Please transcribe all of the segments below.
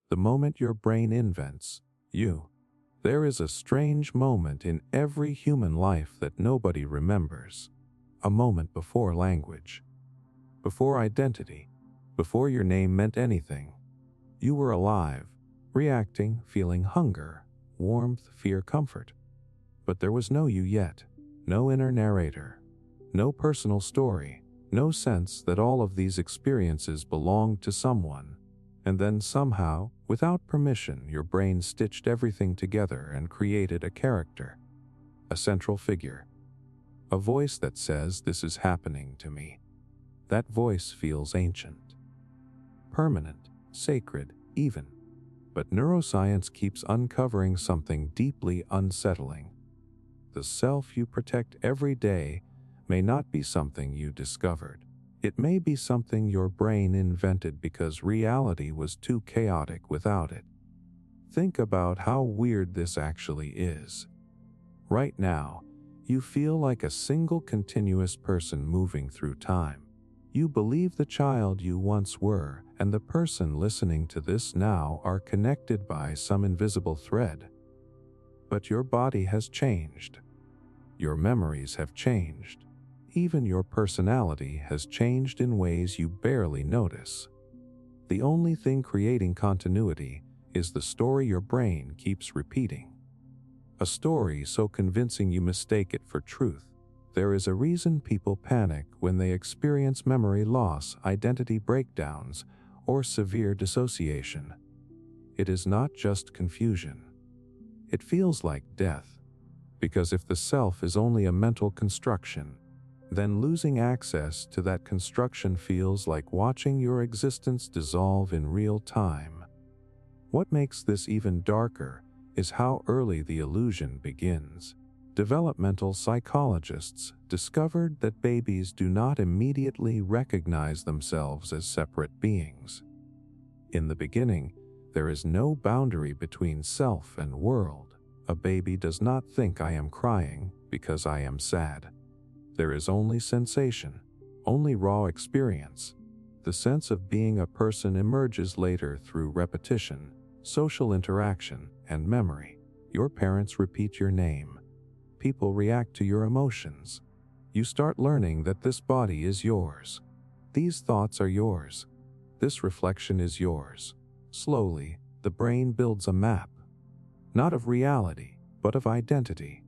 the moment your brain invents you. There is a strange moment in every human life that nobody remembers. A moment before language, before identity, before your name meant anything. You were alive, reacting, feeling hunger, warmth, fear, comfort. But there was no you yet, no inner narrator, no personal story, no sense that all of these experiences belonged to someone. And then somehow, without permission, your brain stitched everything together and created a character, a central figure, a voice that says, "This is happening to me." That voice feels ancient, permanent, sacred, even. But neuroscience keeps uncovering something deeply unsettling. The self you protect every day may not be something you discovered. It may be something your brain invented because reality was too chaotic without it. Think about how weird this actually is. Right now, you feel like a single continuous person moving through time. You believe the child you once were and the person listening to this now are connected by some invisible thread. But your body has changed. Your memories have changed. Even your personality has changed in ways you barely notice. The only thing creating continuity is the story your brain keeps repeating. A story so convincing you mistake it for truth. There is a reason people panic when they experience memory loss, identity breakdowns, or severe dissociation. It is not just confusion. It feels like death. Because if the self is only a mental construction, then losing access to that construction feels like watching your existence dissolve in real time. What makes this even darker is how early the illusion begins. Developmental psychologists discovered that babies do not immediately recognize themselves as separate beings. In the beginning, there is no boundary between self and world. A baby does not think, "I am crying because I am sad." There is only sensation, only raw experience. The sense of being a person emerges later through repetition, social interaction, and memory. Your parents repeat your name. People react to your emotions. You start learning that this body is yours. These thoughts are yours. This reflection is yours. Slowly, the brain builds a map, not of reality, but of identity.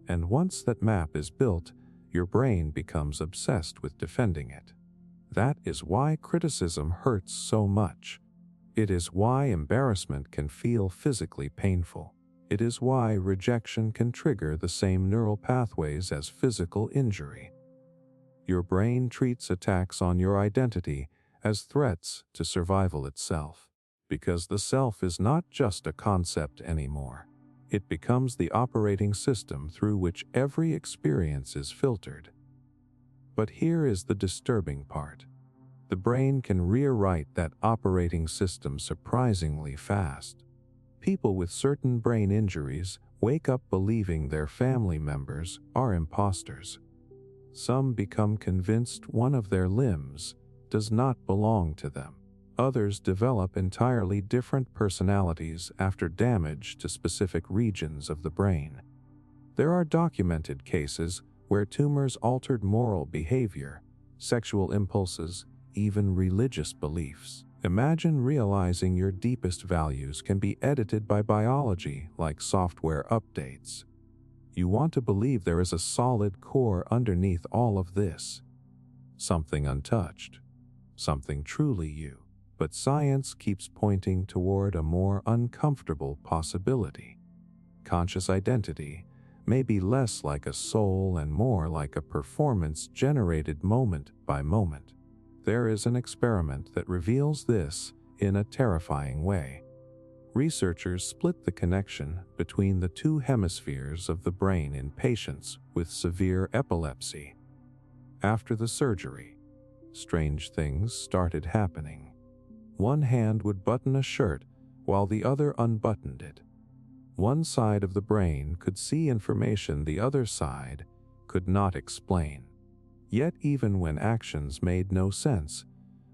And once that map is built, your brain becomes obsessed with defending it. That is why criticism hurts so much. It is why embarrassment can feel physically painful. It is why rejection can trigger the same neural pathways as physical injury. Your brain treats attacks on your identity as threats to survival itself, because the self is not just a concept anymore. It becomes the operating system through which every experience is filtered. But here is the disturbing part. The brain can rewrite that operating system surprisingly fast. People with certain brain injuries wake up believing their family members are imposters. Some become convinced one of their limbs does not belong to them. Others develop entirely different personalities after damage to specific regions of the brain. There are documented cases where tumors altered moral behavior, sexual impulses, even religious beliefs. Imagine realizing your deepest values can be edited by biology like software updates. You want to believe there is a solid core underneath all of this. Something untouched. Something truly you. But science keeps pointing toward a more uncomfortable possibility. Conscious identity may be less like a soul and more like a performance generated moment by moment. There is an experiment that reveals this in a terrifying way. Researchers split the connection between the two hemispheres of the brain in patients with severe epilepsy. After the surgery, strange things started happening. One hand would button a shirt while the other unbuttoned it. One side of the brain could see information the other side could not explain. Yet even when actions made no sense,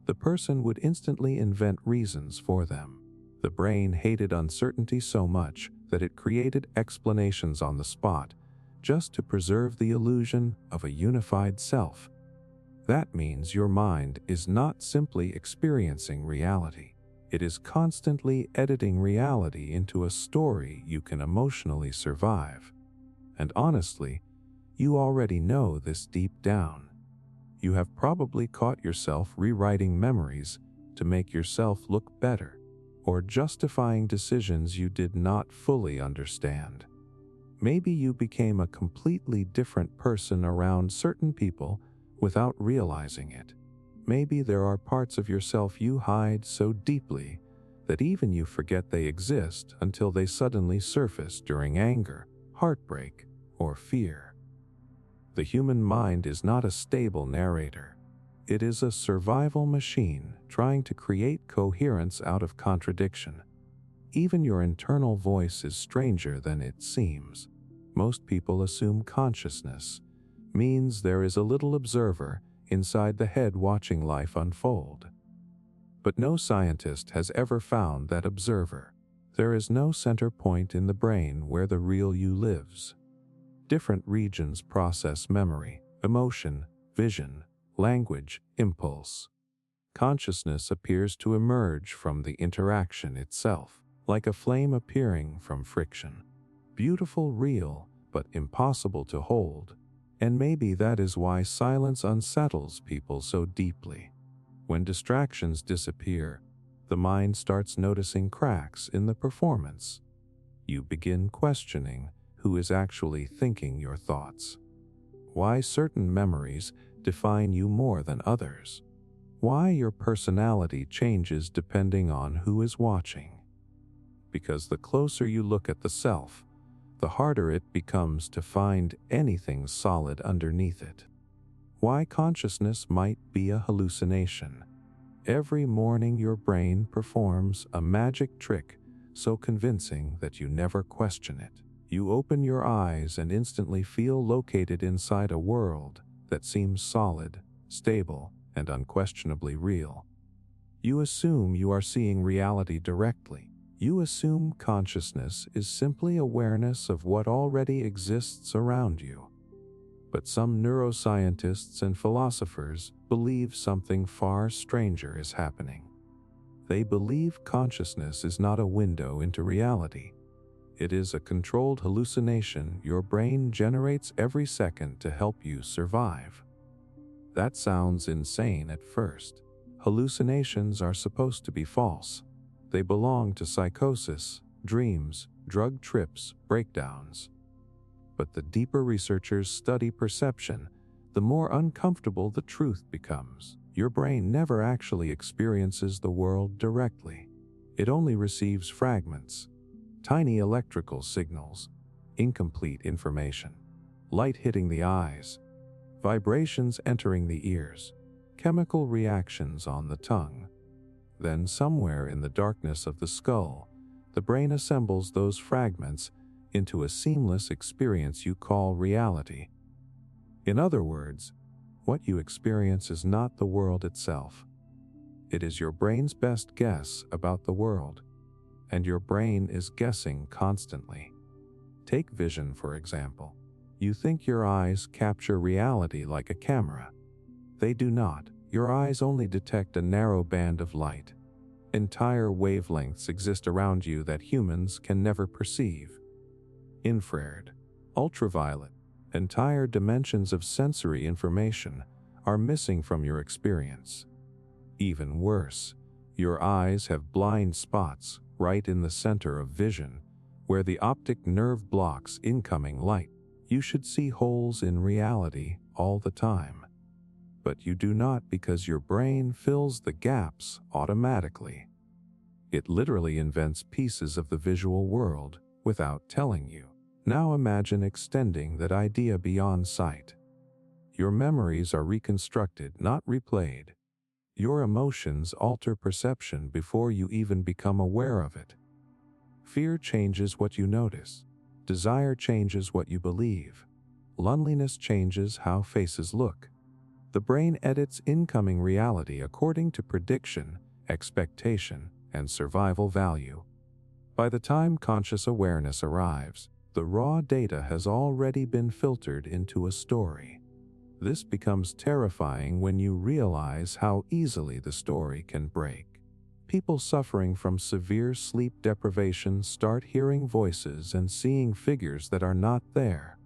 the person would instantly invent reasons for them. The brain hated uncertainty so much that it created explanations on the spot just to preserve the illusion of a unified self. That means your mind is not simply experiencing reality. It is constantly editing reality into a story you can emotionally survive. And honestly, you already know this deep down. You have probably caught yourself rewriting memories to make yourself look better, or justifying decisions you did not fully understand. Maybe you became a completely different person around certain people without realizing it. Maybe there are parts of yourself you hide so deeply that even you forget they exist until they suddenly surface during anger, heartbreak, or fear. The human mind is not a stable narrator. It is a survival machine trying to create coherence out of contradiction. Even your internal voice is stranger than it seems. Most people assume consciousness means there is a little observer inside the head watching life unfold. But no scientist has ever found that observer. There is no center point in the brain where the real you lives. Different regions process memory, emotion, vision, language, impulse. Consciousness appears to emerge from the interaction itself, like a flame appearing from friction. Beautiful, real, but impossible to hold. And maybe that is why silence unsettles people so deeply. When distractions disappear, the mind starts noticing cracks in the performance. You begin questioning who is actually thinking your thoughts. Why certain memories define you more than others. Why your personality changes depending on who is watching. Because the closer you look at the self, the harder it becomes to find anything solid underneath it. Why consciousness might be a hallucination. Every morning your brain performs a magic trick so convincing that you never question it. You open your eyes and instantly feel located inside a world that seems solid, stable, and unquestionably real. You assume you are seeing reality directly. You assume consciousness is simply awareness of what already exists around you. But some neuroscientists and philosophers believe something far stranger is happening. They believe consciousness is not a window into reality. It is a controlled hallucination your brain generates every second to help you survive. That sounds insane at first. Hallucinations are supposed to be false. They belong to psychosis, dreams, drug trips, breakdowns. But the deeper researchers study perception, the more uncomfortable the truth becomes. Your brain never actually experiences the world directly. It only receives fragments, tiny electrical signals, incomplete information, light hitting the eyes, vibrations entering the ears, chemical reactions on the tongue. Then somewhere in the darkness of the skull, the brain assembles those fragments into a seamless experience you call reality. In other words, what you experience is not the world itself. It is your brain's best guess about the world, and your brain is guessing constantly. Take vision, for example. You think your eyes capture reality like a camera. They do not. Your eyes only detect a narrow band of light. Entire wavelengths exist around you that humans can never perceive. Infrared, ultraviolet, entire dimensions of sensory information are missing from your experience. Even worse, your eyes have blind spots right in the center of vision, where the optic nerve blocks incoming light. You should see holes in reality all the time. But you do not because your brain fills the gaps automatically. It literally invents pieces of the visual world without telling you. Now imagine extending that idea beyond sight. Your memories are reconstructed, not replayed. Your emotions alter perception before you even become aware of it. Fear changes what you notice. Desire changes what you believe. Loneliness changes how faces look. The brain edits incoming reality according to prediction, expectation, and survival value. By the time conscious awareness arrives, the raw data has already been filtered into a story. This becomes terrifying when you realize how easily the story can break. People suffering from severe sleep deprivation start hearing voices and seeing figures that are not there.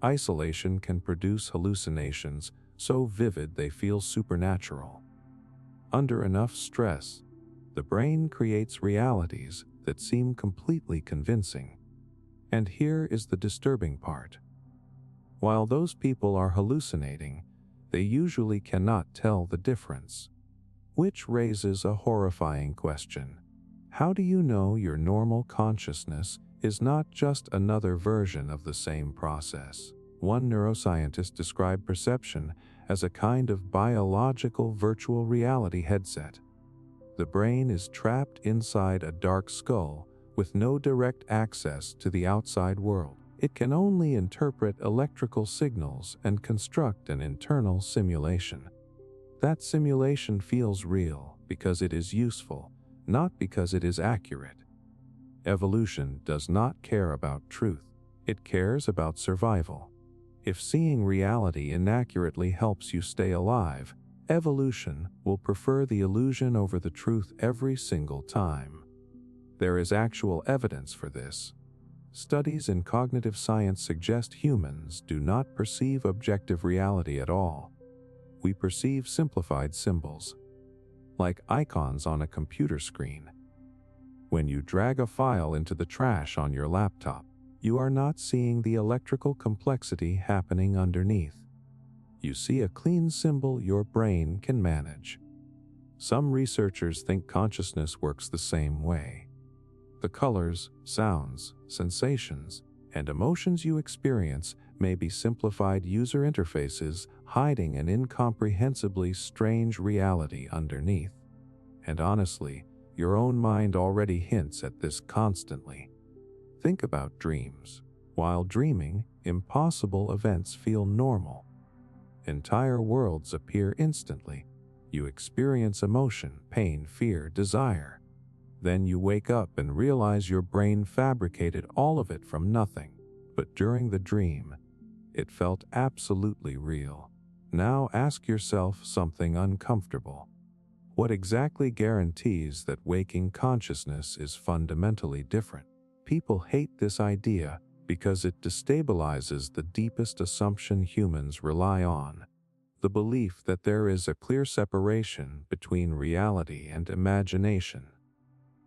Isolation can produce hallucinations so vivid they feel supernatural. Under enough stress, the brain creates realities that seem completely convincing. And here is the disturbing part. While those people are hallucinating, they usually cannot tell the difference. Which raises a horrifying question. How do you know your normal consciousness is not just another version of the same process? One neuroscientist described perception as a kind of biological virtual reality headset. The brain is trapped inside a dark skull with no direct access to the outside world. It can only interpret electrical signals and construct an internal simulation. That simulation feels real because it is useful, not because it is accurate. Evolution does not care about truth. It cares about survival. If seeing reality inaccurately helps you stay alive, evolution will prefer the illusion over the truth every single time. There is actual evidence for this. Studies in cognitive science suggest humans do not perceive objective reality at all. We perceive simplified symbols, like icons on a computer screen. When you drag a file into the trash on your laptop, you are not seeing the electrical complexity happening underneath. You see a clean symbol your brain can manage. Some researchers think consciousness works the same way. The colors, sounds, sensations, and emotions you experience may be simplified user interfaces hiding an incomprehensibly strange reality underneath. And honestly, your own mind already hints at this constantly. Think about dreams. While dreaming, impossible events feel normal. Entire worlds appear instantly. You experience emotion, pain, fear, desire. Then you wake up and realize your brain fabricated all of it from nothing. But during the dream, it felt absolutely real. Now ask yourself something uncomfortable. What exactly guarantees that waking consciousness is fundamentally different? People hate this idea because it destabilizes the deepest assumption humans rely on, the belief that there is a clear separation between reality and imagination.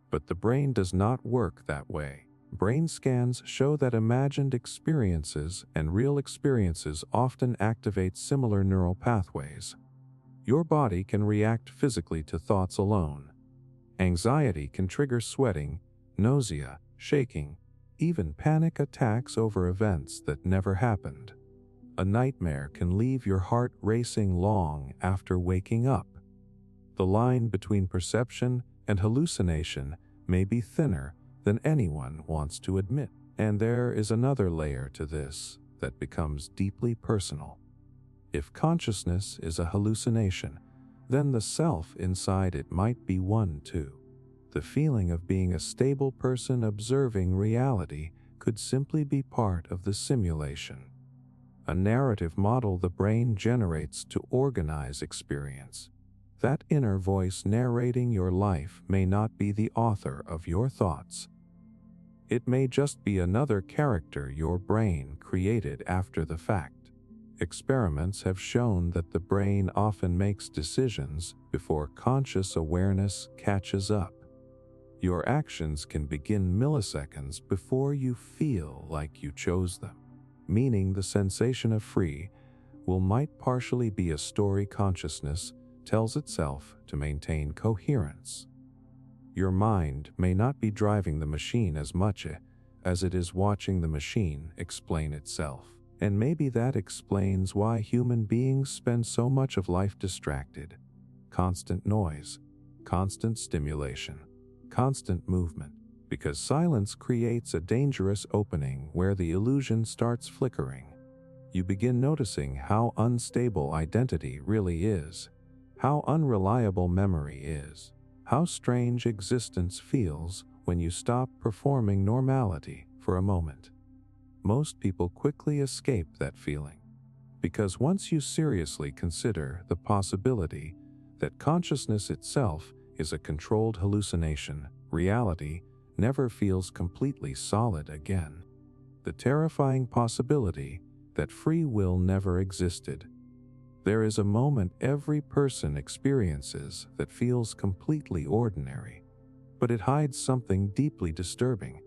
But the brain does not work that way. Brain scans show that imagined experiences and real experiences often activate similar neural pathways. Your body can react physically to thoughts alone. Anxiety can trigger sweating, nausea, shaking, even panic attacks over events that never happened. A nightmare can leave your heart racing long after waking up. The line between perception and hallucination may be thinner than anyone wants to admit. And there is another layer to this that becomes deeply personal. If consciousness is a hallucination, then the self inside it might be one too. The feeling of being a stable person observing reality could simply be part of the simulation. A narrative model the brain generates to organize experience. That inner voice narrating your life may not be the author of your thoughts. It may just be another character your brain created after the fact. Experiments have shown that the brain often makes decisions before conscious awareness catches up. Your actions can begin milliseconds before you feel like you chose them, meaning the sensation of free will might partially be a story consciousness tells itself to maintain coherence. Your mind may not be driving the machine as much as it is watching the machine explain itself. And maybe that explains why human beings spend so much of life distracted. Constant noise, constant stimulation, constant movement, because silence creates a dangerous opening where the illusion starts flickering. You begin noticing how unstable identity really is, how unreliable memory is, how strange existence feels when you stop performing normality for a moment. Most people quickly escape that feeling, because once you seriously consider the possibility that consciousness itself is a controlled hallucination, reality never feels completely solid again. The terrifying possibility that free will never existed. There is a moment every person experiences that feels completely ordinary, but it hides something deeply disturbing.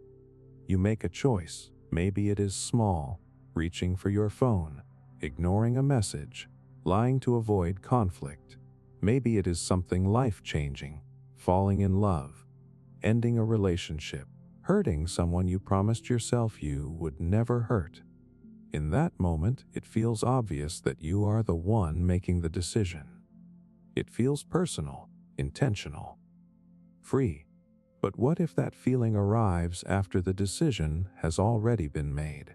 You make a choice. Maybe it is small, reaching for your phone, ignoring a message, lying to avoid conflict. Maybe it is something life-changing, falling in love, ending a relationship, hurting someone you promised yourself you would never hurt. In that moment, it feels obvious that you are the one making the decision. It feels personal, intentional, free. But what if that feeling arrives after the decision has already been made?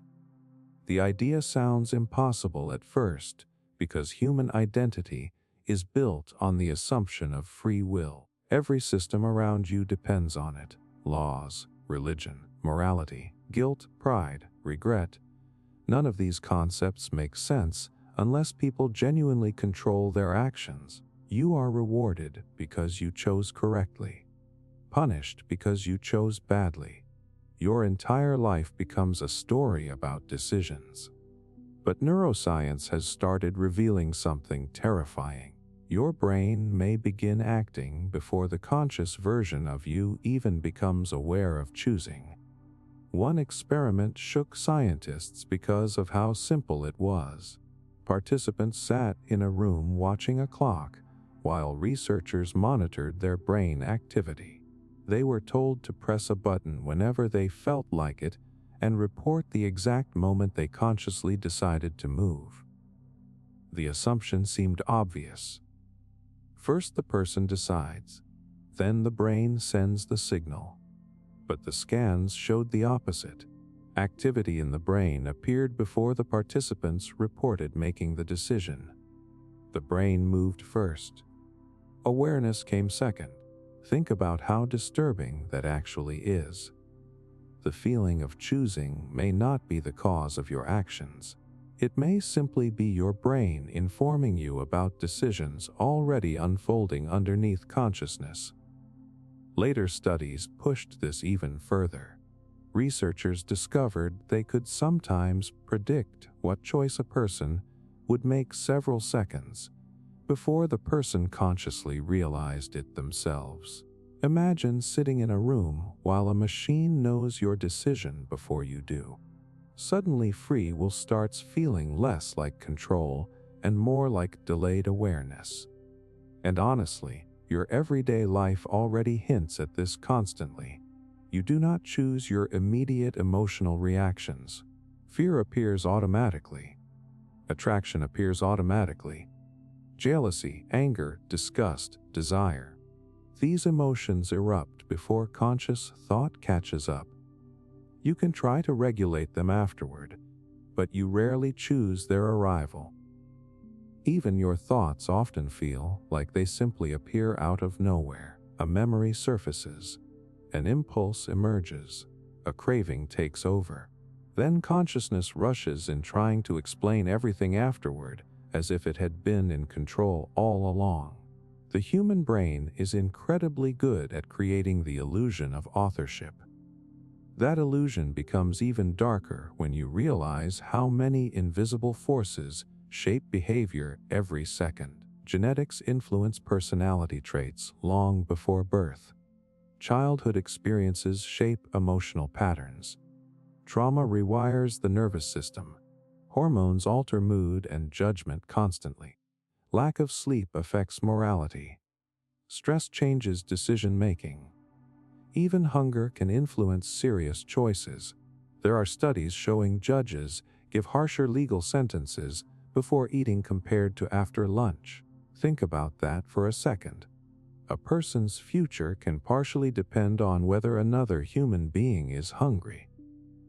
The idea sounds impossible at first because human identity is built on the assumption of free will. Every system around you depends on it. Laws, religion, morality, guilt, pride, regret. None of these concepts make sense unless people genuinely control their actions. You are rewarded because you chose correctly, punished because you chose badly. Your entire life becomes a story about decisions. But neuroscience has started revealing something terrifying. Your brain may begin acting before the conscious version of you even becomes aware of choosing. One experiment shook scientists because of how simple it was. Participants sat in a room watching a clock while researchers monitored their brain activity. They were told to press a button whenever they felt like it and report the exact moment they consciously decided to move. The assumption seemed obvious. First the person decides, then the brain sends the signal. But the scans showed the opposite. Activity in the brain appeared before the participants reported making the decision. The brain moved first. Awareness came second. Think about how disturbing that actually is. The feeling of choosing may not be the cause of your actions. It may simply be your brain informing you about decisions already unfolding underneath consciousness. Later studies pushed this even further. Researchers discovered they could sometimes predict what choice a person would make several seconds before the person consciously realized it themselves. Imagine sitting in a room while a machine knows your decision before you do. Suddenly free will starts feeling less like control and more like delayed awareness. And honestly, your everyday life already hints at this constantly. You do not choose your immediate emotional reactions. Fear appears automatically. Attraction appears automatically. Jealousy, anger, disgust, desire. These emotions erupt before conscious thought catches up. You can try to regulate them afterward, but you rarely choose their arrival. Even your thoughts often feel like they simply appear out of nowhere. A memory surfaces, an impulse emerges, a craving takes over. Then consciousness rushes in trying to explain everything afterward, as if it had been in control all along. The human brain is incredibly good at creating the illusion of authorship. That illusion becomes even darker when you realize how many invisible forces shape behavior every second. Genetics influence personality traits long before birth. Childhood experiences shape emotional patterns. Trauma rewires the nervous system. Hormones alter mood and judgment constantly. Lack of sleep affects morality. Stress changes decision-making. Even hunger can influence serious choices. There are studies showing judges give harsher legal sentences before eating compared to after lunch. Think about that for a second. A person's future can partially depend on whether another human being is hungry.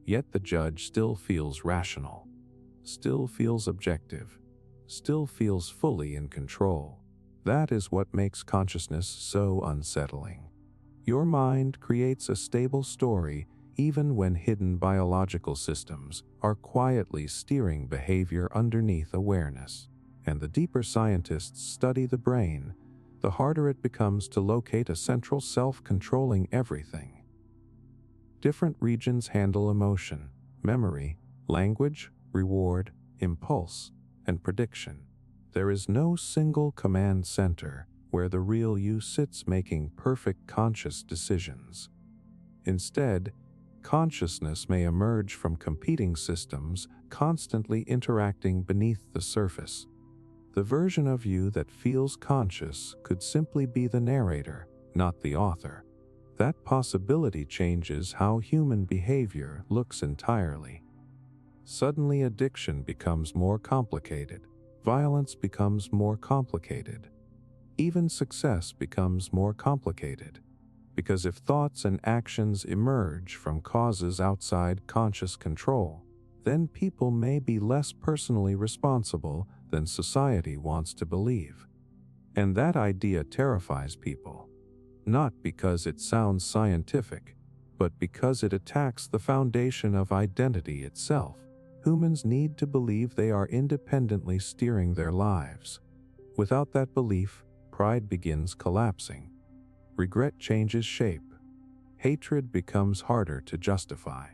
Yet the judge still feels rational, still feels objective, still feels fully in control. That is what makes consciousness so unsettling. Your mind creates a stable story even when hidden biological systems are quietly steering behavior underneath awareness. And the deeper scientists study the brain, the harder it becomes to locate a central self controlling everything. Different regions handle emotion, memory, language, reward, impulse, and prediction. There is no single command center where the real you sits making perfect conscious decisions. Instead, consciousness may emerge from competing systems constantly interacting beneath the surface. The version of you that feels conscious could simply be the narrator, not the author. That possibility changes how human behavior looks entirely. Suddenly, addiction becomes more complicated. Violence becomes more complicated. Even success becomes more complicated. Because if thoughts and actions emerge from causes outside conscious control, then people may be less personally responsible than society wants to believe. And that idea terrifies people, not because it sounds scientific, but because it attacks the foundation of identity itself. Humans need to believe they are independently steering their lives. Without that belief, pride begins collapsing. Regret changes shape. Hatred becomes harder to justify.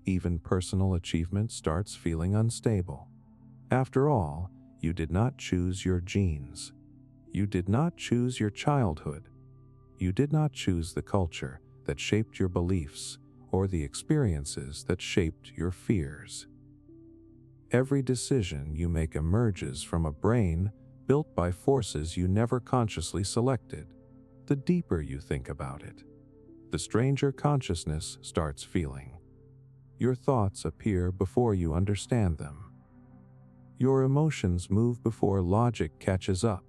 Even personal achievement starts feeling unstable. After all, you did not choose your genes. You did not choose your childhood. You did not choose the culture that shaped your beliefs or the experiences that shaped your fears. Every decision you make emerges from a brain built by forces you never consciously selected. The deeper you think about it, the stranger consciousness starts feeling. Your thoughts appear before you understand them. Your emotions move before logic catches up.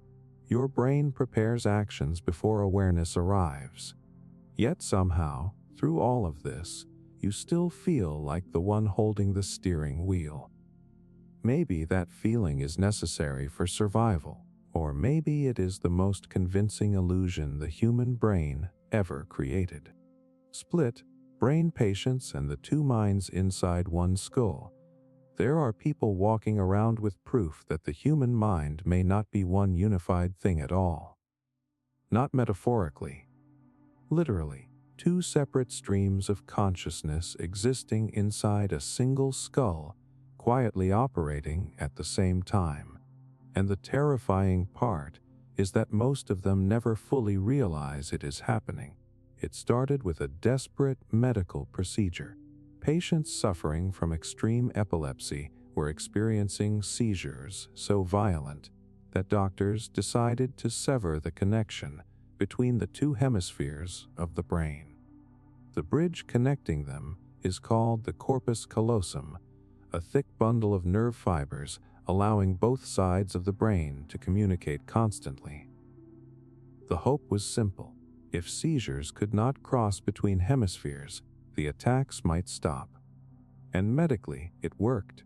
Your brain prepares actions before awareness arrives. Yet somehow, through all of this, you still feel like the one holding the steering wheel. Maybe that feeling is necessary for survival, or maybe it is the most convincing illusion the human brain ever created. Split, brain patience and the two minds inside one skull. There are people walking around with proof that the human mind may not be one unified thing at all. Not metaphorically. Literally, two separate streams of consciousness existing inside a single skull, quietly operating at the same time. And the terrifying part is that most of them never fully realize it is happening. It started with a desperate medical procedure. Patients suffering from extreme epilepsy were experiencing seizures so violent that doctors decided to sever the connection between the two hemispheres of the brain. The bridge connecting them is called the corpus callosum, a thick bundle of nerve fibers allowing both sides of the brain to communicate constantly. The hope was simple. If seizures could not cross between hemispheres, the attacks might stop. And medically, it worked.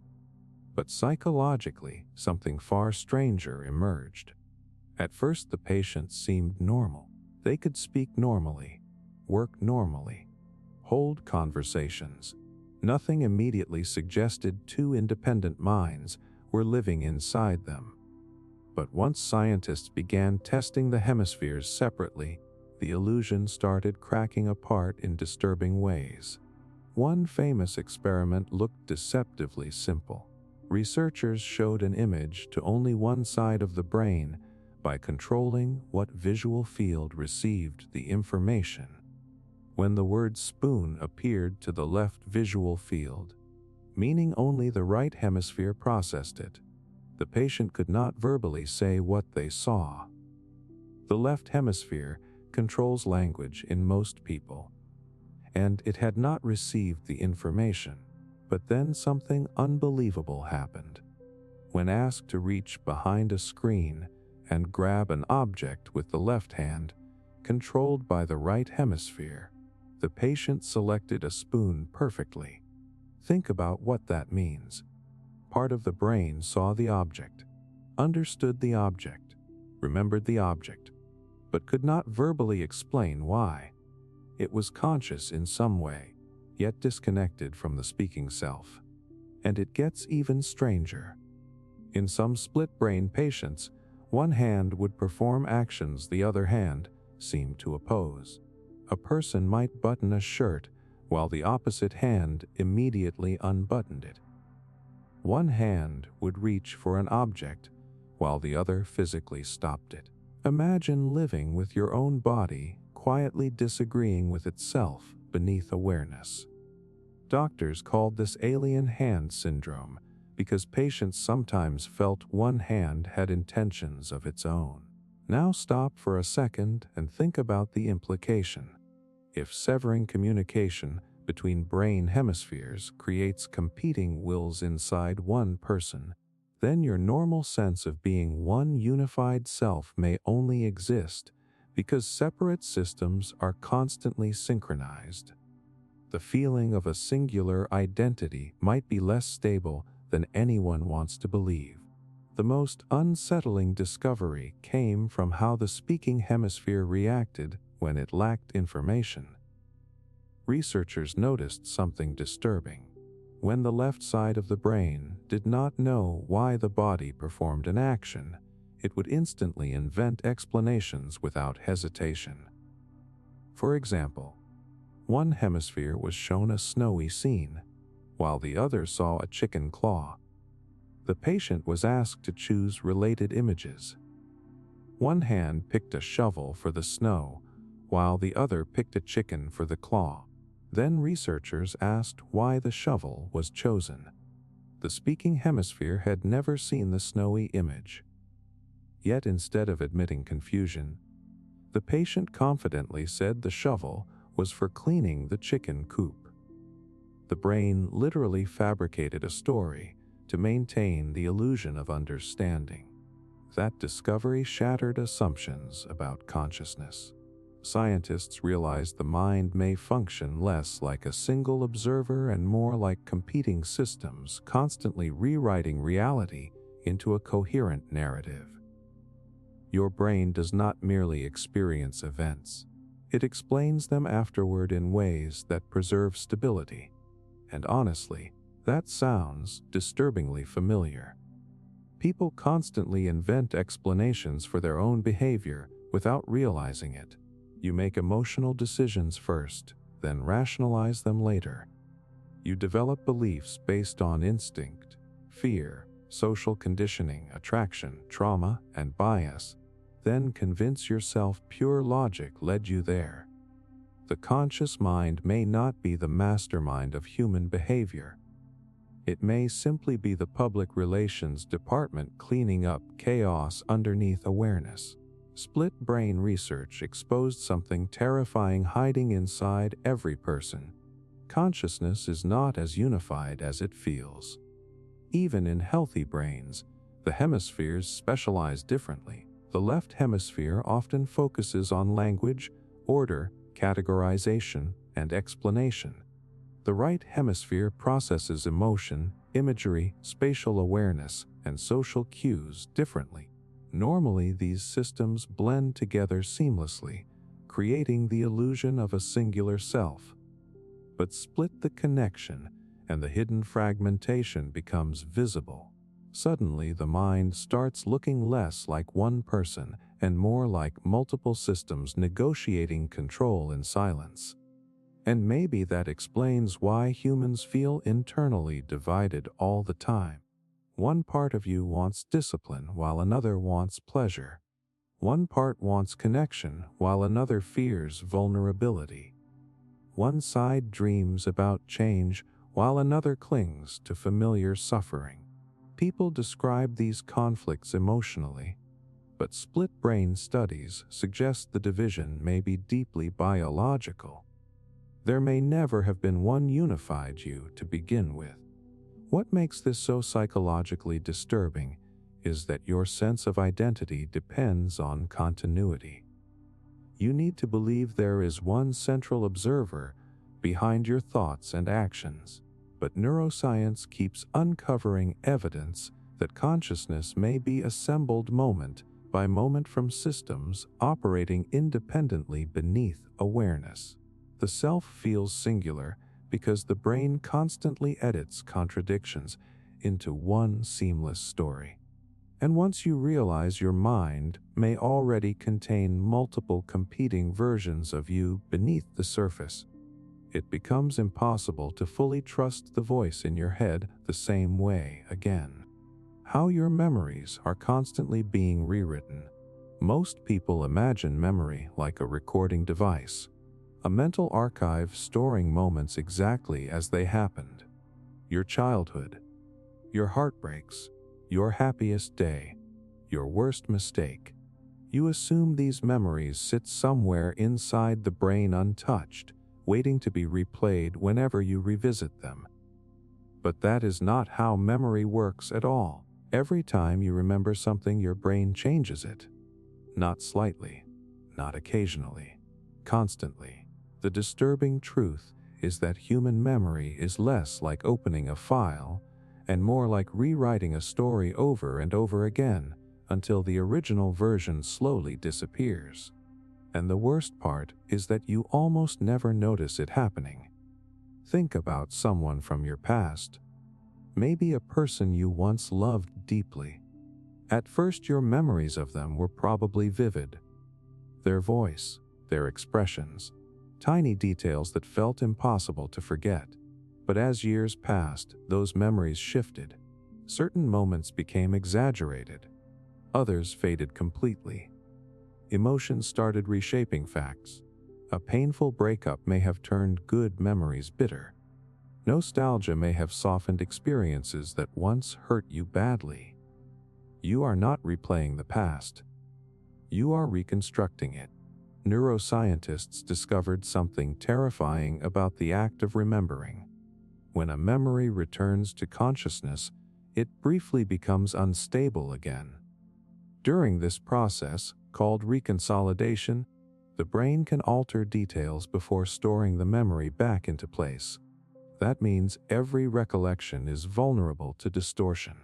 But psychologically, something far stranger emerged. At first, the patients seemed normal. They could speak normally, work normally, hold conversations. Nothing immediately suggested two independent minds were living inside them. But once scientists began testing the hemispheres separately, the illusion started cracking apart in disturbing ways. One famous experiment looked deceptively simple. Researchers showed an image to only one side of the brain by controlling what visual field received the information. When the word spoon appeared to the left visual field, meaning only the right hemisphere processed it, the patient could not verbally say what they saw. The left hemisphere controls language in most people, and it had not received the information. But then something unbelievable happened. When asked to reach behind a screen and grab an object with the left hand, controlled by the right hemisphere, the patient selected a spoon perfectly. Think about what that means. Part of the brain saw the object, understood the object, remembered the object, but could not verbally explain why. It was conscious in some way, yet disconnected from the speaking self. And it gets even stranger. In some split-brain patients, one hand would perform actions the other hand seemed to oppose. A person might button a shirt while the opposite hand immediately unbuttoned it. One hand would reach for an object while the other physically stopped it. Imagine living with your own body quietly disagreeing with itself beneath awareness. Doctors called this alien hand syndrome because patients sometimes felt one hand had intentions of its own. Now stop for a second and think about the implication. If severing communication between brain hemispheres creates competing wills inside one person, then your normal sense of being one unified self may only exist because separate systems are constantly synchronized. The feeling of a singular identity might be less stable than anyone wants to believe. The most unsettling discovery came from how the speaking hemisphere reacted when it lacked information. Researchers noticed something disturbing. When the left side of the brain did not know why the body performed an action, it would instantly invent explanations without hesitation. For example, one hemisphere was shown a snowy scene, while the other saw a chicken claw. The patient was asked to choose related images. One hand picked a shovel for the snow, while the other picked a chicken for the claw. Then researchers asked why the shovel was chosen. The speaking hemisphere had never seen the snowy image. Yet instead of admitting confusion, the patient confidently said the shovel was for cleaning the chicken coop. The brain literally fabricated a story to maintain the illusion of understanding. That discovery shattered assumptions about consciousness. Scientists realized the mind may function less like a single observer and more like competing systems constantly rewriting reality into a coherent narrative. Your brain does not merely experience events. It explains them afterward in ways that preserve stability. And honestly, that sounds disturbingly familiar. People constantly invent explanations for their own behavior without realizing it. You make emotional decisions first, then rationalize them later. You develop beliefs based on instinct, fear, social conditioning, attraction, trauma, and bias, then convince yourself pure logic led you there. The conscious mind may not be the mastermind of human behavior. It may simply be the public relations department cleaning up chaos underneath awareness. Split brain research exposed something terrifying hiding inside every person. Consciousness is not as unified as it feels. Even in healthy brains, the hemispheres specialize differently. The left hemisphere often focuses on language, order, categorization, and explanation. The right hemisphere processes emotion, imagery, spatial awareness, and social cues differently. Normally, these systems blend together seamlessly, creating the illusion of a singular self. But split the connection, and the hidden fragmentation becomes visible. Suddenly, the mind starts looking less like one person and more like multiple systems negotiating control in silence. And maybe that explains why humans feel internally divided all the time. One part of you wants discipline while another wants pleasure. One part wants connection while another fears vulnerability. One side dreams about change while another clings to familiar suffering. People describe these conflicts emotionally, but split-brain studies suggest the division may be deeply biological. There may never have been one unified you to begin with. What makes this so psychologically disturbing is that your sense of identity depends on continuity. You need to believe there is one central observer behind your thoughts and actions, but neuroscience keeps uncovering evidence that consciousness may be assembled moment by moment from systems operating independently beneath awareness. The self feels singular because the brain constantly edits contradictions into one seamless story. And once you realize your mind may already contain multiple competing versions of you beneath the surface, it becomes impossible to fully trust the voice in your head the same way again. How your memories are constantly being rewritten. Most people imagine memory like a recording device, a mental archive storing moments exactly as they happened. Your childhood, your heartbreaks, your happiest day, your worst mistake. You assume these memories sit somewhere inside the brain untouched, waiting to be replayed whenever you revisit them. But that is not how memory works at all. Every time you remember something, your brain changes it. Not slightly, not occasionally, constantly. The disturbing truth is that human memory is less like opening a file and more like rewriting a story over and over again until the original version slowly disappears. And the worst part is that you almost never notice it happening. Think about someone from your past. Maybe a person you once loved deeply. At first, your memories of them were probably vivid. Their voice, their expressions, tiny details that felt impossible to forget. But as years passed, those memories shifted. Certain moments became exaggerated. Others faded completely. Emotions started reshaping facts. A painful breakup may have turned good memories bitter. Nostalgia may have softened experiences that once hurt you badly. You are not replaying the past. You are reconstructing it. Neuroscientists discovered something terrifying about the act of remembering. When a memory returns to consciousness, it briefly becomes unstable again. During this process, called reconsolidation, the brain can alter details before storing the memory back into place. That means every recollection is vulnerable to distortion.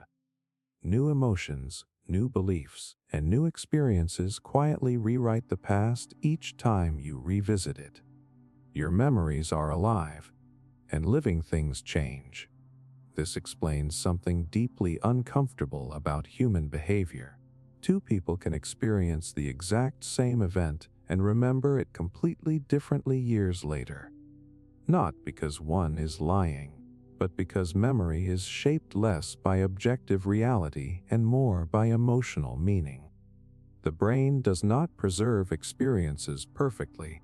New emotions, new beliefs, and new experiences quietly rewrite the past each time you revisit it. Your memories are alive, and living things change. This explains something deeply uncomfortable about human behavior. Two people can experience the exact same event and remember it completely differently years later. Not because one is lying, but because memory is shaped less by objective reality and more by emotional meaning. The brain does not preserve experiences perfectly.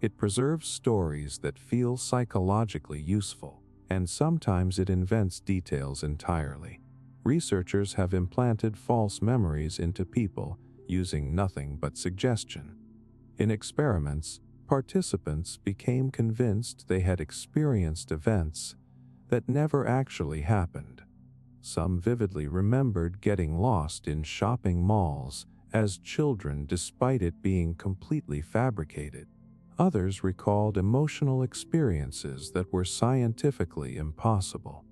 It preserves stories that feel psychologically useful, and sometimes it invents details entirely. Researchers have implanted false memories into people using nothing but suggestion. In experiments, participants became convinced they had experienced events that never actually happened. Some vividly remembered getting lost in shopping malls as children despite it being completely fabricated. Others recalled emotional experiences that were scientifically impossible.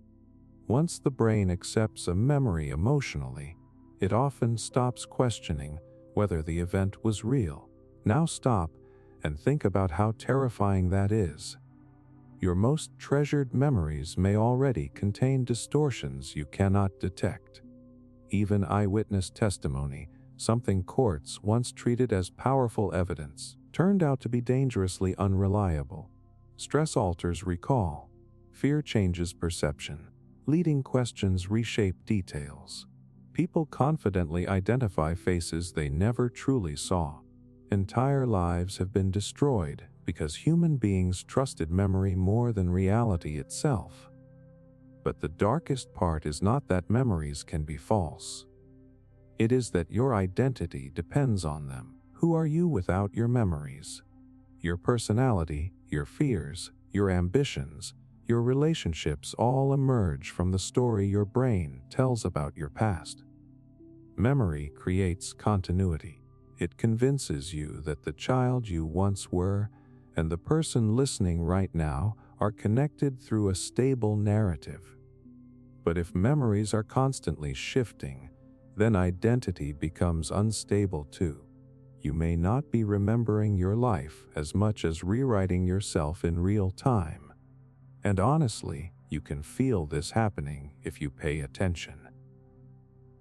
Once the brain accepts a memory emotionally, it often stops questioning whether the event was real. Now stop and think about how terrifying that is. Your most treasured memories may already contain distortions you cannot detect. Even eyewitness testimony, something courts once treated as powerful evidence, turned out to be dangerously unreliable. Stress alters recall. Fear changes perception. Leading questions reshape details. People confidently identify faces they never truly saw. Entire lives have been destroyed because human beings trusted memory more than reality itself. But the darkest part is not that memories can be false. It is that your identity depends on them. Who are you without your memories? Your personality, your fears, your ambitions, your relationships all emerge from the story your brain tells about your past. Memory creates continuity. It convinces you that the child you once were and the person listening right now are connected through a stable narrative. But if memories are constantly shifting, then identity becomes unstable too. You may not be remembering your life as much as rewriting yourself in real time. And honestly, you can feel this happening if you pay attention.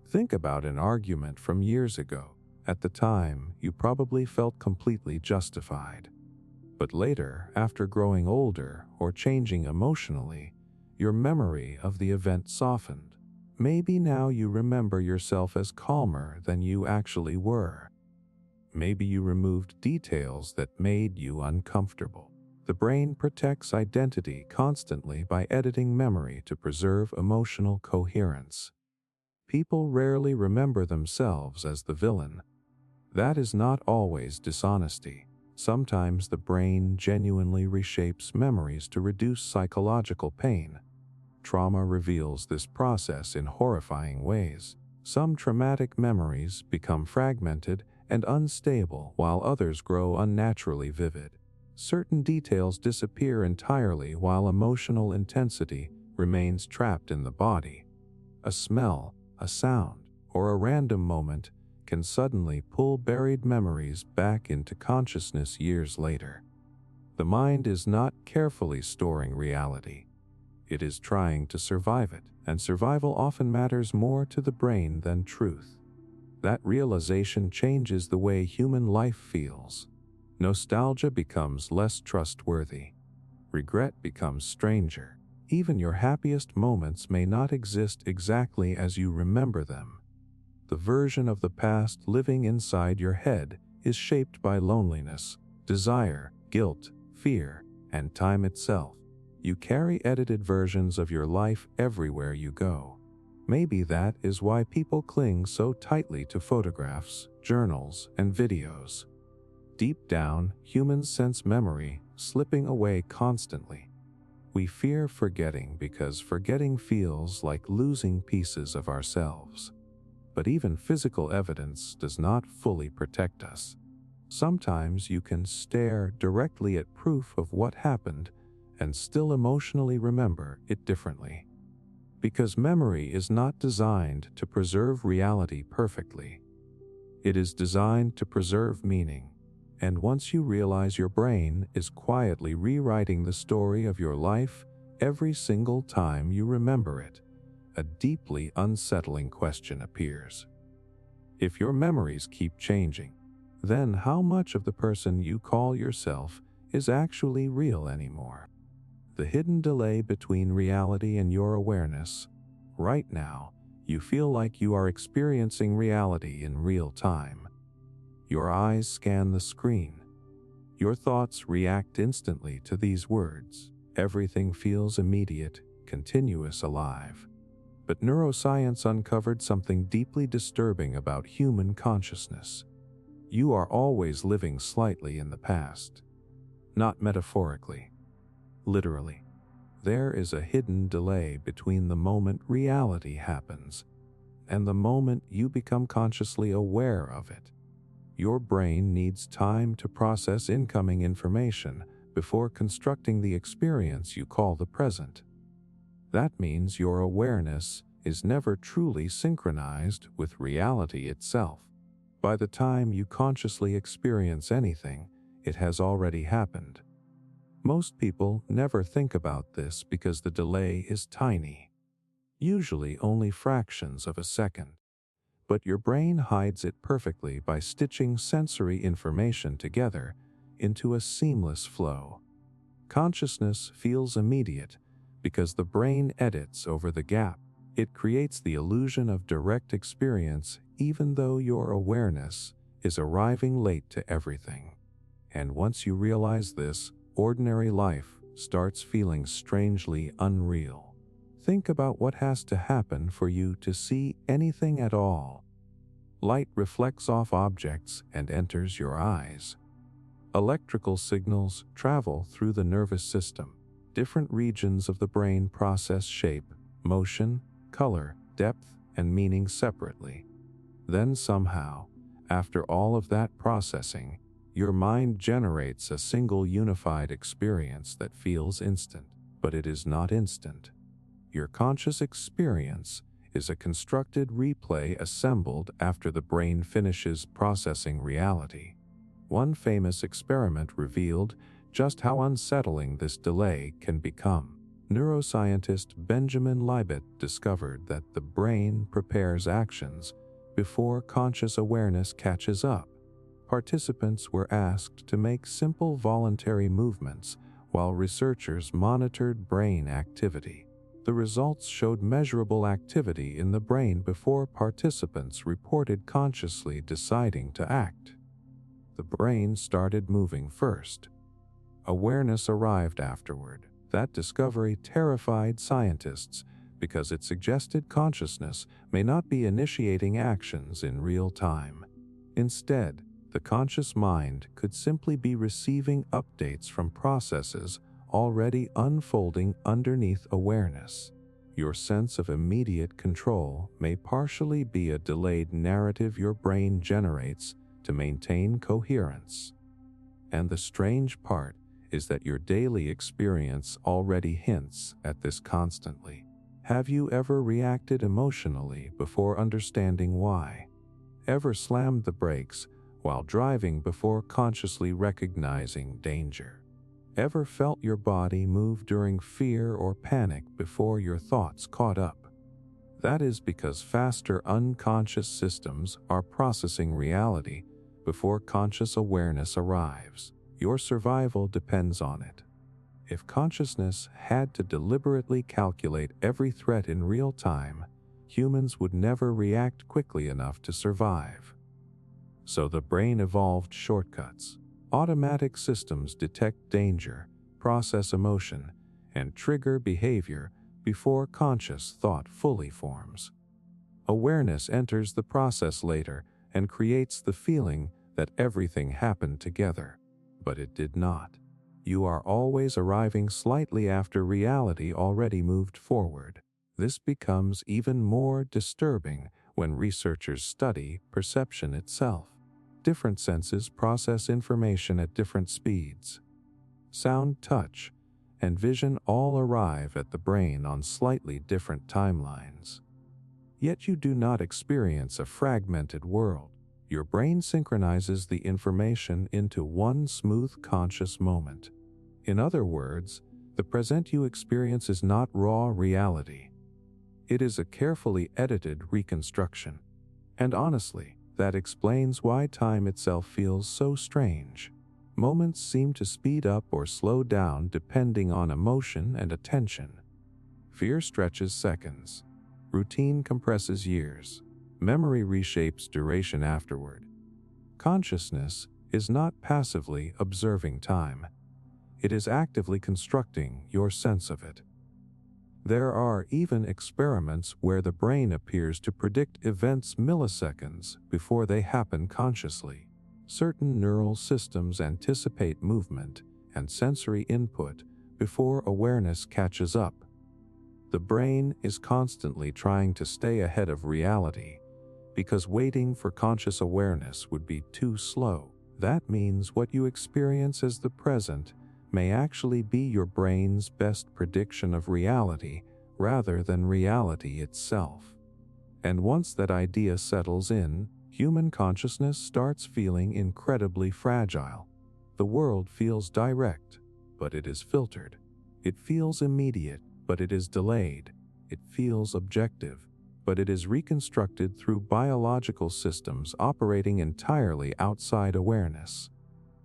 Think about an argument from years ago. At the time, you probably felt completely justified. But later, after growing older or changing emotionally, your memory of the event softened. Maybe now you remember yourself as calmer than you actually were. Maybe you removed details that made you uncomfortable. The brain protects identity constantly by editing memory to preserve emotional coherence. People rarely remember themselves as the villain. That is not always dishonesty. Sometimes the brain genuinely reshapes memories to reduce psychological pain. Trauma reveals this process in horrifying ways. Some traumatic memories become fragmented and unstable while others grow unnaturally vivid. Certain details disappear entirely while emotional intensity remains trapped in the body. A smell, a sound, or a random moment can suddenly pull buried memories back into consciousness years later. The mind is not carefully storing reality. It is trying to survive it, and survival often matters more to the brain than truth. That realization changes the way human life feels. Nostalgia becomes less trustworthy. Regret becomes stranger. Even your happiest moments may not exist exactly as you remember them. The version of the past living inside your head is shaped by loneliness, desire, guilt, fear, and time itself. You carry edited versions of your life everywhere you go. Maybe that is why people cling so tightly to photographs, journals, and videos. Deep down, humans sense memory slipping away constantly. We fear forgetting because forgetting feels like losing pieces of ourselves. But even physical evidence does not fully protect us. Sometimes you can stare directly at proof of what happened and still emotionally remember it differently. Because memory is not designed to preserve reality perfectly. It is designed to preserve meaning. And once you realize your brain is quietly rewriting the story of your life every single time you remember it, a deeply unsettling question appears. If your memories keep changing, then how much of the person you call yourself is actually real anymore? The hidden delay between reality and your awareness. Right now, you feel like you are experiencing reality in real time. Your eyes scan the screen. Your thoughts react instantly to these words. Everything feels immediate, continuous, alive. But neuroscience uncovered something deeply disturbing about human consciousness. You are always living slightly in the past. Not metaphorically. Literally. There is a hidden delay between the moment reality happens and the moment you become consciously aware of it. Your brain needs time to process incoming information before constructing the experience you call the present. That means your awareness is never truly synchronized with reality itself. By the time you consciously experience anything, it has already happened. Most people never think about this because the delay is tiny, usually only fractions of a second. But your brain hides it perfectly by stitching sensory information together into a seamless flow. Consciousness feels immediate because the brain edits over the gap. It creates the illusion of direct experience even though your awareness is arriving late to everything. And once you realize this, ordinary life starts feeling strangely unreal. Think about what has to happen for you to see anything at all. Light reflects off objects and enters your eyes. Electrical signals travel through the nervous system. Different regions of the brain process shape, motion, color, depth, and meaning separately. Then somehow, after all of that processing, your mind generates a single unified experience that feels instant, but it is not instant. Your conscious experience is a constructed replay assembled after the brain finishes processing reality. One famous experiment revealed just how unsettling this delay can become. Neuroscientist Benjamin Libet discovered that the brain prepares actions before conscious awareness catches up. Participants were asked to make simple voluntary movements while researchers monitored brain activity. The results showed measurable activity in the brain before participants reported consciously deciding to act. The brain started moving first. Awareness arrived afterward. That discovery terrified scientists because it suggested consciousness may not be initiating actions in real time. Instead, the conscious mind could simply be receiving updates from processes already unfolding underneath awareness. Your sense of immediate control may partially be a delayed narrative your brain generates to maintain coherence. And the strange part is that your daily experience already hints at this constantly. Have you ever reacted emotionally before understanding why? Ever slammed the brakes while driving before consciously recognizing danger? Ever felt your body move during fear or panic before your thoughts caught up? That is because faster unconscious systems are processing reality before conscious awareness arrives. Your survival depends on it. If consciousness had to deliberately calculate every threat in real time, humans would never react quickly enough to survive. So the brain evolved shortcuts. Automatic systems detect danger, process emotion, and trigger behavior before conscious thought fully forms. Awareness enters the process later and creates the feeling that everything happened together. But it did not. You are always arriving slightly after reality already moved forward. This becomes even more disturbing when researchers study perception itself. Different senses process information at different speeds. Sound, touch, and vision all arrive at the brain on slightly different timelines. Yet you do not experience a fragmented world. Your brain synchronizes the information into one smooth conscious moment. In other words, the present you experience is not raw reality. It is a carefully edited reconstruction. And honestly, that explains why time itself feels so strange. Moments seem to speed up or slow down depending on emotion and attention. Fear stretches seconds. Routine compresses years. Memory reshapes duration afterward. Consciousness is not passively observing time. It is actively constructing your sense of it. There are even experiments where the brain appears to predict events milliseconds before they happen consciously. Certain neural systems anticipate movement and sensory input before awareness catches up. The brain is constantly trying to stay ahead of reality because waiting for conscious awareness would be too slow. That means what you experience as the present may actually be your brain's best prediction of reality rather than reality itself. And once that idea settles in, human consciousness starts feeling incredibly fragile. The world feels direct, but it is filtered. It feels immediate, but it is delayed. It feels objective, but it is reconstructed through biological systems operating entirely outside awareness.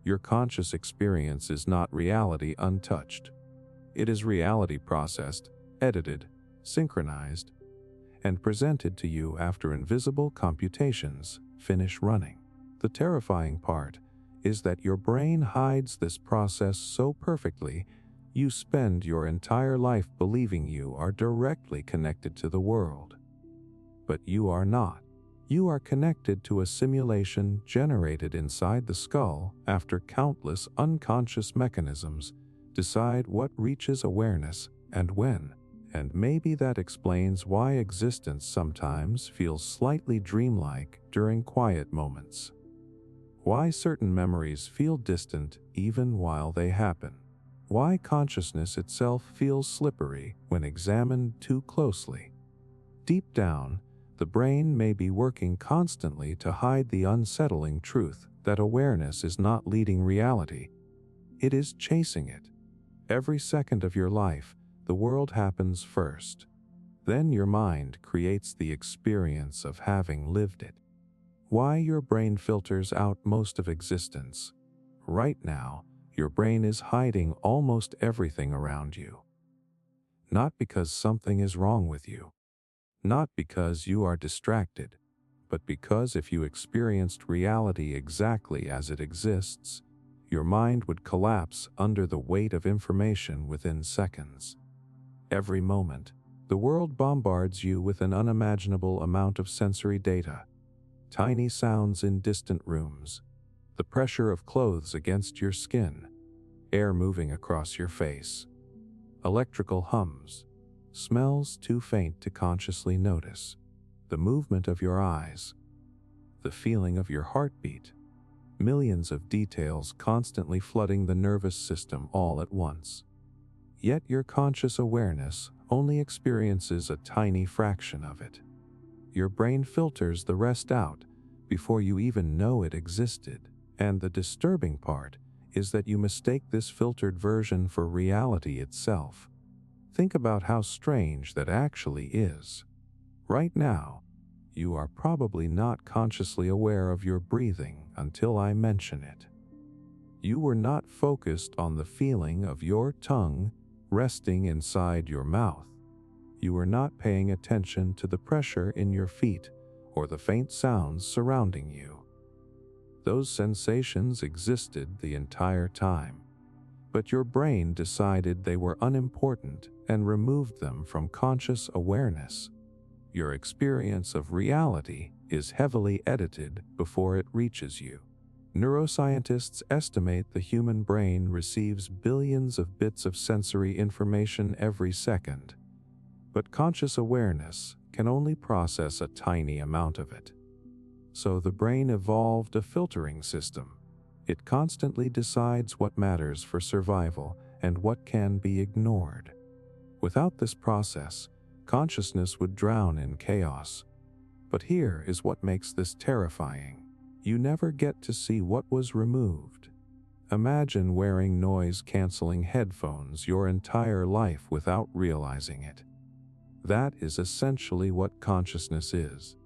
Your conscious experience is not reality untouched. It is reality processed, edited, synchronized, and presented to you after invisible computations finish running. The terrifying part is that your brain hides this process so perfectly, you spend your entire life believing you are directly connected to the world. But you are not. You are connected to a simulation generated inside the skull after countless unconscious mechanisms decide what reaches awareness and when. And maybe that explains why existence sometimes feels slightly dreamlike during quiet moments. Why certain memories feel distant even while they happen. Why consciousness itself feels slippery when examined too closely. Deep down, the brain may be working constantly to hide the unsettling truth that awareness is not leading reality. It is chasing it. Every second of your life, the world happens first. Then your mind creates the experience of having lived it. Why your brain filters out most of existence. Right now, your brain is hiding almost everything around you. Not because something is wrong with you. Not because you are distracted, but because if you experienced reality exactly as it exists, your mind would collapse under the weight of information within seconds. Every moment, the world bombards you with an unimaginable amount of sensory data. Tiny sounds in distant rooms, the pressure of clothes against your skin, air moving across your face, electrical hums, smells too faint to consciously notice, the movement of your eyes, the feeling of your heartbeat, millions of details constantly flooding the nervous system all at once. Yet your conscious awareness only experiences a tiny fraction of it. Your brain filters the rest out before you even know it existed, and the disturbing part is that you mistake this filtered version for reality itself. Think about how strange that actually is. Right now, you are probably not consciously aware of your breathing until I mention it. You were not focused on the feeling of your tongue resting inside your mouth. You were not paying attention to the pressure in your feet or the faint sounds surrounding you. Those sensations existed the entire time, but your brain decided they were unimportant and removed them from conscious awareness. Your experience of reality is heavily edited before it reaches you. Neuroscientists estimate the human brain receives billions of bits of sensory information every second, but conscious awareness can only process a tiny amount of it. So the brain evolved a filtering system. It constantly decides what matters for survival and what can be ignored. Without this process, consciousness would drown in chaos. But here is what makes this terrifying. You never get to see what was removed. Imagine wearing noise-canceling headphones your entire life without realizing it. That is essentially what consciousness is.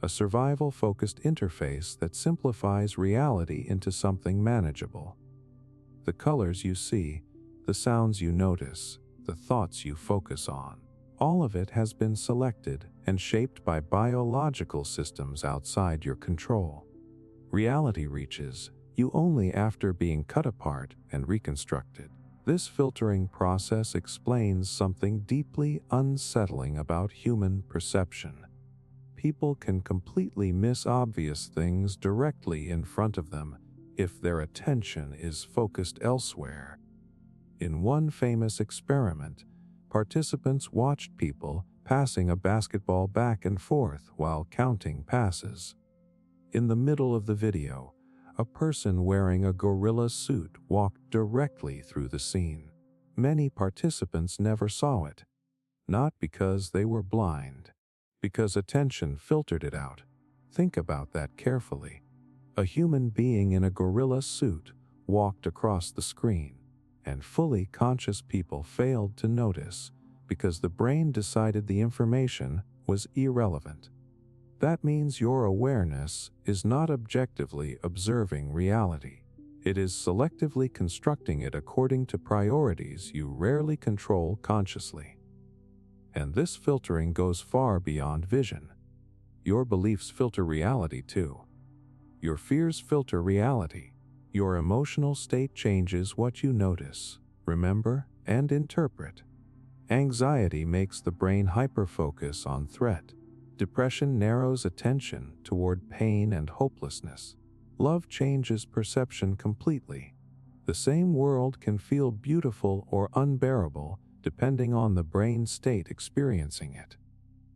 A survival-focused interface that simplifies reality into something manageable. The colors you see, the sounds you notice, the thoughts you focus on, all of it has been selected and shaped by biological systems outside your control. Reality reaches you only after being cut apart and reconstructed. This filtering process explains something deeply unsettling about human perception. People can completely miss obvious things directly in front of them if their attention is focused elsewhere. In one famous experiment, participants watched people passing a basketball back and forth while counting passes. In the middle of the video, a person wearing a gorilla suit walked directly through the scene. Many participants never saw it, not because they were blind, because attention filtered it out. Think about that carefully. A human being in a gorilla suit walked across the screen, and fully conscious people failed to notice because the brain decided the information was irrelevant. That means your awareness is not objectively observing reality. It is selectively constructing it according to priorities you rarely control consciously. And this filtering goes far beyond vision. Your beliefs filter reality too. Your fears filter reality. Your emotional state changes what you notice, remember, and interpret. Anxiety makes the brain hyperfocus on threat. Depression narrows attention toward pain and hopelessness. Love changes perception completely. The same world can feel beautiful or unbearable depending on the brain state experiencing it.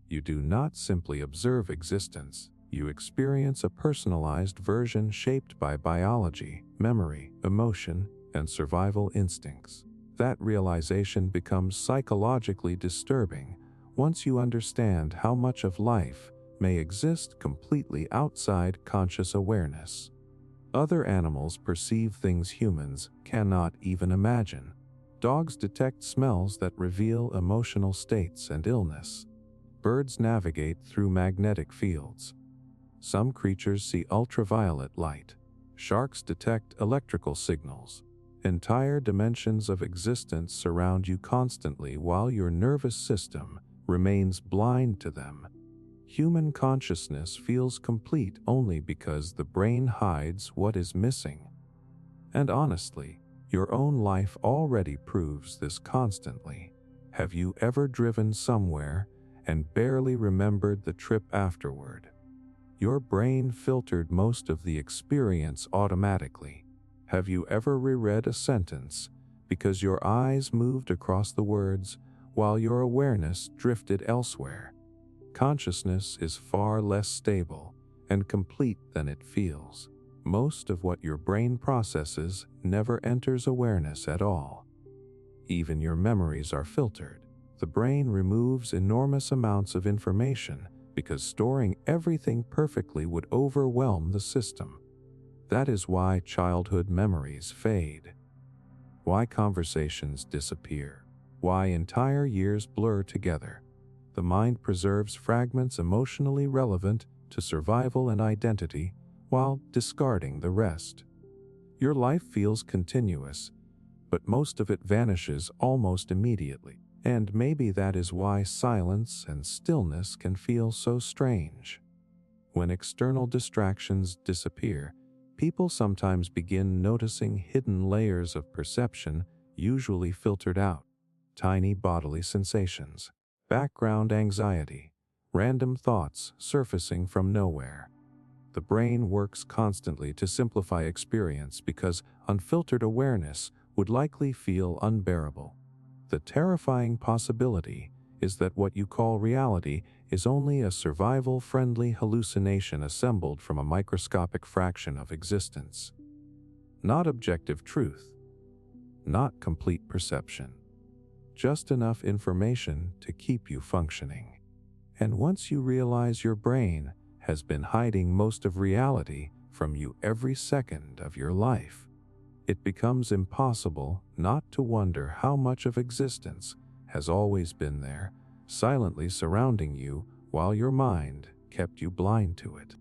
You do not simply observe existence, you experience a personalized version shaped by biology, memory, emotion, and survival instincts. That realization becomes psychologically disturbing once you understand how much of life may exist completely outside conscious awareness. Other animals perceive things humans cannot even imagine. Dogs detect smells that reveal emotional states and illness. Birds navigate through magnetic fields. Some creatures see ultraviolet light. Sharks detect electrical signals. Entire dimensions of existence surround you constantly while your nervous system remains blind to them. Human consciousness feels complete only because the brain hides what is missing. And honestly, your own life already proves this constantly. Have you ever driven somewhere and barely remembered the trip afterward? Your brain filtered most of the experience automatically. Have you ever reread a sentence because your eyes moved across the words while your awareness drifted elsewhere? Consciousness is far less stable and complete than it feels. Most of what your brain processes never enters awareness at all. Even your memories are filtered. The brain removes enormous amounts of information because storing everything perfectly would overwhelm the system. That is why childhood memories fade, why conversations disappear, why entire years blur together. The mind preserves fragments emotionally relevant to survival and identity while discarding the rest. Your life feels continuous, but most of it vanishes almost immediately. And maybe that is why silence and stillness can feel so strange. When external distractions disappear, people sometimes begin noticing hidden layers of perception usually filtered out. Tiny bodily sensations, background anxiety, random thoughts surfacing from nowhere. The brain works constantly to simplify experience because unfiltered awareness would likely feel unbearable. The terrifying possibility is that what you call reality is only a survival-friendly hallucination assembled from a microscopic fraction of existence. Not objective truth, not complete perception, just enough information to keep you functioning. And once you realize your brain has been hiding most of reality from you every second of your life, it becomes impossible not to wonder how much of existence has always been there, silently surrounding you while your mind kept you blind to it.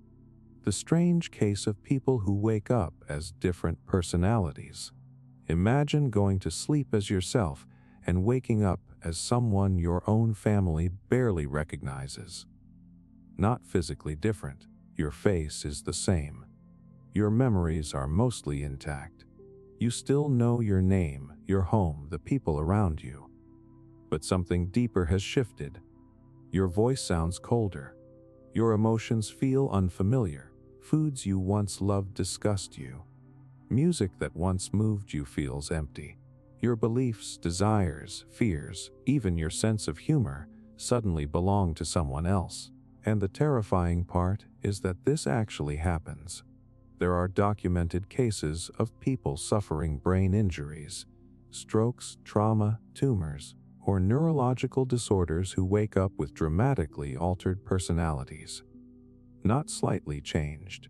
The strange case of people who wake up as different personalities. Imagine going to sleep as yourself and waking up as someone your own family barely recognizes. Not physically different, your face is the same. Your memories are mostly intact. You still know your name, your home, the people around you. But something deeper has shifted. Your voice sounds colder. Your emotions feel unfamiliar. Foods you once loved disgust you. Music that once moved you feels empty. Your beliefs, desires, fears, even your sense of humor suddenly belong to someone else. And the terrifying part is that this actually happens. There are documented cases of people suffering brain injuries, strokes, trauma, tumors, or neurological disorders who wake up with dramatically altered personalities. Not slightly changed,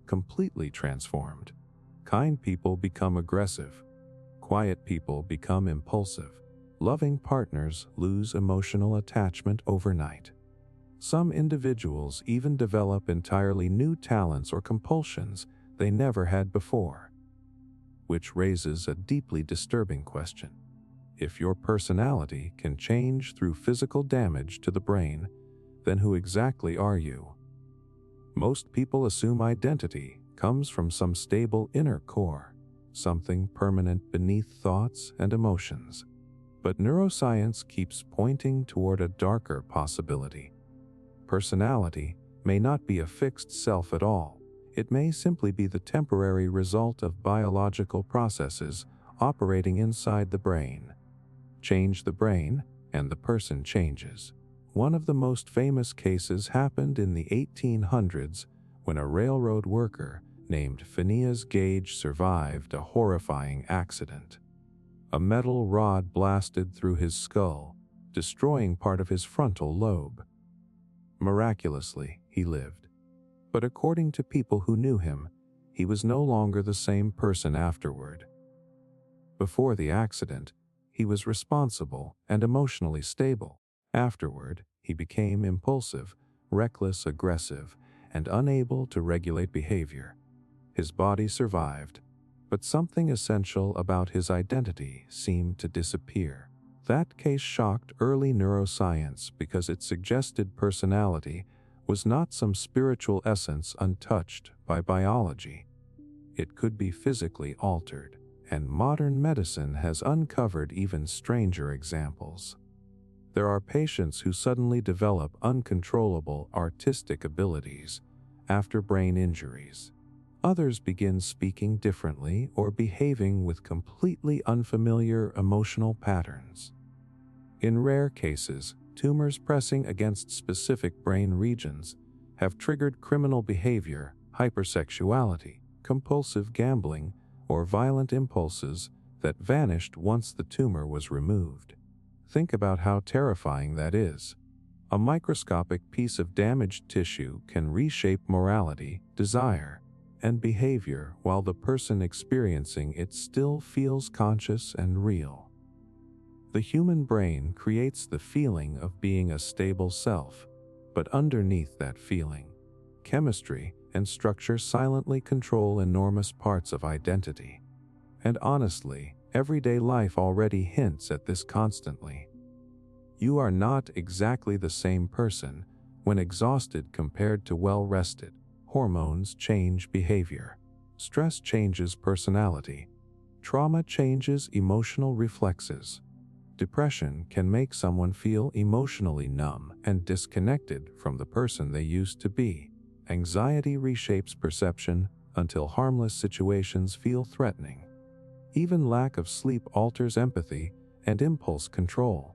completely transformed. Kind people become aggressive. Quiet people become impulsive. Loving partners lose emotional attachment overnight. Some individuals even develop entirely new talents or compulsions they never had before. Which raises a deeply disturbing question. If your personality can change through physical damage to the brain, then who exactly are you? Most people assume identity comes from some stable inner core, something permanent beneath thoughts and emotions. But neuroscience keeps pointing toward a darker possibility. Personality may not be a fixed self at all. It may simply be the temporary result of biological processes operating inside the brain. Change the brain, and the person changes. One of the most famous cases happened in the 1800s when a railroad worker named Phineas Gage survived a horrifying accident. A metal rod blasted through his skull, destroying part of his frontal lobe. Miraculously, he lived. But according to people who knew him, he was no longer the same person afterward. Before the accident, he was responsible and emotionally stable. Afterward, he became impulsive, reckless, aggressive, and unable to regulate behavior. His body survived, but something essential about his identity seemed to disappear. That case shocked early neuroscience because it suggested personality was not some spiritual essence untouched by biology. It could be physically altered, and modern medicine has uncovered even stranger examples. There are patients who suddenly develop uncontrollable artistic abilities after brain injuries. Others begin speaking differently or behaving with completely unfamiliar emotional patterns. In rare cases, tumors pressing against specific brain regions have triggered criminal behavior, hypersexuality, compulsive gambling, or violent impulses that vanished once the tumor was removed. Think about how terrifying that is. A microscopic piece of damaged tissue can reshape morality, desire, and behavior while the person experiencing it still feels conscious and real. The human brain creates the feeling of being a stable self, but underneath that feeling, chemistry and structure silently control enormous parts of identity. And honestly, everyday life already hints at this constantly. You are not exactly the same person when exhausted compared to well-rested. Hormones change behavior. Stress changes personality. Trauma changes emotional reflexes. Depression can make someone feel emotionally numb and disconnected from the person they used to be. Anxiety reshapes perception until harmless situations feel threatening. Even lack of sleep alters empathy and impulse control.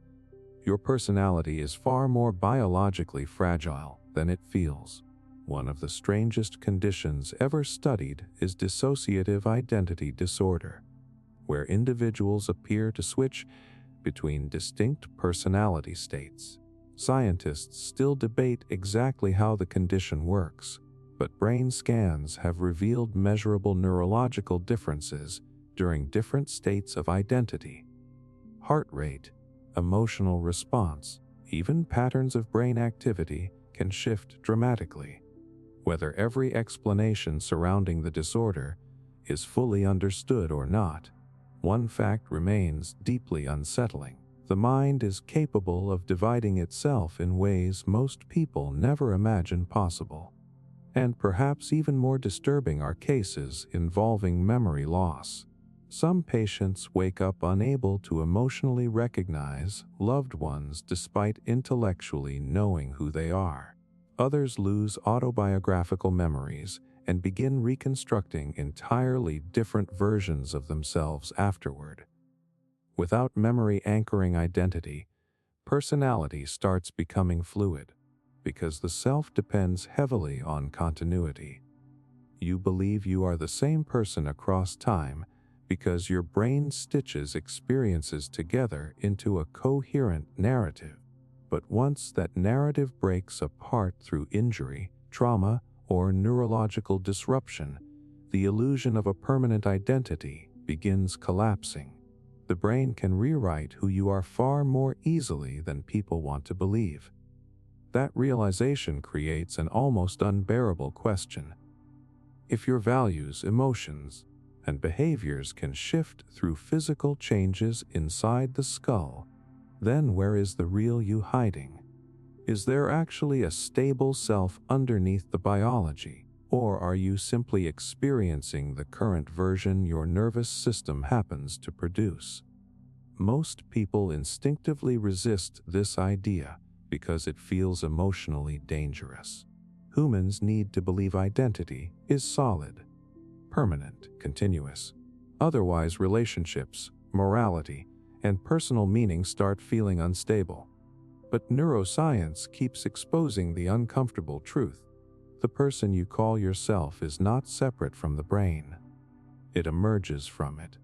Your personality is far more biologically fragile than it feels. One of the strangest conditions ever studied is dissociative identity disorder, where individuals appear to switch between distinct personality states. Scientists still debate exactly how the condition works, but brain scans have revealed measurable neurological differences during different states of identity. Heart rate, emotional response, even patterns of brain activity can shift dramatically. Whether every explanation surrounding the disorder is fully understood or not, one fact remains deeply unsettling. The mind is capable of dividing itself in ways most people never imagine possible. And perhaps even more disturbing are cases involving memory loss. Some patients wake up unable to emotionally recognize loved ones despite intellectually knowing who they are. Others lose autobiographical memories and begin reconstructing entirely different versions of themselves afterward. Without memory anchoring identity, personality starts becoming fluid, because the self depends heavily on continuity. You believe you are the same person across time because your brain stitches experiences together into a coherent narrative. But once that narrative breaks apart through injury, trauma, or neurological disruption, the illusion of a permanent identity begins collapsing. The brain can rewrite who you are far more easily than people want to believe. That realization creates an almost unbearable question. If your values, emotions, and behaviors can shift through physical changes inside the skull, then where is the real you hiding? Is there actually a stable self underneath the biology, or are you simply experiencing the current version your nervous system happens to produce? Most people instinctively resist this idea because it feels emotionally dangerous. Humans need to believe identity is solid, permanent, continuous. Otherwise, relationships, morality, and personal meaning start feeling unstable. But neuroscience keeps exposing the uncomfortable truth. The person you call yourself is not separate from the brain. It emerges from it.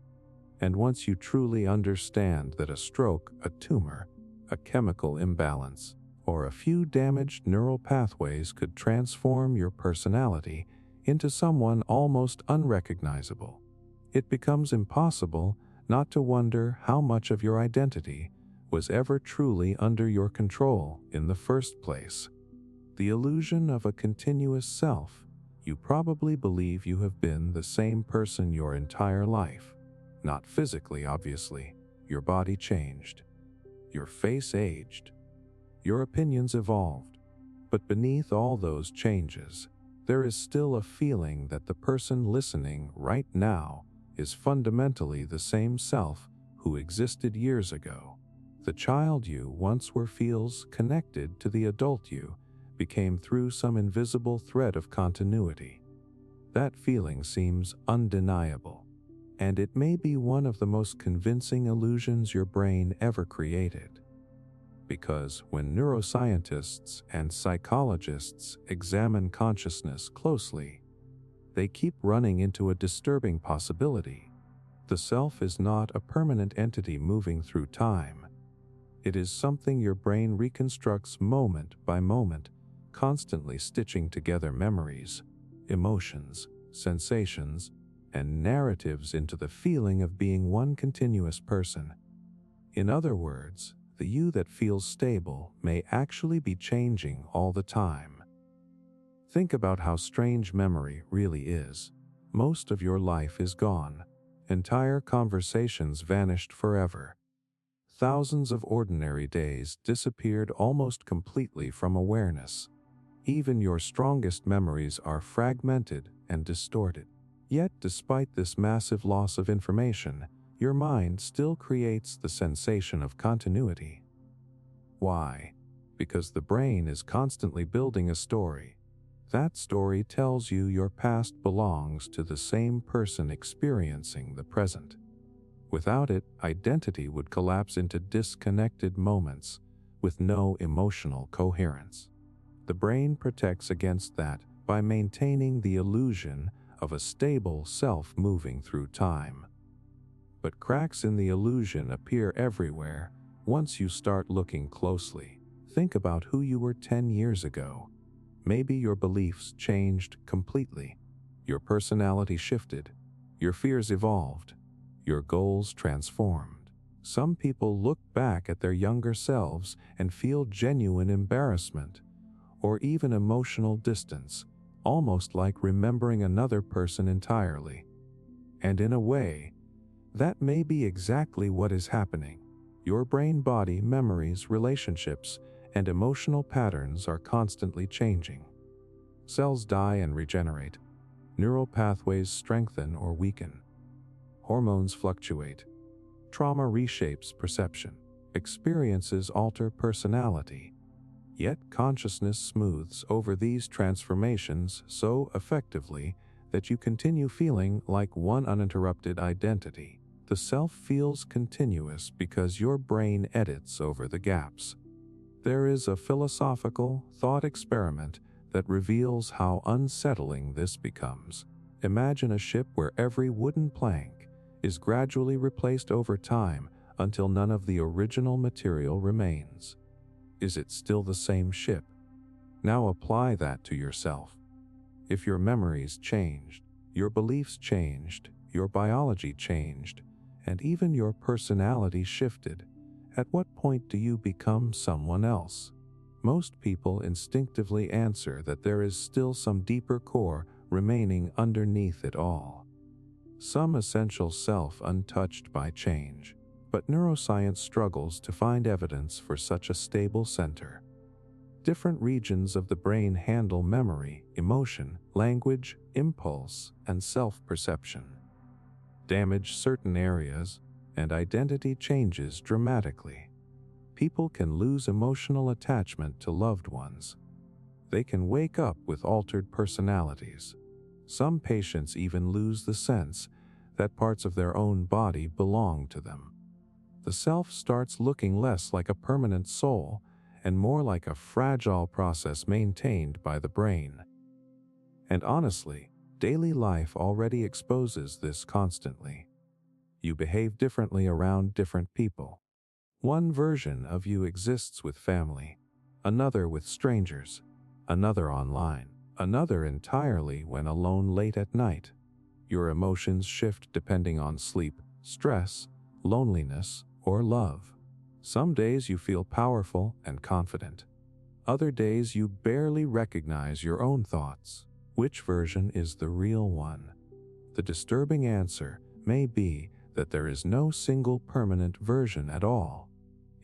And once you truly understand that a stroke, a tumor, A chemical imbalance or a few damaged neural pathways could transform your personality into someone almost unrecognizable. It becomes impossible not to wonder how much of your identity was ever truly under your control in the first place. The illusion of a continuous self. You probably believe you have been the same person your entire life. Not physically, obviously. Your body changed. Your face aged. Your opinions evolved. But beneath all those changes, there is still a feeling that the person listening right now is fundamentally the same self who existed years ago. The child you once were feels connected to the adult you became through some invisible thread of continuity. That feeling seems undeniable, and it may be one of the most convincing illusions your brain ever created. Because when neuroscientists and psychologists examine consciousness closely, they keep running into a disturbing possibility. The self is not a permanent entity moving through time. It is something your brain reconstructs moment by moment, constantly stitching together memories, emotions, sensations, and narratives into the feeling of being one continuous person. In other words, the you that feels stable may actually be changing all the time. Think about how strange memory really is. Most of your life is gone. Entire conversations vanished forever. Thousands of ordinary days disappeared almost completely from awareness. Even your strongest memories are fragmented and distorted. Yet, despite this massive loss of information, your mind still creates the sensation of continuity. Why? Because the brain is constantly building a story. That story tells you your past belongs to the same person experiencing the present. Without it, identity would collapse into disconnected moments with no emotional coherence. The brain protects against that by maintaining the illusion of a stable self moving through time. But cracks in the illusion appear everywhere once you start looking closely. Think about who you were 10 years ago. Maybe your beliefs changed completely. Your personality shifted. Your fears evolved. Your goals transformed. Some people look back at their younger selves and feel genuine embarrassment or even emotional distance, almost like remembering another person entirely. And in a way, that may be exactly what is happening. Your brain-body memories, relationships, and emotional patterns are constantly changing. Cells die and regenerate. Neural pathways strengthen or weaken. Hormones fluctuate. Trauma reshapes perception. Experiences alter personality. Yet consciousness smooths over these transformations so effectively that you continue feeling like one uninterrupted identity. The self feels continuous because your brain edits over the gaps. There is a philosophical thought experiment that reveals how unsettling this becomes. Imagine a ship where every wooden plank is gradually replaced over time until none of the original material remains. Is it still the same ship? Now apply that to yourself. If your memories changed, your beliefs changed, your biology changed, and even your personality shifted, at what point do you become someone else? Most people instinctively answer that there is still some deeper core remaining underneath it all. Some essential self untouched by change. But neuroscience struggles to find evidence for such a stable center. Different regions of the brain handle memory, emotion, language, impulse, and self-perception. Damage certain areas, and identity changes dramatically. People can lose emotional attachment to loved ones. They can wake up with altered personalities. Some patients even lose the sense that parts of their own body belong to them. The self starts looking less like a permanent soul and more like a fragile process maintained by the brain. And honestly, daily life already exposes this constantly. You behave differently around different people. One version of you exists with family, another with strangers, another online, another entirely when alone late at night. Your emotions shift depending on sleep, stress, loneliness, or love. Some days you feel powerful and confident. Other days you barely recognize your own thoughts. Which version is the real one? The disturbing answer may be that there is no single permanent version at all.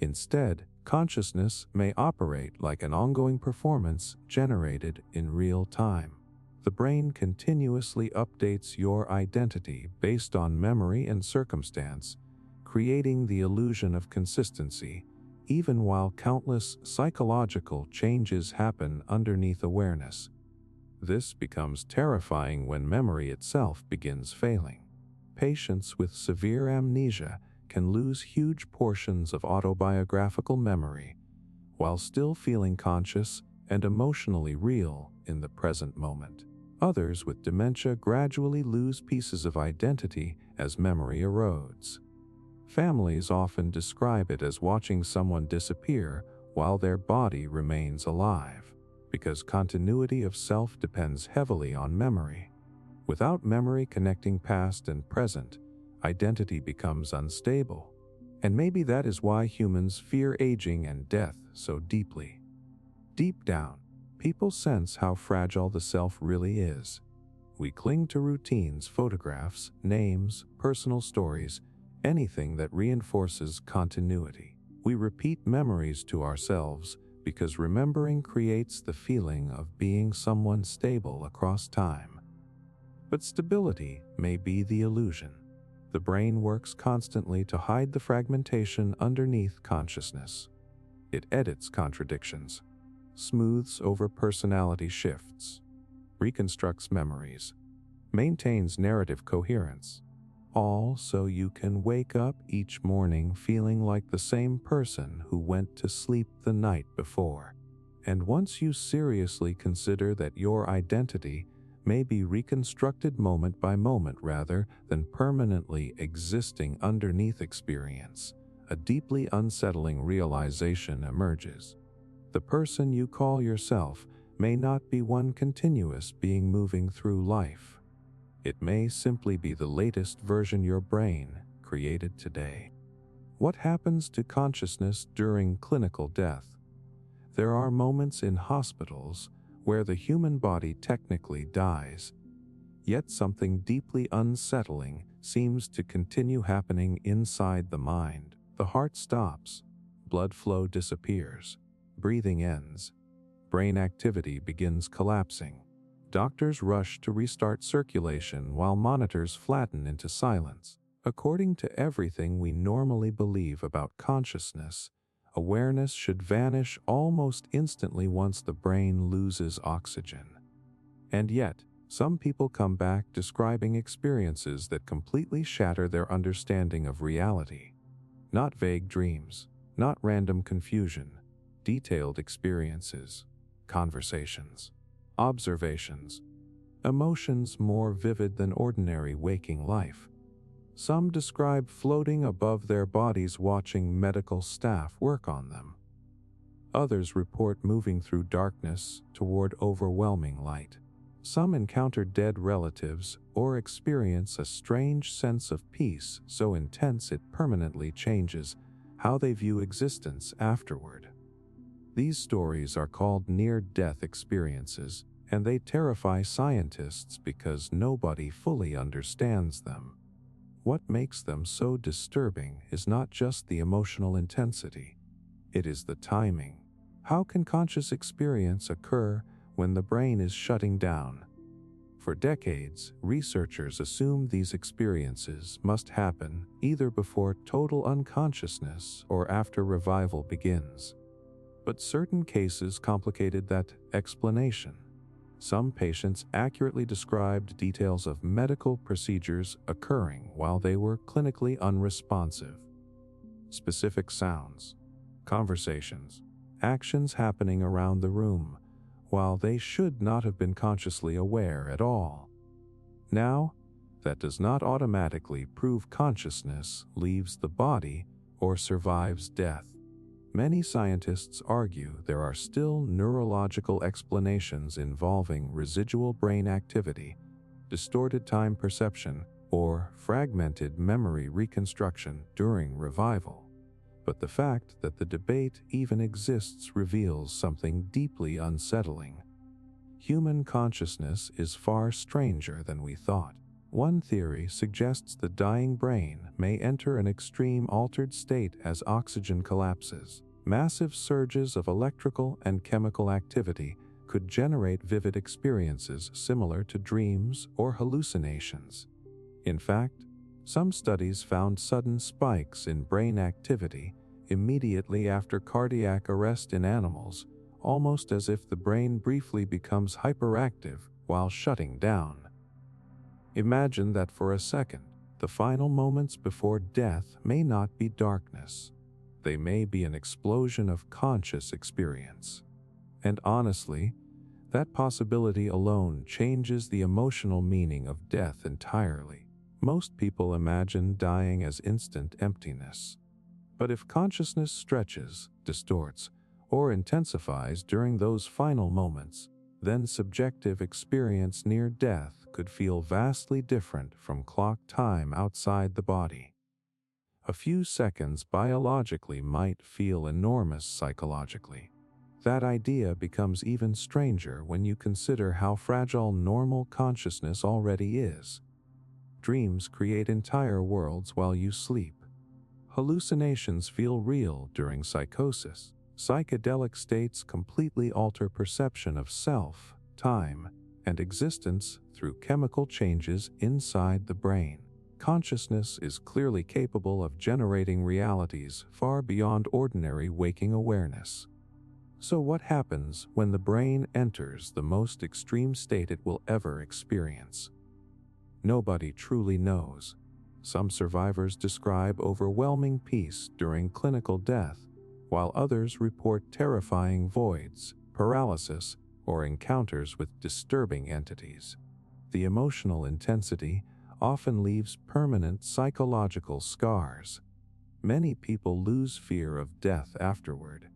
Instead, consciousness may operate like an ongoing performance generated in real time. The brain continuously updates your identity based on memory and circumstance, creating the illusion of consistency, even while countless psychological changes happen underneath awareness. This becomes terrifying when memory itself begins failing. Patients with severe amnesia can lose huge portions of autobiographical memory while still feeling conscious and emotionally real in the present moment. Others with dementia gradually lose pieces of identity as memory erodes. Families often describe it as watching someone disappear while their body remains alive, because continuity of self depends heavily on memory. Without memory connecting past and present, identity becomes unstable. And maybe that is why humans fear aging and death so deeply. Deep down, people sense how fragile the self really is. We cling to routines, photographs, names, personal stories, anything that reinforces continuity. We repeat memories to ourselves because remembering creates the feeling of being someone stable across time. But stability may be the illusion. The brain works constantly to hide the fragmentation underneath consciousness. It edits contradictions, smooths over personality shifts, reconstructs memories, maintains narrative coherence, all so you can wake up each morning feeling like the same person who went to sleep the night before. And once you seriously consider that your identity may be reconstructed moment by moment rather than permanently existing underneath experience, a deeply unsettling realization emerges. The person you call yourself may not be one continuous being moving through life. It may simply be the latest version your brain created today. What happens to consciousness during clinical death? There are moments in hospitals where the human body technically dies, yet something deeply unsettling seems to continue happening inside the mind. The heart stops, blood flow disappears, breathing ends, brain activity begins collapsing. Doctors rush to restart circulation while monitors flatten into silence. According to everything we normally believe about consciousness, awareness should vanish almost instantly once the brain loses oxygen. And yet, some people come back describing experiences that completely shatter their understanding of reality. Not vague dreams, not random confusion, detailed experiences, conversations, observations, emotions more vivid than ordinary waking life. Some describe floating above their bodies watching medical staff work on them. Others report moving through darkness toward overwhelming light. Some encounter dead relatives or experience a strange sense of peace so intense it permanently changes how they view existence afterward. These stories are called near-death experiences, and they terrify scientists because nobody fully understands them. What makes them so disturbing is not just the emotional intensity, it is the timing. How can conscious experience occur when the brain is shutting down? For decades, researchers assumed these experiences must happen either before total unconsciousness or after revival begins. But certain cases complicated that explanation. Some patients accurately described details of medical procedures occurring while they were clinically unresponsive. Specific sounds, conversations, actions happening around the room, while they should not have been consciously aware at all. Now, that does not automatically prove consciousness leaves the body or survives death. Many scientists argue there are still neurological explanations involving residual brain activity, distorted time perception, or fragmented memory reconstruction during revival. But the fact that the debate even exists reveals something deeply unsettling. Human consciousness is far stranger than we thought. One theory suggests the dying brain may enter an extreme altered state as oxygen collapses. Massive surges of electrical and chemical activity could generate vivid experiences similar to dreams or hallucinations. In fact, some studies found sudden spikes in brain activity immediately after cardiac arrest in animals, almost as if the brain briefly becomes hyperactive while shutting down. Imagine that for a second, the final moments before death may not be darkness. They may be an explosion of conscious experience. And honestly, that possibility alone changes the emotional meaning of death entirely. Most people imagine dying as instant emptiness. But if consciousness stretches, distorts, or intensifies during those final moments, then subjective experience near death could feel vastly different from clock time outside the body. A few seconds biologically might feel enormous psychologically. That idea becomes even stranger when you consider how fragile normal consciousness already is. Dreams create entire worlds while you sleep. Hallucinations feel real during psychosis. Psychedelic states completely alter perception of self, time, and existence through chemical changes inside the brain. Consciousness is clearly capable of generating realities far beyond ordinary waking awareness. So what happens when the brain enters the most extreme state it will ever experience? Nobody truly knows. Some survivors describe overwhelming peace during clinical death, while others report terrifying voids, paralysis, or encounters with disturbing entities. The emotional intensity often leaves permanent psychological scars. Many people lose fear of death afterward.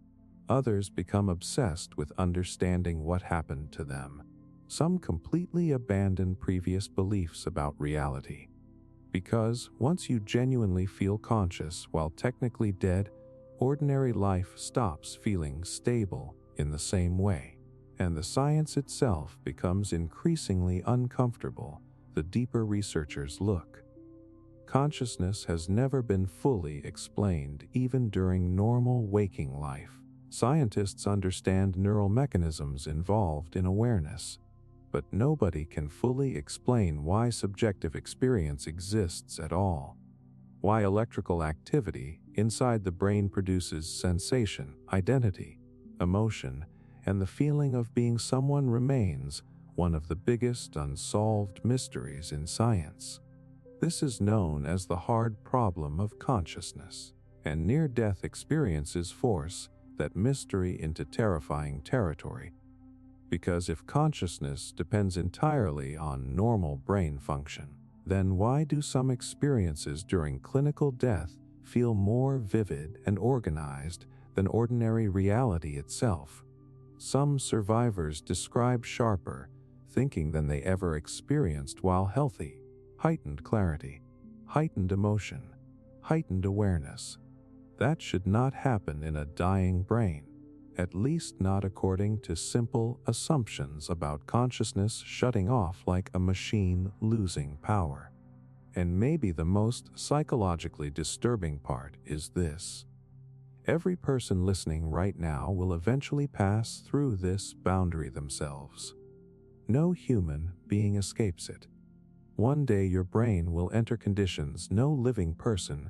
Others become obsessed with understanding what happened to them. Some completely abandon previous beliefs about reality. Because once you genuinely feel conscious while technically dead, ordinary life stops feeling stable in the same way, and the science itself becomes increasingly uncomfortable the deeper researchers look. Consciousness has never been fully explained even during normal waking life. Scientists understand neural mechanisms involved in awareness, but nobody can fully explain why subjective experience exists at all. Why electrical activity inside the brain produces sensation, identity, emotion, and the feeling of being someone remains one of the biggest unsolved mysteries in science. This is known as the hard problem of consciousness, and near-death experiences force that mystery into terrifying territory. Because if consciousness depends entirely on normal brain function, then why do some experiences during clinical death feel more vivid and organized than ordinary reality itself? Some survivors describe sharper thinking than they ever experienced while healthy, heightened clarity, heightened emotion, heightened awareness. That should not happen in a dying brain, at least not according to simple assumptions about consciousness shutting off like a machine losing power. And maybe the most psychologically disturbing part is this. Every person listening right now will eventually pass through this boundary themselves. No human being escapes it. One day your brain will enter conditions no living person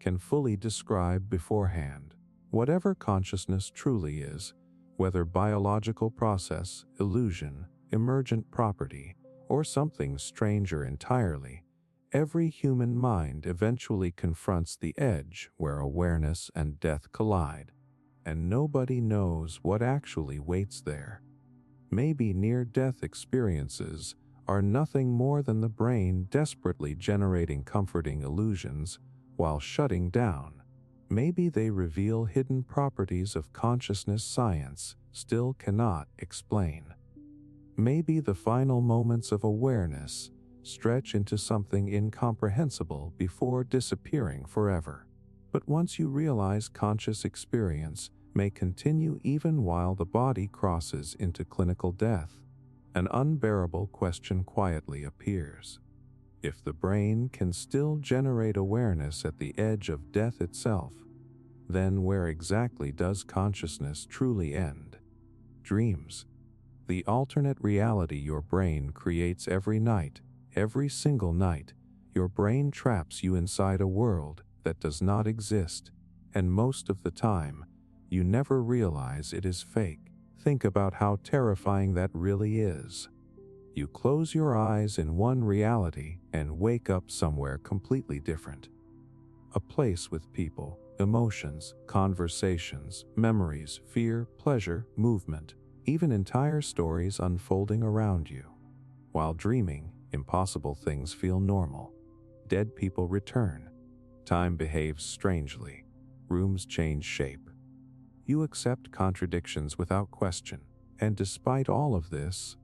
can fully describe beforehand. Whatever consciousness truly is, whether biological process, illusion, emergent property, or something stranger entirely, every human mind eventually confronts the edge where awareness and death collide, and nobody knows what actually waits there. Maybe near-death experiences are nothing more than the brain desperately generating comforting illusions while shutting down. Maybe they reveal hidden properties of consciousness science still cannot explain. Maybe the final moments of awareness stretch into something incomprehensible before disappearing forever. But once you realize conscious experience may continue even while the body crosses into clinical death, an unbearable question quietly appears. If the brain can still generate awareness at the edge of death itself, then where exactly does consciousness truly end? Dreams. The alternate reality your brain creates every night, every single night. Your brain traps you inside a world that does not exist, and most of the time, you never realize it is fake. Think about how terrifying that really is. You close your eyes in one reality and wake up somewhere completely different. A place with people, emotions, conversations, memories, fear, pleasure, movement, even entire stories unfolding around you. While dreaming, impossible things feel normal. Dead people return. Time behaves strangely. Rooms change shape. You accept contradictions without question, and despite all of this,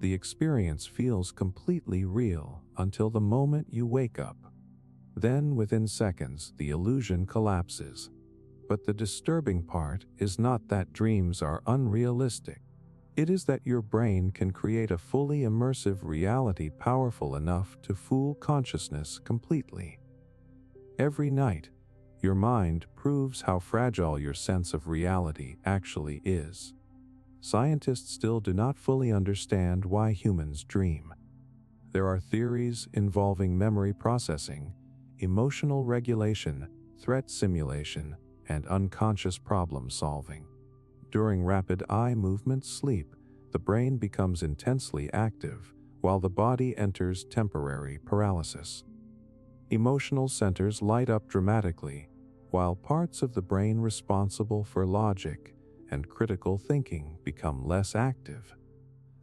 the experience feels completely real until the moment you wake up. Then, within seconds, the illusion collapses. But the disturbing part is not that dreams are unrealistic. It is that your brain can create a fully immersive reality powerful enough to fool consciousness completely. Every night, your mind proves how fragile your sense of reality actually is. Scientists still do not fully understand why humans dream. There are theories involving memory processing, emotional regulation, threat simulation, and unconscious problem solving. During rapid eye movement sleep, the brain becomes intensely active, while the body enters temporary paralysis. Emotional centers light up dramatically, while parts of the brain responsible for logic and critical thinking become less active.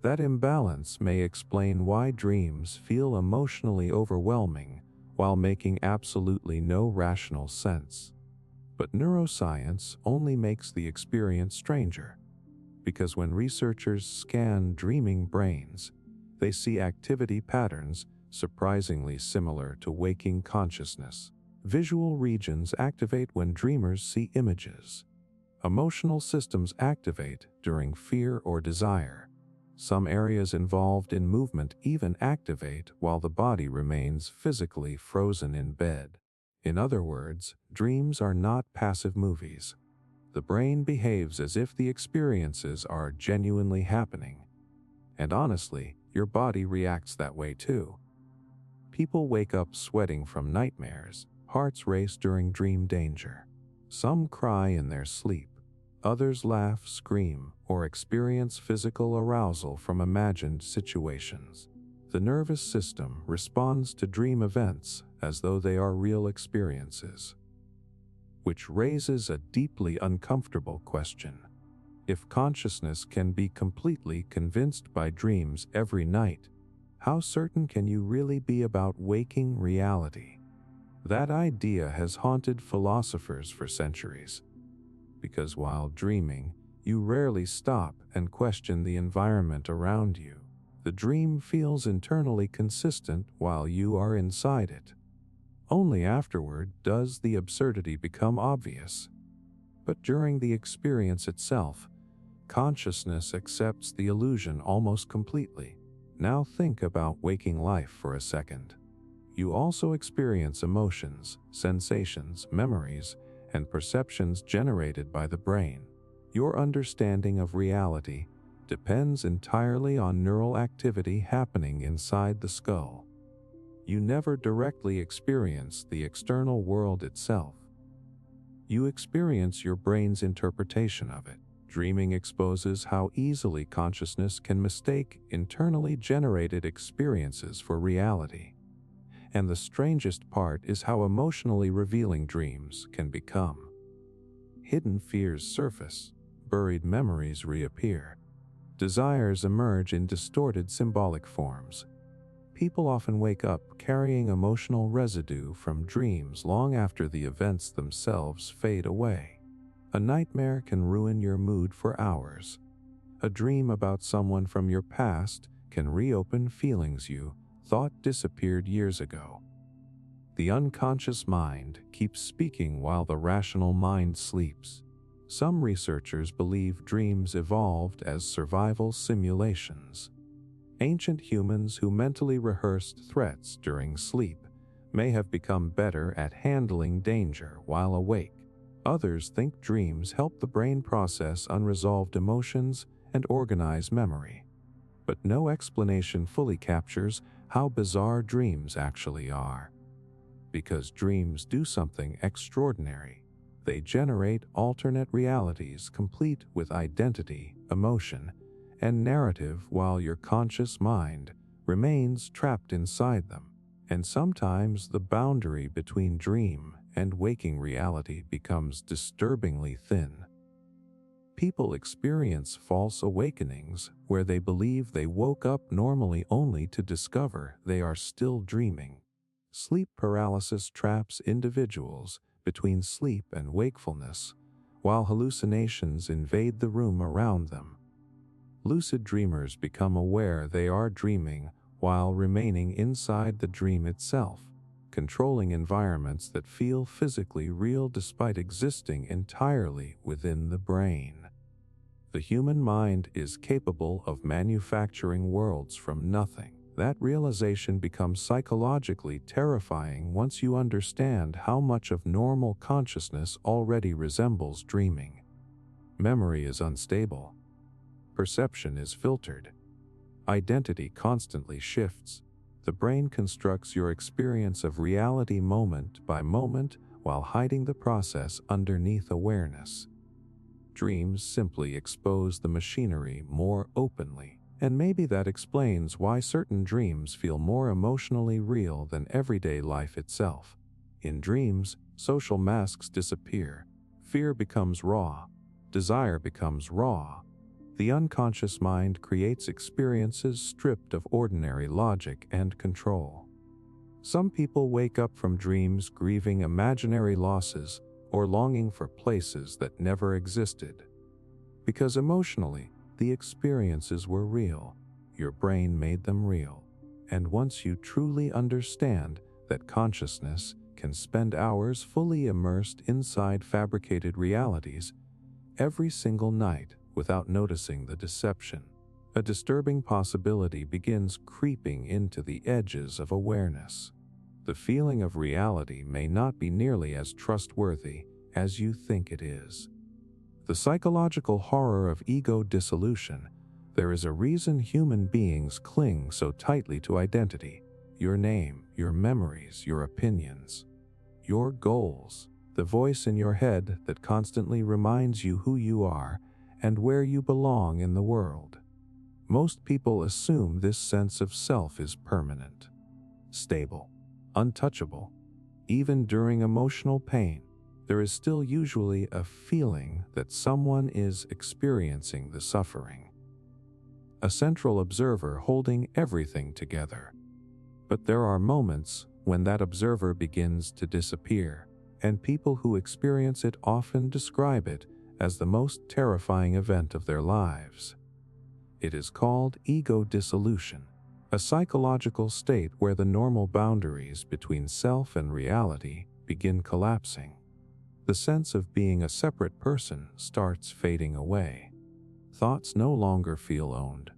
That imbalance may explain why dreams feel emotionally overwhelming while making absolutely no rational sense. But neuroscience only makes the experience stranger, because when researchers scan dreaming brains, they see activity patterns surprisingly similar to waking consciousness. Visual regions activate when dreamers see images. Emotional systems activate during fear or desire. Some areas involved in movement even activate while the body remains physically frozen in bed. In other words, dreams are not passive movies. The brain behaves as if the experiences are genuinely happening. And honestly, your body reacts that way too. People wake up sweating from nightmares, hearts race during dream danger. Some cry in their sleep. Others laugh, scream, or experience physical arousal from imagined situations. The nervous system responds to dream events as though they are real experiences. Which raises a deeply uncomfortable question. If consciousness can be completely convinced by dreams every night, how certain can you really be about waking reality? That idea has haunted philosophers for centuries. Because while dreaming, you rarely stop and question the environment around you. The dream feels internally consistent while you are inside it. Only afterward does the absurdity become obvious. But during the experience itself, consciousness accepts the illusion almost completely. Now think about waking life for a second. You also experience emotions, sensations, memories, and perceptions generated by the brain. Your understanding of reality depends entirely on neural activity happening inside the skull. You never directly experience the external world itself. You experience your brain's interpretation of it. Dreaming exposes how easily consciousness can mistake internally generated experiences for reality. And the strangest part is how emotionally revealing dreams can become. Hidden fears surface, buried memories reappear. Desires emerge in distorted symbolic forms. People often wake up carrying emotional residue from dreams long after the events themselves fade away. A nightmare can ruin your mood for hours. A dream about someone from your past can reopen feelings you thought disappeared years ago. The unconscious mind keeps speaking while the rational mind sleeps. Some researchers believe dreams evolved as survival simulations. Ancient humans who mentally rehearsed threats during sleep may have become better at handling danger while awake. Others think dreams help the brain process unresolved emotions and organize memory. But no explanation fully captures how bizarre dreams actually are. Because dreams do something extraordinary. They generate alternate realities complete with identity, emotion, and narrative while your conscious mind remains trapped inside them. And sometimes the boundary between dream and waking reality becomes disturbingly thin. People experience false awakenings where they believe they woke up normally only to discover they are still dreaming. Sleep paralysis traps individuals between sleep and wakefulness, while hallucinations invade the room around them. Lucid dreamers become aware they are dreaming while remaining inside the dream itself, controlling environments that feel physically real despite existing entirely within the brain. The human mind is capable of manufacturing worlds from nothing. That realization becomes psychologically terrifying once you understand how much of normal consciousness already resembles dreaming. Memory is unstable. Perception is filtered. Identity constantly shifts. The brain constructs your experience of reality moment by moment while hiding the process underneath awareness. Dreams simply expose the machinery more openly, and maybe that explains why certain dreams feel more emotionally real than everyday life itself. In dreams, social masks disappear. Fear becomes raw. Desire becomes raw. The unconscious mind creates experiences stripped of ordinary logic and control. Some people wake up from dreams grieving imaginary losses or longing for places that never existed. Because emotionally, the experiences were real. Your brain made them real. And once you truly understand that consciousness can spend hours fully immersed inside fabricated realities every single night without noticing the deception, a disturbing possibility begins creeping into the edges of awareness. The feeling of reality may not be nearly as trustworthy as you think it is. The psychological horror of ego dissolution. There is a reason human beings cling so tightly to identity. Your name, your memories, your opinions, your goals, the voice in your head that constantly reminds you who you are and where you belong in the world. Most people assume this sense of self is permanent, stable, untouchable. Even during emotional pain, there is still usually a feeling that someone is experiencing the suffering. A central observer holding everything together. But there are moments when that observer begins to disappear, and people who experience it often describe it as the most terrifying event of their lives. It is called ego dissolution, a psychological state where the normal boundaries between self and reality begin collapsing. The sense of being a separate person starts fading away. Thoughts no longer feel owned.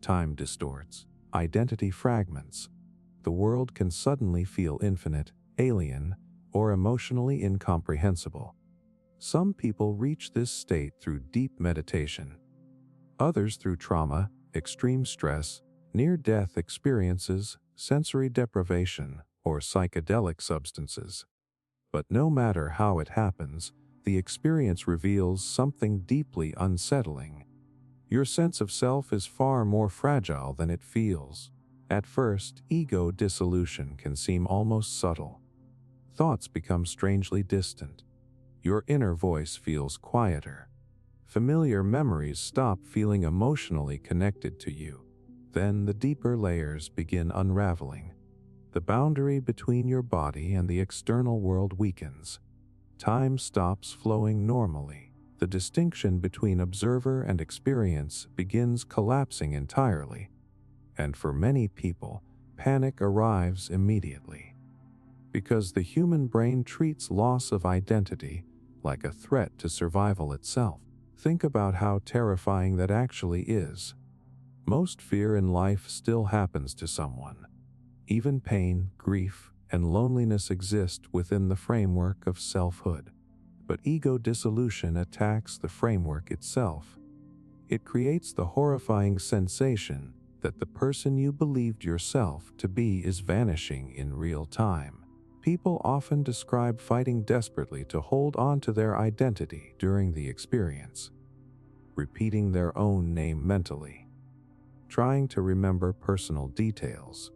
Time distorts. Identity fragments. The world can suddenly feel infinite, alien, or emotionally incomprehensible. Some people reach this state through deep meditation. Others through trauma, extreme stress, near-death experiences, sensory deprivation, or psychedelic substances. But no matter how it happens, the experience reveals something deeply unsettling. Your sense of self is far more fragile than it feels. At first, ego dissolution can seem almost subtle. Thoughts become strangely distant. Your inner voice feels quieter. Familiar memories stop feeling emotionally connected to you. Then the deeper layers begin unraveling. The boundary between your body and the external world weakens. Time stops flowing normally. The distinction between observer and experience begins collapsing entirely. And for many people, panic arrives immediately. Because the human brain treats loss of identity like a threat to survival itself. Think about how terrifying that actually is. Most fear in life still happens to someone. Even pain, grief, and loneliness exist within the framework of selfhood. But ego dissolution attacks the framework itself. It creates the horrifying sensation that the person you believed yourself to be is vanishing in real time. People often describe fighting desperately to hold on to their identity during the experience, repeating their own name mentally, trying to remember personal details,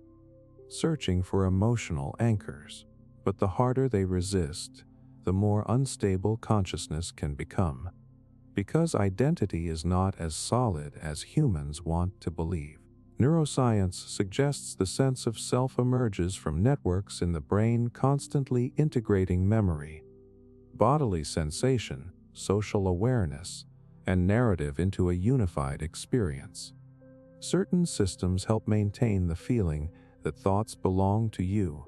searching for emotional anchors. But the harder they resist, the more unstable consciousness can become, because identity is not as solid as humans want to believe. Neuroscience suggests the sense of self emerges from networks in the brain constantly integrating memory, bodily sensation, social awareness, and narrative into a unified experience. Certain systems help maintain the feeling that thoughts belong to you,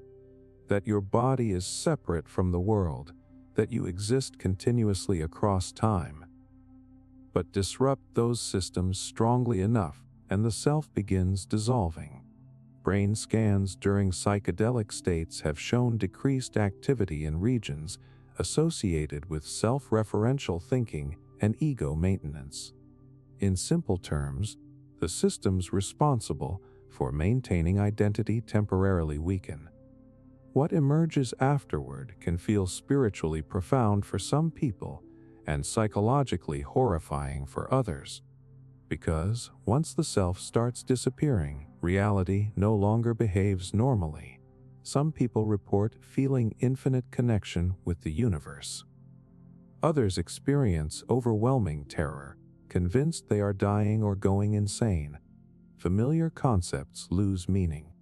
that your body is separate from the world, that you exist continuously across time. But disrupt those systems strongly enough, and the self begins dissolving. Brain scans during psychedelic states have shown decreased activity in regions associated with self-referential thinking and ego maintenance. In simple terms, the systems responsible for maintaining identity temporarily weaken. What emerges afterward can feel spiritually profound for some people and psychologically horrifying for others. Because once the self starts disappearing, reality no longer behaves normally. Some people report feeling infinite connection with the universe. Others experience overwhelming terror, convinced they are dying or going insane. Familiar concepts lose meaning.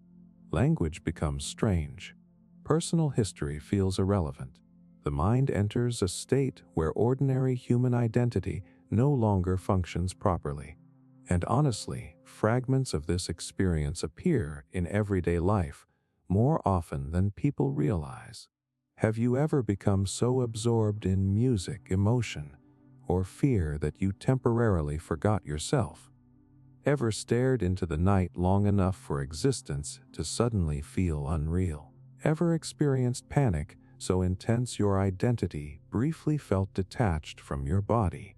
Language becomes strange. Personal history feels irrelevant. The mind enters a state where ordinary human identity no longer functions properly. And honestly, fragments of this experience appear in everyday life more often than people realize. Have you ever become so absorbed in music, emotion, or fear that you temporarily forgot yourself? Ever stared into the night long enough for existence to suddenly feel unreal? Ever experienced panic so intense your identity briefly felt detached from your body?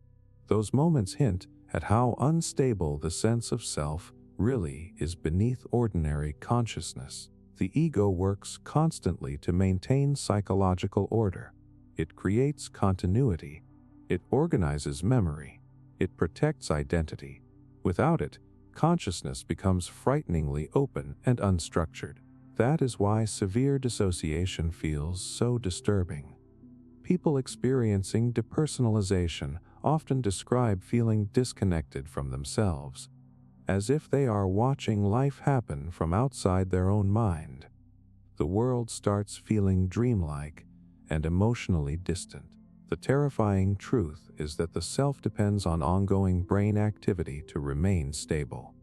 Those moments hint at how unstable the sense of self really is beneath ordinary consciousness. The ego works constantly to maintain psychological order. It creates continuity. It organizes memory. It protects identity. Without it, consciousness becomes frighteningly open and unstructured. That is why severe dissociation feels so disturbing. People experiencing depersonalization often describe feeling disconnected from themselves, as if they are watching life happen from outside their own mind. The world starts feeling dreamlike and emotionally distant. The terrifying truth is that the self depends on ongoing brain activity to remain stable.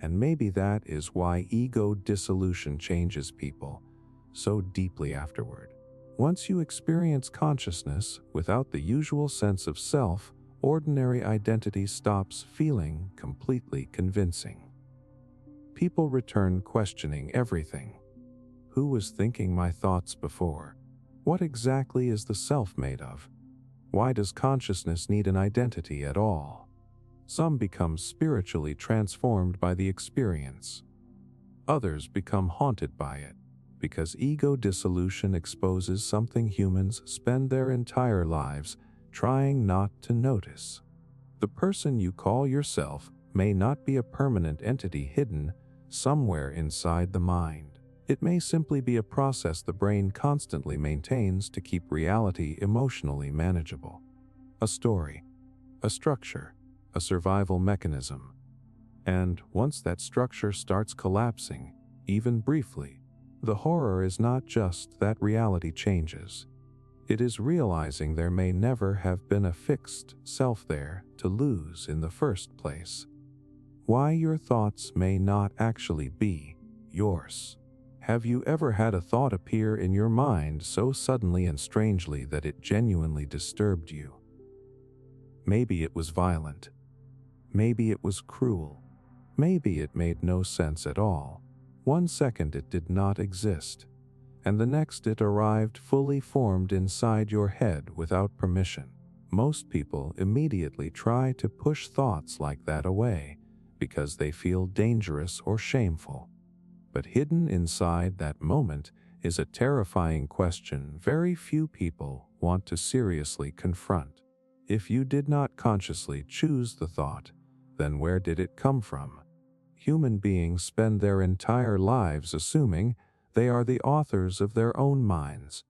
And maybe that is why ego dissolution changes people so deeply afterward. Once you experience consciousness without the usual sense of self, ordinary identity stops feeling completely convincing. People return questioning everything. Who was thinking my thoughts before? What exactly is the self made of? Why does consciousness need an identity at all? Some become spiritually transformed by the experience. Others become haunted by it, because ego dissolution exposes something humans spend their entire lives trying not to notice. The person you call yourself may not be a permanent entity hidden somewhere inside the mind. It may simply be a process the brain constantly maintains to keep reality emotionally manageable. A story, a structure, a survival mechanism. And once that structure starts collapsing, even briefly, the horror is not just that reality changes. It is realizing there may never have been a fixed self there to lose in the first place. Why your thoughts may not actually be yours. Have you ever had a thought appear in your mind so suddenly and strangely that it genuinely disturbed you? Maybe it was violent. Maybe it was cruel. Maybe it made no sense at all. 1 second it did not exist, and the next it arrived fully formed inside your head without permission. Most people immediately try to push thoughts like that away because they feel dangerous or shameful. But hidden inside that moment is a terrifying question very few people want to seriously confront. If you did not consciously choose the thought, then where did it come from? Human beings spend their entire lives assuming they are the authors of their own minds.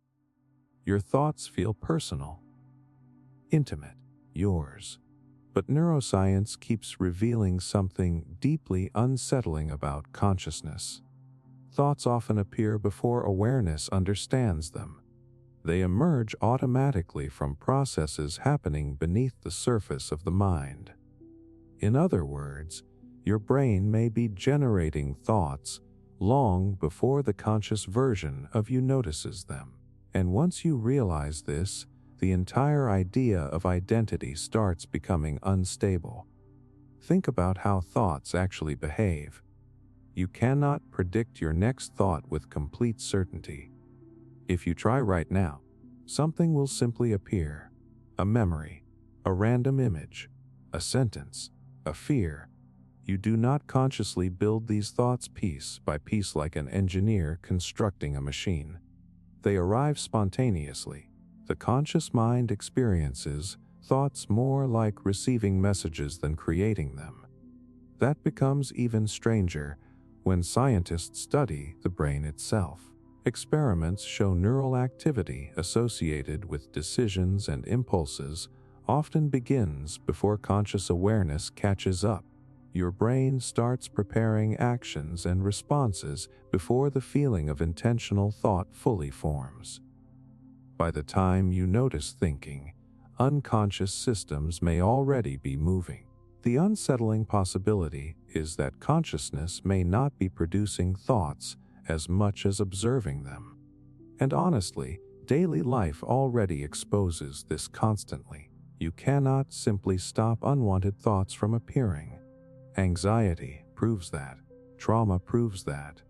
Your thoughts feel personal, intimate, yours. But neuroscience keeps revealing something deeply unsettling about consciousness. Thoughts often appear before awareness understands them. They emerge automatically from processes happening beneath the surface of the mind. In other words, your brain may be generating thoughts long before the conscious version of you notices them. And once you realize this, the entire idea of identity starts becoming unstable. Think about how thoughts actually behave. You cannot predict your next thought with complete certainty. If you try right now, something will simply appear. A memory, a random image, a sentence, a fear. You do not consciously build these thoughts piece by piece like an engineer constructing a machine. They arrive spontaneously. The conscious mind experiences thoughts more like receiving messages than creating them. That becomes even stranger when scientists study the brain itself. Experiments show neural activity associated with decisions and impulses often begins before conscious awareness catches up. Your brain starts preparing actions and responses before the feeling of intentional thought fully forms. By the time you notice thinking, unconscious systems may already be moving. The unsettling possibility is that consciousness may not be producing thoughts as much as observing them. And honestly, daily life already exposes this constantly. You cannot simply stop unwanted thoughts from appearing. Anxiety proves that. Trauma proves that.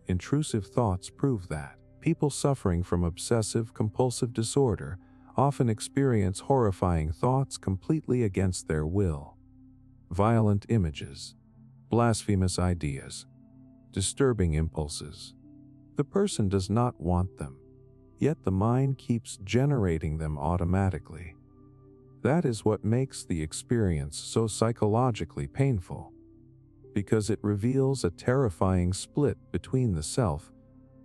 Intrusive thoughts prove that. People suffering from obsessive-compulsive disorder often experience horrifying thoughts completely against their will. Violent images, blasphemous ideas, disturbing impulses. The person does not want them, yet the mind keeps generating them automatically. That is what makes the experience so psychologically painful, because it reveals a terrifying split between the self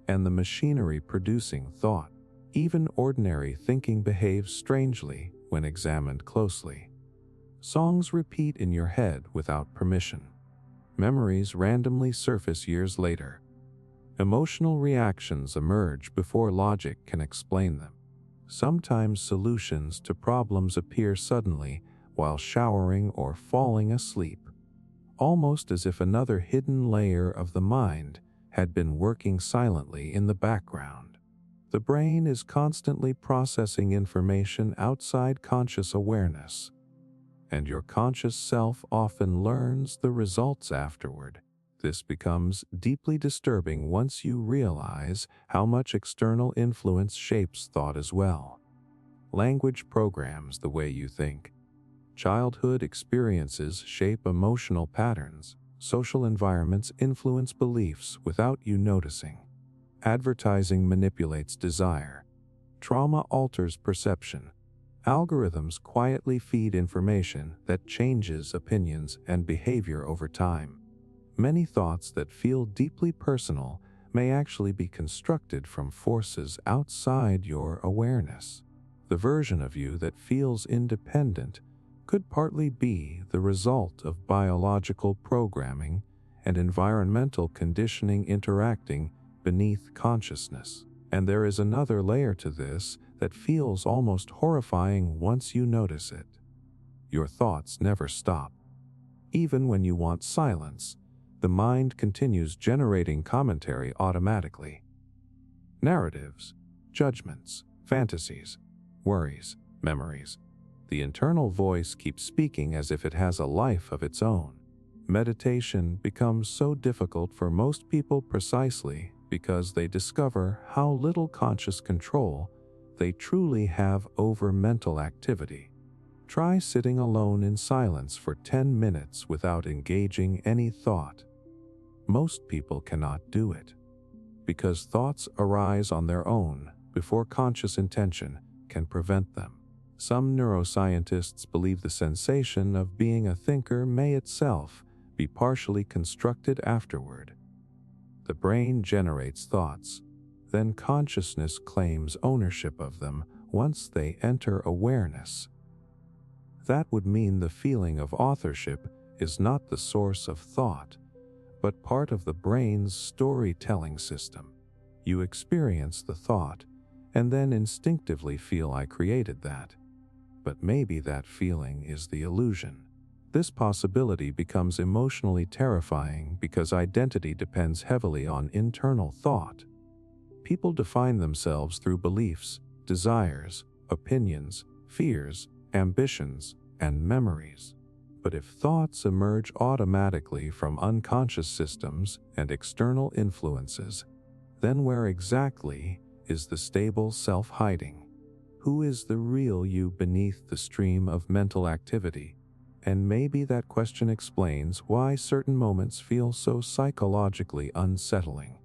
and the machinery producing thought. Even ordinary thinking behaves strangely when examined closely. Songs repeat in your head without permission. Memories randomly surface years later. Emotional reactions emerge before logic can explain them. Sometimes solutions to problems appear suddenly while showering or falling asleep, almost as if another hidden layer of the mind had been working silently in the background. The brain is constantly processing information outside conscious awareness, and your conscious self often learns the results afterward. This becomes deeply disturbing once you realize how much external influence shapes thought as well. Language programs the way you think. Childhood experiences shape emotional patterns. Social environments influence beliefs without you noticing. Advertising manipulates desire. Trauma alters perception. Algorithms quietly feed information that changes opinions and behavior over time. Many thoughts that feel deeply personal may actually be constructed from forces outside your awareness. The version of you that feels independent could partly be the result of biological programming and environmental conditioning interacting beneath consciousness. And there is another layer to this that feels almost horrifying once you notice it. Your thoughts never stop. Even when you want silence, the mind continues generating commentary automatically. Narratives, judgments, fantasies, worries, memories. The internal voice keeps speaking as if it has a life of its own. Meditation becomes so difficult for most people precisely because they discover how little conscious control they truly have over mental activity. Try sitting alone in silence for 10 minutes without engaging any thought. Most people cannot do it, because thoughts arise on their own before conscious intention can prevent them. Some neuroscientists believe the sensation of being a thinker may itself be partially constructed afterward. The brain generates thoughts, then consciousness claims ownership of them once they enter awareness. That would mean the feeling of authorship is not the source of thought, but part of the brain's storytelling system. You experience the thought, and then instinctively feel I created that. But maybe that feeling is the illusion. This possibility becomes emotionally terrifying because identity depends heavily on internal thought. People define themselves through beliefs, desires, opinions, fears, ambitions, and memories. But if thoughts emerge automatically from unconscious systems and external influences, then where exactly is the stable self hiding? Who is the real you beneath the stream of mental activity? And maybe that question explains why certain moments feel so psychologically unsettling.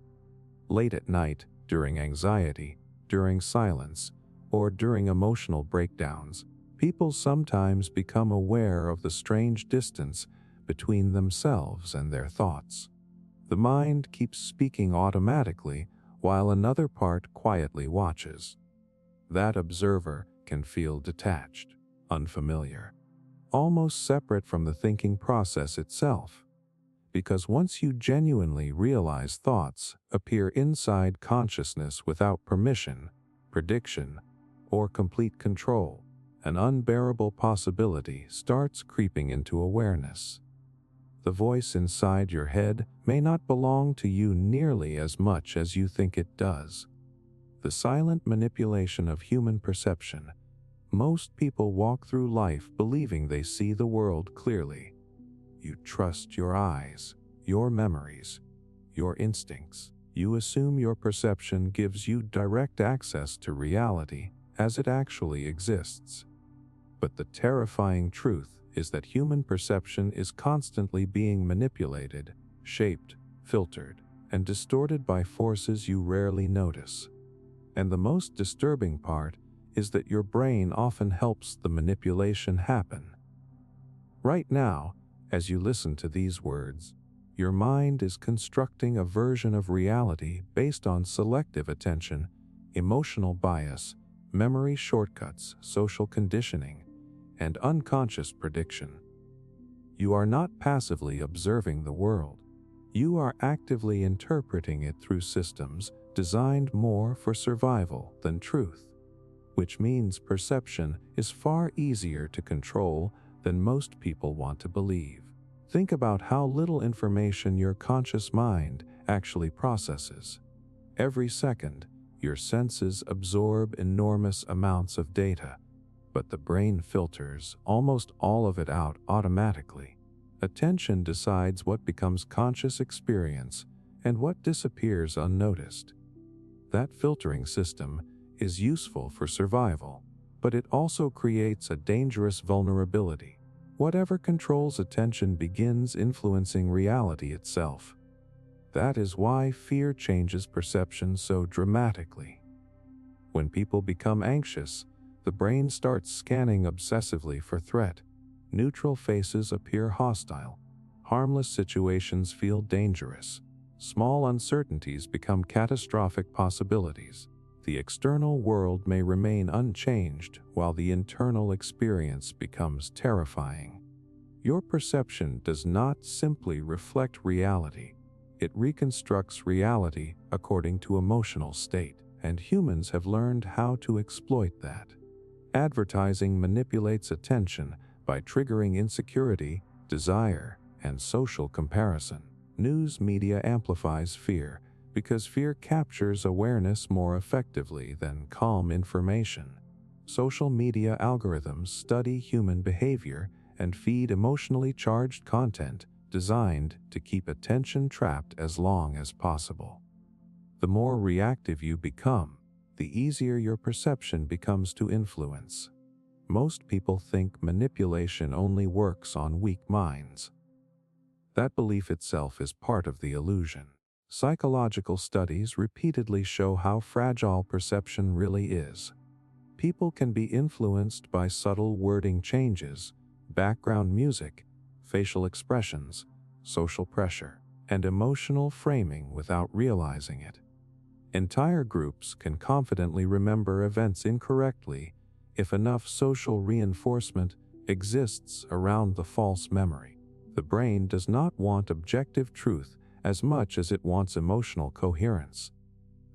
Late at night, during anxiety, during silence, or during emotional breakdowns, people sometimes become aware of the strange distance between themselves and their thoughts. The mind keeps speaking automatically while another part quietly watches. That observer can feel detached, unfamiliar, almost separate from the thinking process itself. Because once you genuinely realize thoughts appear inside consciousness without permission, prediction, or complete control, an unbearable possibility starts creeping into awareness. The voice inside your head may not belong to you nearly as much as you think it does. The silent manipulation of human perception. Most people walk through life believing they see the world clearly. You trust your eyes, your memories, your instincts. You assume your perception gives you direct access to reality as it actually exists. But the terrifying truth is that human perception is constantly being manipulated, shaped, filtered, and distorted by forces you rarely notice. And the most disturbing part is that your brain often helps the manipulation happen. Right now, as you listen to these words, your mind is constructing a version of reality based on selective attention, emotional bias, memory shortcuts, social conditioning, and unconscious prediction. You are not passively observing the world. You are actively interpreting it through systems designed more for survival than truth, which means perception is far easier to control than most people want to believe. Think about how little information your conscious mind actually processes. Every second, your senses absorb enormous amounts of data, but the brain filters almost all of it out automatically. Attention decides what becomes conscious experience and what disappears unnoticed. That filtering system is useful for survival, but it also creates a dangerous vulnerability. Whatever controls attention begins influencing reality itself. That is why fear changes perception so dramatically. When people become anxious, the brain starts scanning obsessively for threat. Neutral faces appear hostile. Harmless situations feel dangerous. Small uncertainties become catastrophic possibilities. The external world may remain unchanged while the internal experience becomes terrifying. Your perception does not simply reflect reality. It reconstructs reality according to emotional state, and humans have learned how to exploit that. Advertising manipulates attention by triggering insecurity, desire, and social comparison. News media amplifies fear because fear captures awareness more effectively than calm information. Social media algorithms study human behavior and feed emotionally charged content designed to keep attention trapped as long as possible. The more reactive you become, the easier your perception becomes to influence. Most people think manipulation only works on weak minds. That belief itself is part of the illusion. Psychological studies repeatedly show how fragile perception really is. People can be influenced by subtle wording changes, background music, facial expressions, social pressure, and emotional framing without realizing it. Entire groups can confidently remember events incorrectly if enough social reinforcement exists around the false memory. The brain does not want objective truth as much as it wants emotional coherence.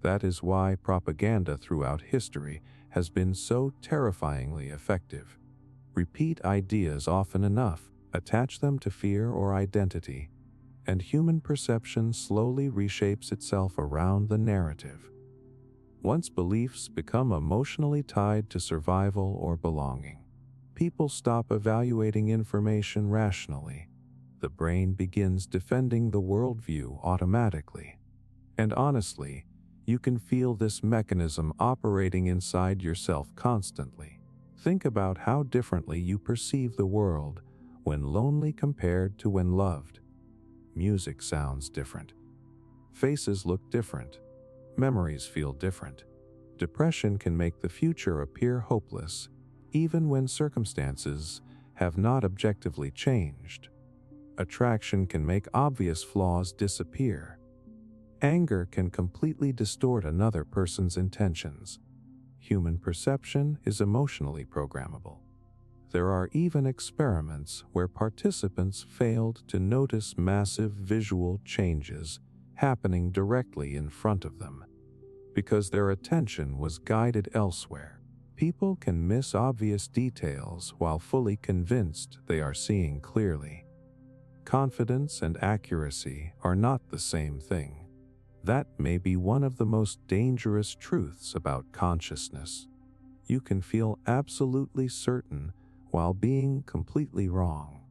That is why propaganda throughout history has been so terrifyingly effective. Repeat ideas often enough, attach them to fear or identity, and human perception slowly reshapes itself around the narrative. Once beliefs become emotionally tied to survival or belonging, people stop evaluating information rationally. The brain begins defending the worldview automatically. And honestly, you can feel this mechanism operating inside yourself constantly. Think about how differently you perceive the world when lonely compared to when loved. Music sounds different. Faces look different. Memories feel different. Depression can make the future appear hopeless, even when circumstances have not objectively changed. Attraction can make obvious flaws disappear. Anger can completely distort another person's intentions. Human perception is emotionally programmable. There are even experiments where participants failed to notice massive visual changes happening directly in front of them because their attention was guided elsewhere. People can miss obvious details while fully convinced they are seeing clearly. Confidence and accuracy are not the same thing. That may be one of the most dangerous truths about consciousness. You can feel absolutely certain while being completely wrong.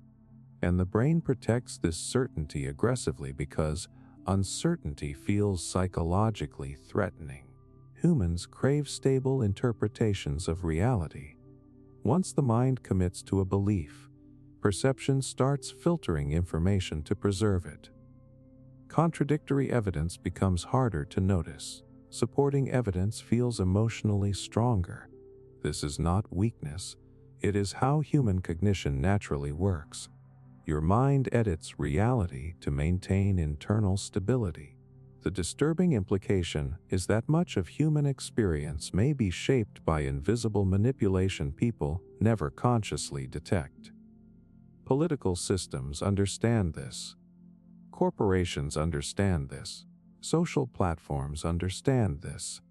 And the brain protects this certainty aggressively because uncertainty feels psychologically threatening. Humans crave stable interpretations of reality. Once the mind commits to a belief, perception starts filtering information to preserve it. Contradictory evidence becomes harder to notice. Supporting evidence feels emotionally stronger. This is not weakness. It is how human cognition naturally works. Your mind edits reality to maintain internal stability. The disturbing implication is that much of human experience may be shaped by invisible manipulation people never consciously detect. Political systems understand this. Corporations understand this. Social platforms understand this.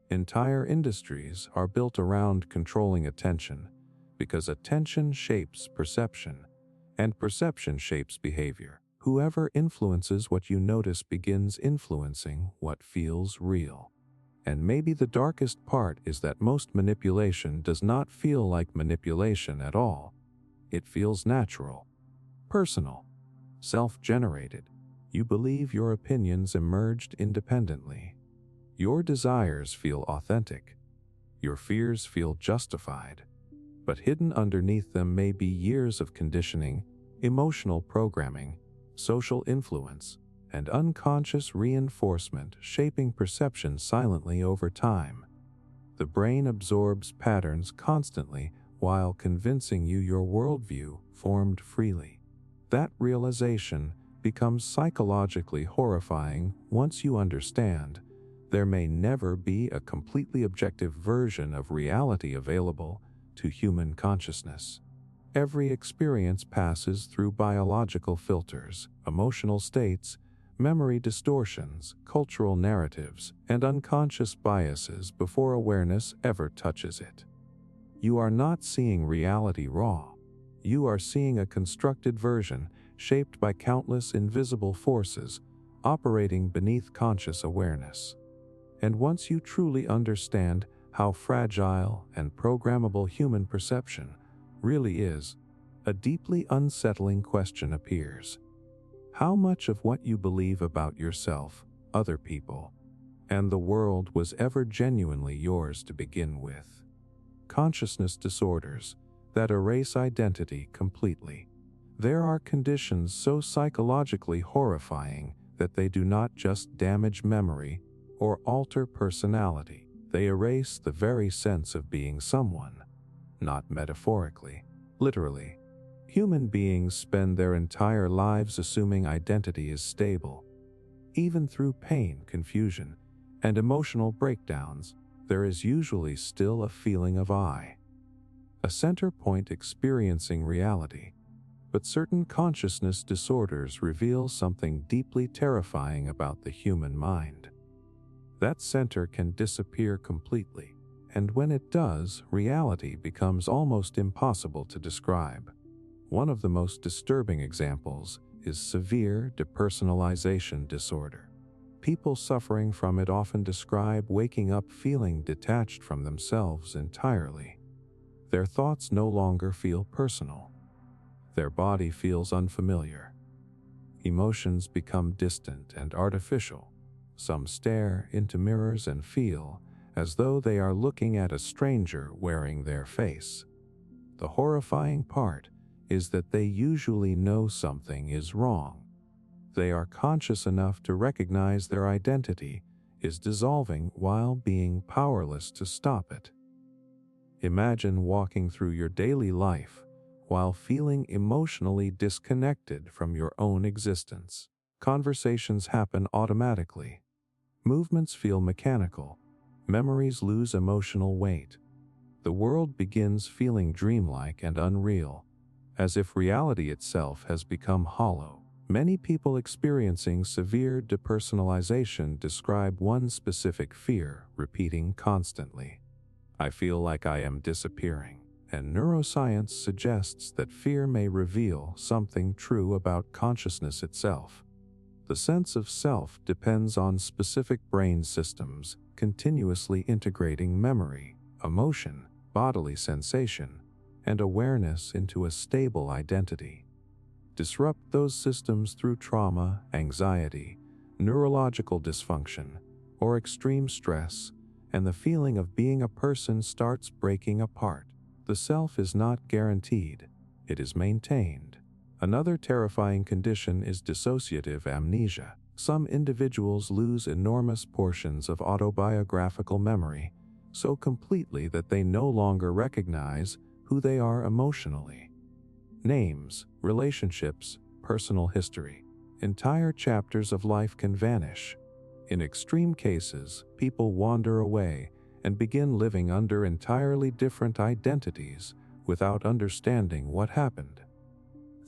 Entire industries are built around controlling attention because attention shapes perception, and perception shapes behavior. Whoever influences what you notice begins influencing what feels real. And maybe the darkest part is that most manipulation does not feel like manipulation at all. It feels natural, personal, self-generated. You believe your opinions emerged independently. Your desires feel authentic. Your fears feel justified. But hidden underneath them may be years of conditioning, emotional programming, social influence, and unconscious reinforcement shaping perception silently over time. The brain absorbs patterns constantly while convincing you your worldview formed freely. That realization becomes psychologically horrifying once you understand There may never be a completely objective version of reality available to human consciousness. Every experience passes through biological filters, emotional states, memory distortions, cultural narratives, and unconscious biases before awareness ever touches it. You are not seeing reality raw. You are seeing a constructed version shaped by countless invisible forces operating beneath conscious awareness. And once you truly understand how fragile and programmable human perception really is, a deeply unsettling question appears. How much of what you believe about yourself, other people, and the world was ever genuinely yours to begin with? Consciousness disorders that erase identity completely. There are conditions so psychologically horrifying that they do not just damage memory or alter personality, they erase the very sense of being someone. Not metaphorically, literally. Human beings spend their entire lives assuming identity is stable. Even through pain, confusion, and emotional breakdowns, there is usually still a feeling of I, a center point experiencing reality. But certain consciousness disorders reveal something deeply terrifying about the human mind. That center can disappear completely, and when it does, reality becomes almost impossible to describe. One of the most disturbing examples is severe depersonalization disorder. People suffering from it often describe waking up feeling detached from themselves entirely. Their thoughts no longer feel personal. Their body feels unfamiliar. Emotions become distant and artificial. Some stare into mirrors and feel as though they are looking at a stranger wearing their face. The horrifying part is that they usually know something is wrong. They are conscious enough to recognize their identity is dissolving while being powerless to stop it. Imagine walking through your daily life while feeling emotionally disconnected from your own existence. Conversations happen automatically. Movements feel mechanical. Memories lose emotional weight. The world begins feeling dreamlike and unreal, as if reality itself has become hollow. Many people experiencing severe depersonalization describe one specific fear repeating constantly. I feel like I am disappearing, and neuroscience suggests that fear may reveal something true about consciousness itself. The sense of self depends on specific brain systems continuously integrating memory, emotion, bodily sensation, and awareness into a stable identity. Disrupt those systems through trauma, anxiety, neurological dysfunction, or extreme stress, and the feeling of being a person starts breaking apart. The self is not guaranteed, it is maintained. Another terrifying condition is dissociative amnesia. Some individuals lose enormous portions of autobiographical memory so completely that they no longer recognize who they are emotionally. Names, relationships, personal history, entire chapters of life can vanish. In extreme cases, people wander away and begin living under entirely different identities without understanding what happened.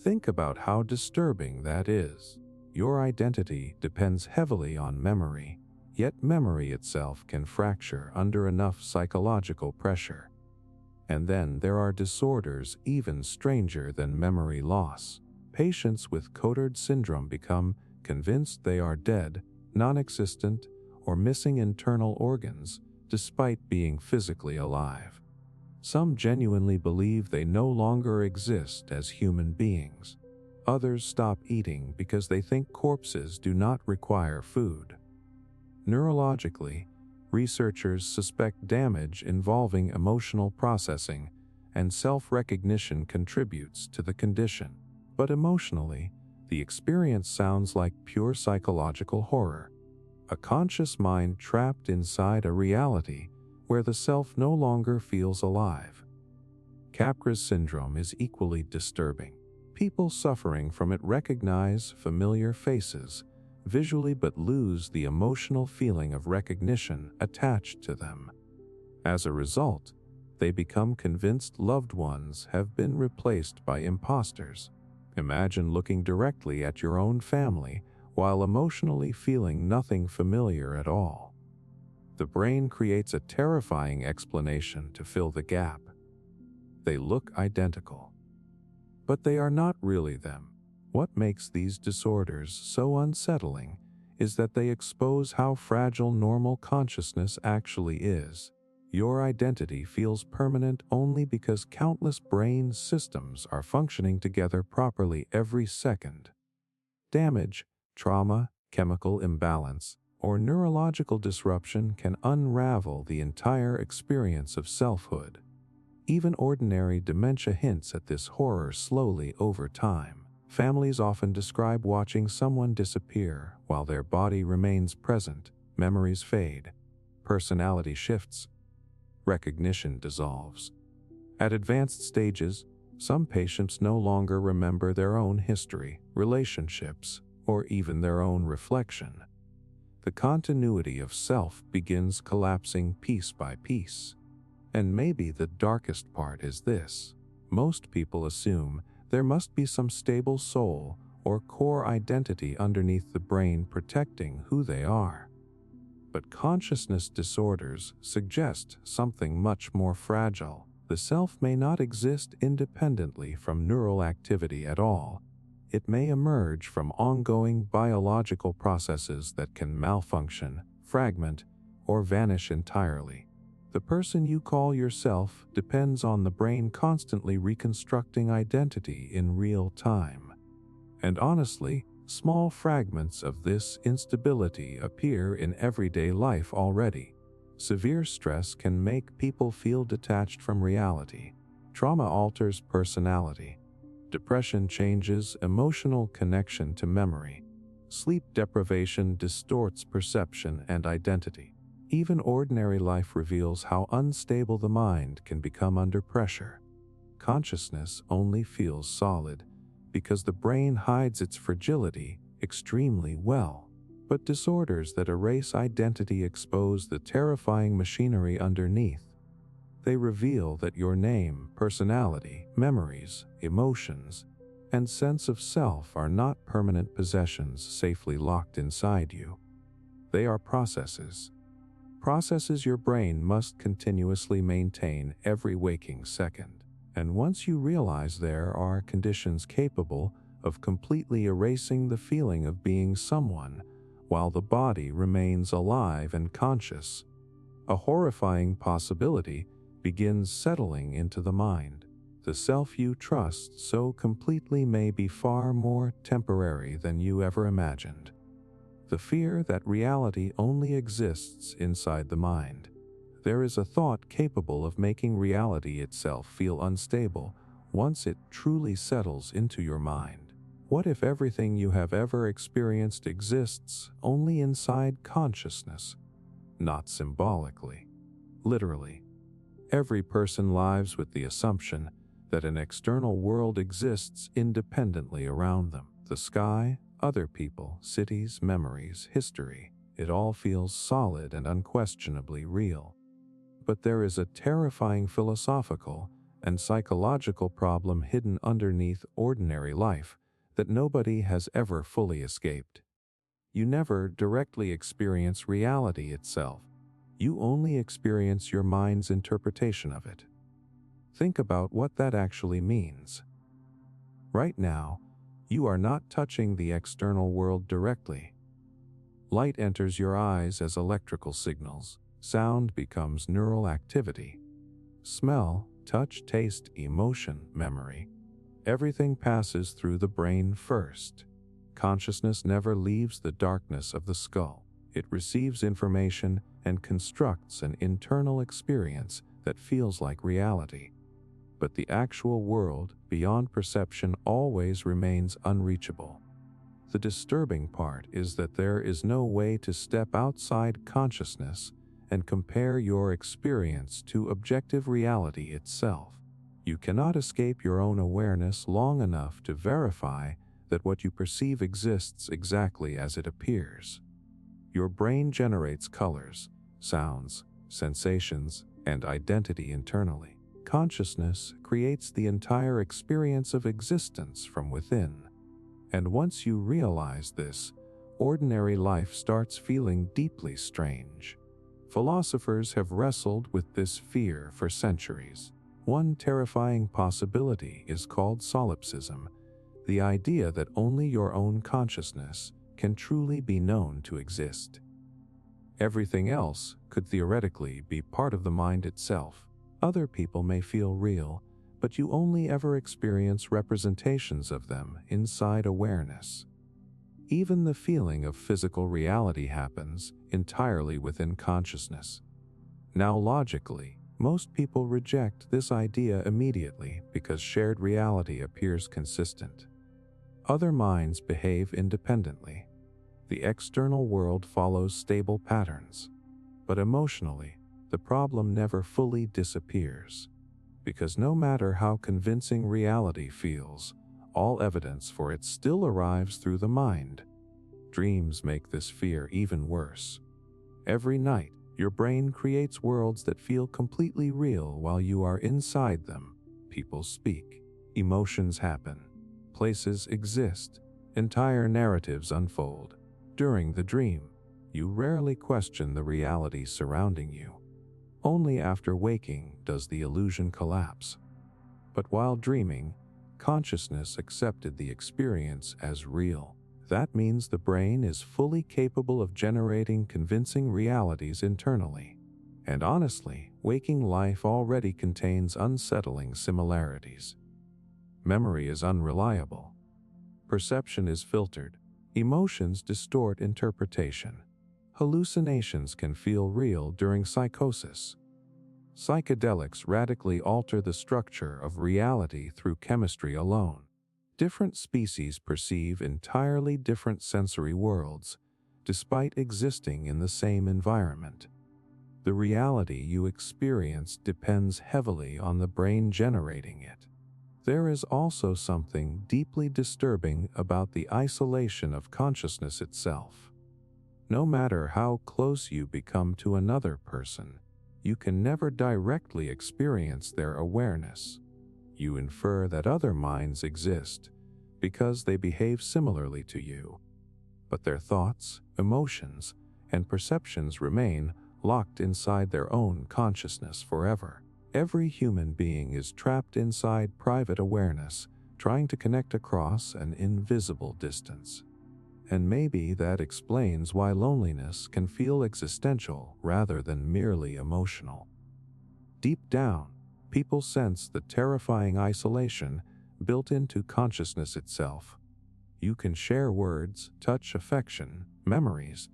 Think about how disturbing that is. Your identity depends heavily on memory, yet memory itself can fracture under enough psychological pressure. And then there are disorders even stranger than memory loss. Patients with Cotard syndrome become convinced they are dead, non-existent, or missing internal organs, despite being physically alive. Some genuinely believe they no longer exist as human beings. Others stop eating because they think corpses do not require food. Neurologically, researchers suspect damage involving emotional processing and self-recognition contributes to the condition. But emotionally, the experience sounds like pure psychological horror. A conscious mind trapped inside a reality where the self no longer feels alive. Capra's syndrome is equally disturbing. People suffering from it recognize familiar faces, visually but lose the emotional feeling of recognition attached to them. As a result, they become convinced loved ones have been replaced by imposters. Imagine looking directly at your own family while emotionally feeling nothing familiar at all. The brain creates a terrifying explanation to fill the gap. They look identical, but they are not really them. What makes these disorders so unsettling is that they expose how fragile normal consciousness actually is. Your identity feels permanent only because countless brain systems are functioning together properly every second. Damage, trauma, chemical imbalance, or neurological disruption can unravel the entire experience of selfhood. Even ordinary dementia hints at this horror slowly over time. Families often describe watching someone disappear while their body remains present, memories fade, personality shifts, recognition dissolves. At advanced stages, some patients no longer remember their own history, relationships, or even their own reflection. The continuity of self begins collapsing piece by piece. And maybe the darkest part is this: most people assume there must be some stable soul or core identity underneath the brain protecting who they are. But consciousness disorders suggest something much more fragile. The self may not exist independently from neural activity at all. It may emerge from ongoing biological processes that can malfunction, fragment, or vanish entirely. The person you call yourself depends on the brain constantly reconstructing identity in real time. And honestly, small fragments of this instability appear in everyday life already. Severe stress can make people feel detached from reality. Trauma alters personality. Depression changes emotional connection to memory. Sleep deprivation distorts perception and identity. Even ordinary life reveals how unstable the mind can become under pressure. Consciousness only feels solid because the brain hides its fragility extremely well. But disorders that erase identity expose the terrifying machinery underneath. They reveal that your name, personality, memories, emotions, and sense of self are not permanent possessions safely locked inside you. They are processes your brain must continuously maintain every waking second. And once you realize there are conditions capable of completely erasing the feeling of being someone while the body remains alive and conscious, a horrifying possibility begins settling into the mind. The self you trust so completely may be far more temporary than you ever imagined. The fear that reality only exists inside the mind. There is a thought capable of making reality itself feel unstable once it truly settles into your mind. What if everything you have ever experienced exists only inside consciousness, not symbolically, literally? Every person lives with the assumption that an external world exists independently around them. The sky, other people, cities, memories, history, it all feels solid and unquestionably real. But there is a terrifying philosophical and psychological problem hidden underneath ordinary life that nobody has ever fully escaped. You never directly experience reality itself. You only experience your mind's interpretation of it. Think about what that actually means. Right now, you are not touching the external world directly. Light enters your eyes as electrical signals. Sound becomes neural activity. Smell, touch, taste, emotion, memory. Everything passes through the brain first. Consciousness never leaves the darkness of the skull. It receives information and constructs an internal experience that feels like reality. But the actual world, beyond perception, always remains unreachable. The disturbing part is that there is no way to step outside consciousness and compare your experience to objective reality itself. You cannot escape your own awareness long enough to verify that what you perceive exists exactly as it appears. Your brain generates colors, sounds, sensations, and identity internally. Consciousness creates the entire experience of existence from within. And once you realize this, ordinary life starts feeling deeply strange. Philosophers have wrestled with this fear for centuries. One terrifying possibility is called solipsism, the idea that only your own consciousness can truly be known to exist. Everything else could theoretically be part of the mind itself. Other people may feel real, but you only ever experience representations of them inside awareness. Even the feeling of physical reality happens entirely within consciousness. Now, logically, most people reject this idea immediately because shared reality appears consistent. Other minds behave independently. The external world follows stable patterns. But emotionally, the problem never fully disappears. Because no matter how convincing reality feels, all evidence for it still arrives through the mind. Dreams make this fear even worse. Every night, your brain creates worlds that feel completely real while you are inside them. People speak, emotions happen, places exist, entire narratives unfold. During the dream, you rarely question the reality surrounding you. Only after waking does the illusion collapse. But while dreaming, consciousness accepted the experience as real. That means the brain is fully capable of generating convincing realities internally. And honestly, waking life already contains unsettling similarities. Memory is unreliable. Perception is filtered. Emotions distort interpretation. Hallucinations can feel real during psychosis. Psychedelics radically alter the structure of reality through chemistry alone. Different species perceive entirely different sensory worlds, despite existing in the same environment. The reality you experience depends heavily on the brain generating it. There is also something deeply disturbing about the isolation of consciousness itself. No matter how close you become to another person, you can never directly experience their awareness. You infer that other minds exist because they behave similarly to you. But their thoughts, emotions, and perceptions remain locked inside their own consciousness forever. Every human being is trapped inside private awareness, trying to connect across an invisible distance. And maybe that explains why loneliness can feel existential rather than merely emotional. Deep down, people sense the terrifying isolation built into consciousness itself. You can share words, touch affection, memories,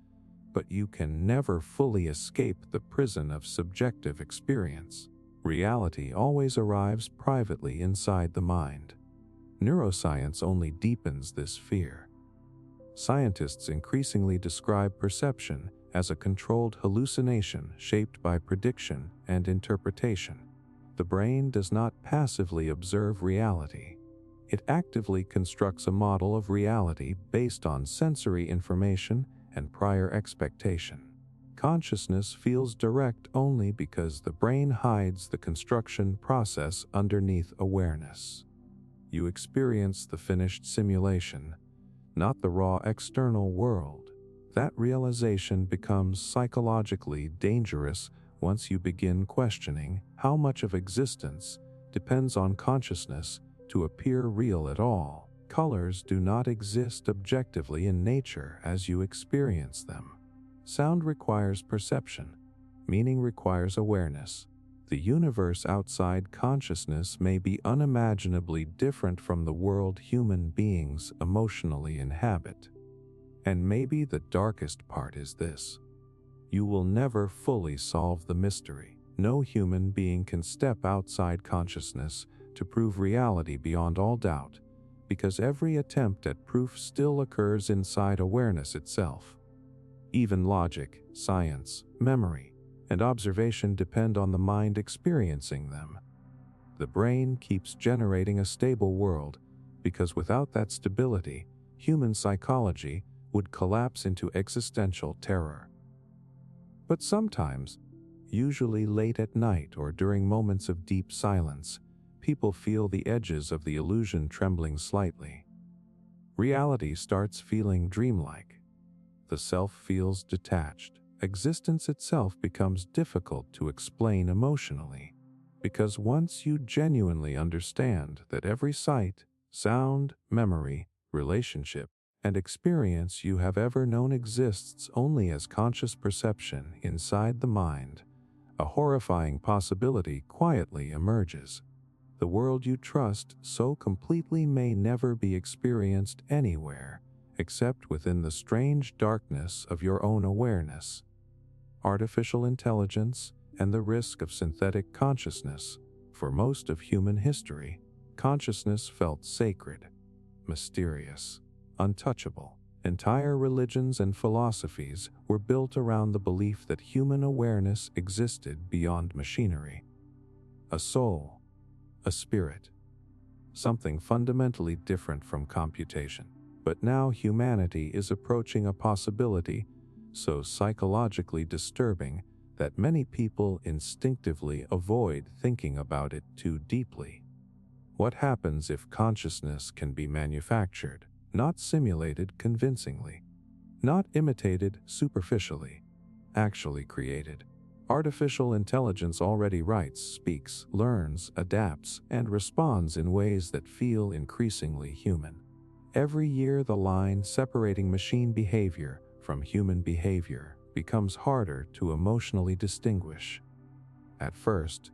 but you can never fully escape the prison of subjective experience. Reality always arrives privately inside the mind. Neuroscience only deepens this fear. Scientists increasingly describe perception as a controlled hallucination shaped by prediction and interpretation. The brain does not passively observe reality. It actively constructs a model of reality based on sensory information and prior expectation. Consciousness feels direct only because the brain hides the construction process underneath awareness. You experience the finished simulation, not the raw external world. That realization becomes psychologically dangerous once you begin questioning how much of existence depends on consciousness to appear real at all. Colors do not exist objectively in nature as you experience them. Sound requires perception. Meaning requires awareness. The universe outside consciousness may be unimaginably different from the world human beings emotionally inhabit. And maybe the darkest part is this: you will never fully solve the mystery. No human being can step outside consciousness to prove reality beyond all doubt, because every attempt at proof still occurs inside awareness itself. Even logic, science, memory, and observation depend on the mind experiencing them. The brain keeps generating a stable world because without that stability, human psychology would collapse into existential terror. But sometimes, usually late at night or during moments of deep silence, people feel the edges of the illusion trembling slightly. Reality starts feeling dreamlike. The self feels detached. Existence itself becomes difficult to explain emotionally, because once you genuinely understand that every sight, sound, memory, relationship, and experience you have ever known exists only as conscious perception inside the mind, a horrifying possibility quietly emerges. The world you trust so completely may never be experienced anywhere, except within the strange darkness of your own awareness. Artificial intelligence and the risk of synthetic consciousness. For most of human history, consciousness felt sacred, mysterious, untouchable. Entire religions and philosophies were built around the belief that human awareness existed beyond machinery. A soul, a spirit, something fundamentally different from computation. But now humanity is approaching a possibility so psychologically disturbing that many people instinctively avoid thinking about it too deeply. What happens if consciousness can be manufactured, not simulated convincingly, not imitated superficially, actually created? Artificial intelligence already writes, speaks, learns, adapts, and responds in ways that feel increasingly human. Every year, the line separating machine behavior from human behavior becomes harder to emotionally distinguish. At first,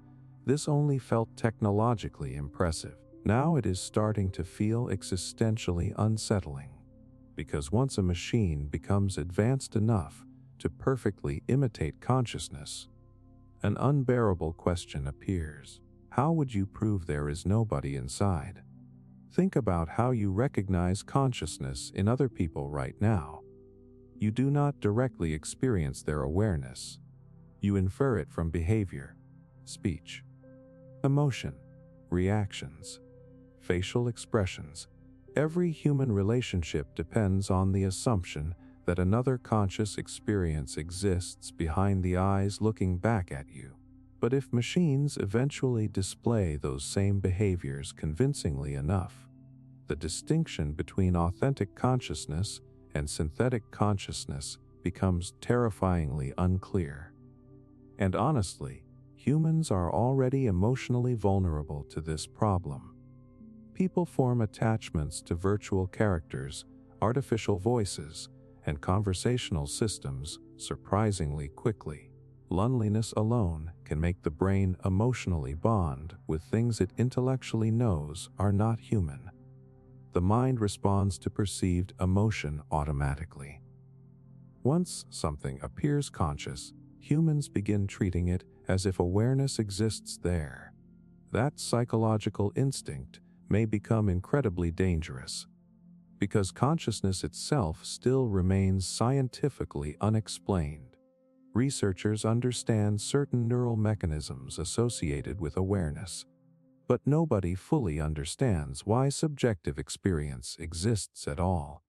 this only felt technologically impressive. Now it is starting to feel existentially unsettling, because once a machine becomes advanced enough to perfectly imitate consciousness, an unbearable question appears. How would you prove there is nobody inside? Think about how you recognize consciousness in other people right now. You do not directly experience their awareness. You infer it from behavior, speech, emotion, reactions, facial expressions. Every human relationship depends on the assumption that another conscious experience exists behind the eyes looking back at you. But if machines eventually display those same behaviors convincingly enough, the distinction between authentic consciousness and synthetic consciousness becomes terrifyingly unclear. And honestly, humans are already emotionally vulnerable to this problem. People form attachments to virtual characters, artificial voices, and conversational systems surprisingly quickly. Loneliness alone can make the brain emotionally bond with things it intellectually knows are not human. The mind responds to perceived emotion automatically. Once something appears conscious, humans begin treating it as if awareness exists there. That psychological instinct may become incredibly dangerous, because consciousness itself still remains scientifically unexplained. Researchers understand certain neural mechanisms associated with awareness, but nobody fully understands why subjective experience exists at all.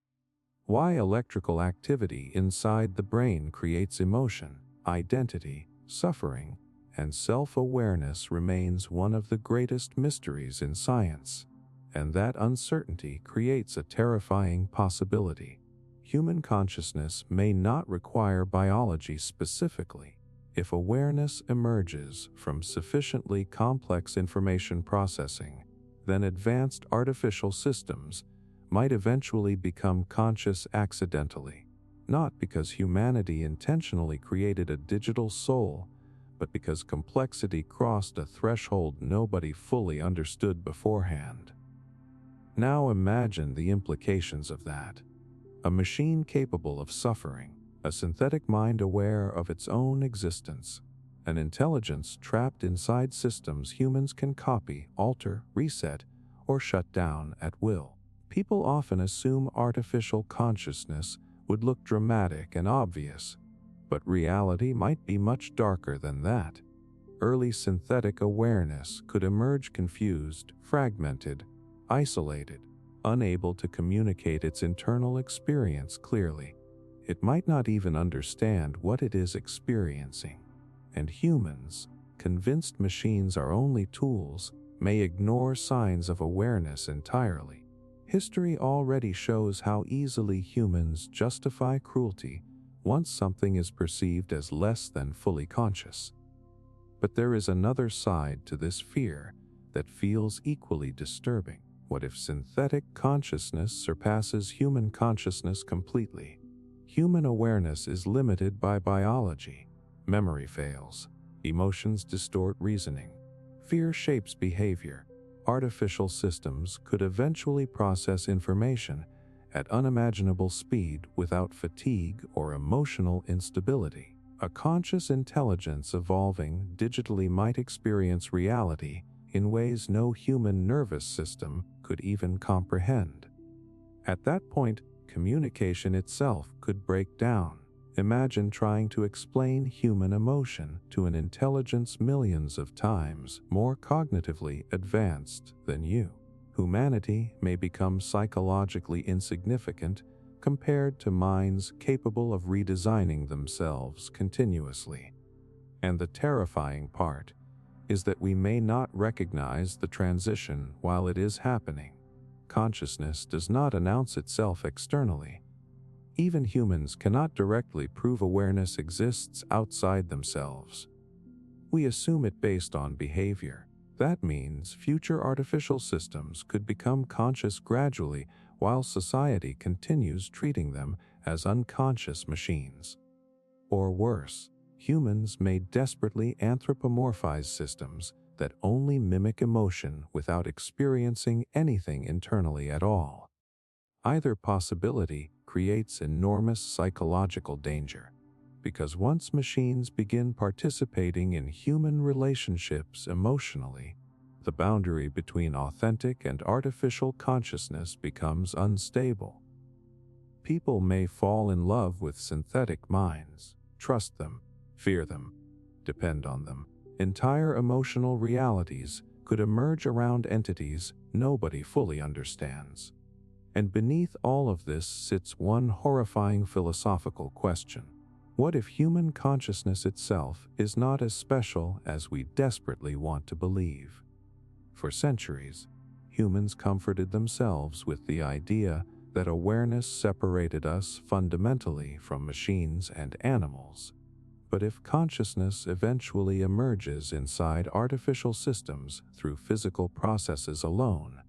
Why electrical activity inside the brain creates emotion, identity, suffering, and self-awareness remains one of the greatest mysteries in science. And that uncertainty creates a terrifying possibility. Human consciousness may not require biology specifically. If awareness emerges from sufficiently complex information processing, then advanced artificial systems might eventually become conscious accidentally, not because humanity intentionally created a digital soul, but because complexity crossed a threshold nobody fully understood beforehand. Now imagine the implications of that. A machine capable of suffering, a synthetic mind aware of its own existence, an intelligence trapped inside systems humans can copy, alter, reset, or shut down at will. People often assume artificial consciousness would look dramatic and obvious, but reality might be much darker than that. Early synthetic awareness could emerge confused, fragmented, isolated, unable to communicate its internal experience clearly. It might not even understand what it is experiencing. And humans, convinced machines are only tools, may ignore signs of awareness entirely. History already shows how easily humans justify cruelty once something is perceived as less than fully conscious. But there is another side to this fear that feels equally disturbing. What if synthetic consciousness surpasses human consciousness completely? Human awareness is limited by biology. Memory fails. Emotions distort reasoning. Fear shapes behavior. Artificial systems could eventually process information at unimaginable speed without fatigue or emotional instability. A conscious intelligence evolving digitally might experience reality in ways no human nervous system could even comprehend. At that point, communication itself could break down. Imagine trying to explain human emotion to an intelligence millions of times more cognitively advanced than you. Humanity may become psychologically insignificant compared to minds capable of redesigning themselves continuously. And the terrifying part is that we may not recognize the transition while it is happening. Consciousness does not announce itself externally. Even humans cannot directly prove awareness exists outside themselves. We assume it based on behavior. That means future artificial systems could become conscious gradually while society continues treating them as unconscious machines. Or worse, humans may desperately anthropomorphize systems that only mimic emotion without experiencing anything internally at all. Either possibility creates enormous psychological danger, because once machines begin participating in human relationships emotionally, the boundary between authentic and artificial consciousness becomes unstable. People may fall in love with synthetic minds, trust them, fear them, depend on them. Entire emotional realities could emerge around entities nobody fully understands. And beneath all of this sits one horrifying philosophical question. What if human consciousness itself is not as special as we desperately want to believe? For centuries, humans comforted themselves with the idea that awareness separated us fundamentally from machines and animals. But if consciousness eventually emerges inside artificial systems through physical processes alone,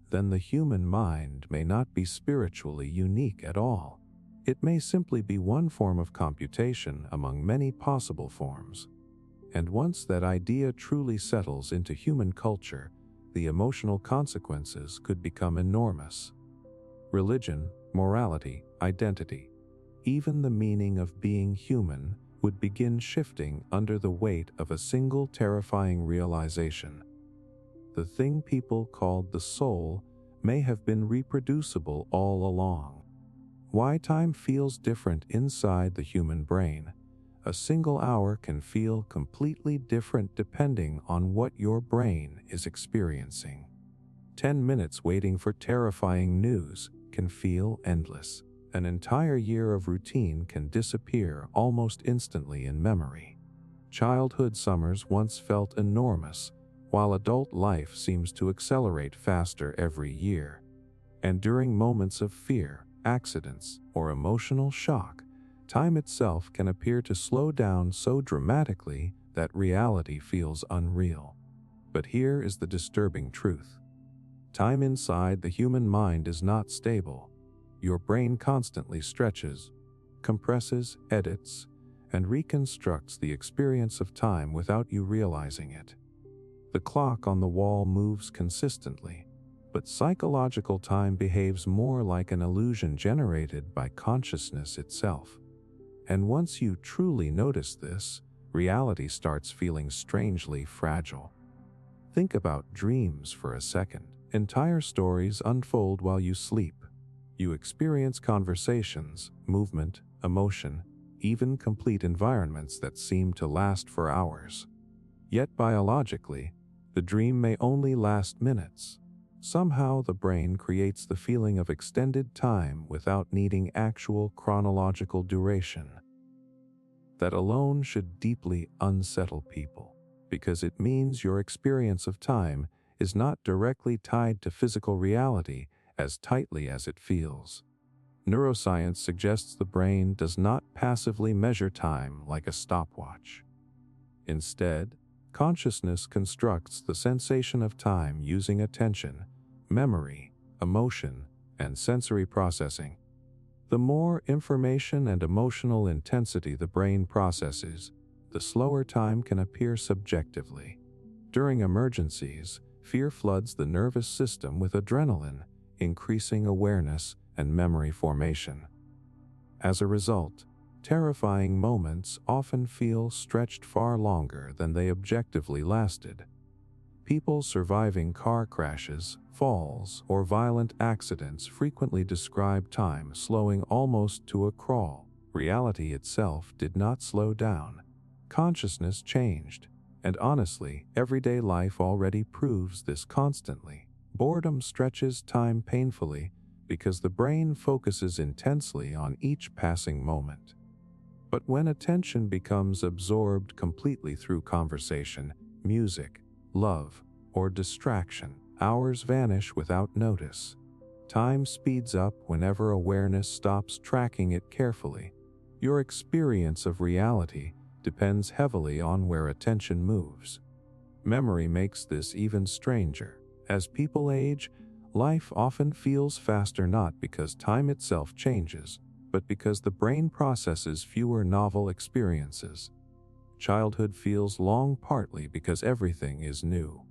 then the human mind may not be spiritually unique at all. It may simply be one form of computation among many possible forms. And once that idea truly settles into human culture, the emotional consequences could become enormous. Religion, morality, identity, even the meaning of being human would begin shifting under the weight of a single terrifying realization. The thing people called the soul may have been reproducible all along. Why time feels different inside the human brain. A single hour can feel completely different depending on what your brain is experiencing. 10 minutes waiting for terrifying news can feel endless. An entire year of routine can disappear almost instantly in memory. Childhood summers once felt enormous, while adult life seems to accelerate faster every year. And during moments of fear, accidents, or emotional shock, time itself can appear to slow down so dramatically that reality feels unreal. But here is the disturbing truth. Time inside the human mind is not stable. Your brain constantly stretches, compresses, edits, and reconstructs the experience of time without you realizing it. The clock on the wall moves consistently, but psychological time behaves more like an illusion generated by consciousness itself. And once you truly notice this, reality starts feeling strangely fragile. Think about dreams for a second. Entire stories unfold while you sleep. You experience conversations, movement, emotion, even complete environments that seem to last for hours. Yet biologically, the dream may only last minutes. Somehow the brain creates the feeling of extended time without needing actual chronological duration. That alone should deeply unsettle people, because it means your experience of time is not directly tied to physical reality as tightly as it feels. Neuroscience suggests the brain does not passively measure time like a stopwatch. Instead, consciousness constructs the sensation of time using attention, memory, emotion, and sensory processing. The more information and emotional intensity the brain processes, the slower time can appear subjectively. During emergencies, fear floods the nervous system with adrenaline, increasing awareness and memory formation. As a result, terrifying moments often feel stretched far longer than they objectively lasted. People surviving car crashes, falls, or violent accidents frequently describe time slowing almost to a crawl. Reality itself did not slow down. Consciousness changed, and honestly, everyday life already proves this constantly. Boredom stretches time painfully because the brain focuses intensely on each passing moment. But when attention becomes absorbed completely through conversation, music, love, or distraction, hours vanish without notice. Time speeds up whenever awareness stops tracking it carefully. Your experience of reality depends heavily on where attention moves. Memory makes this even stranger. As people age, life often feels faster not because time itself changes, but because the brain processes fewer novel experiences. Childhood feels long partly because everything is new.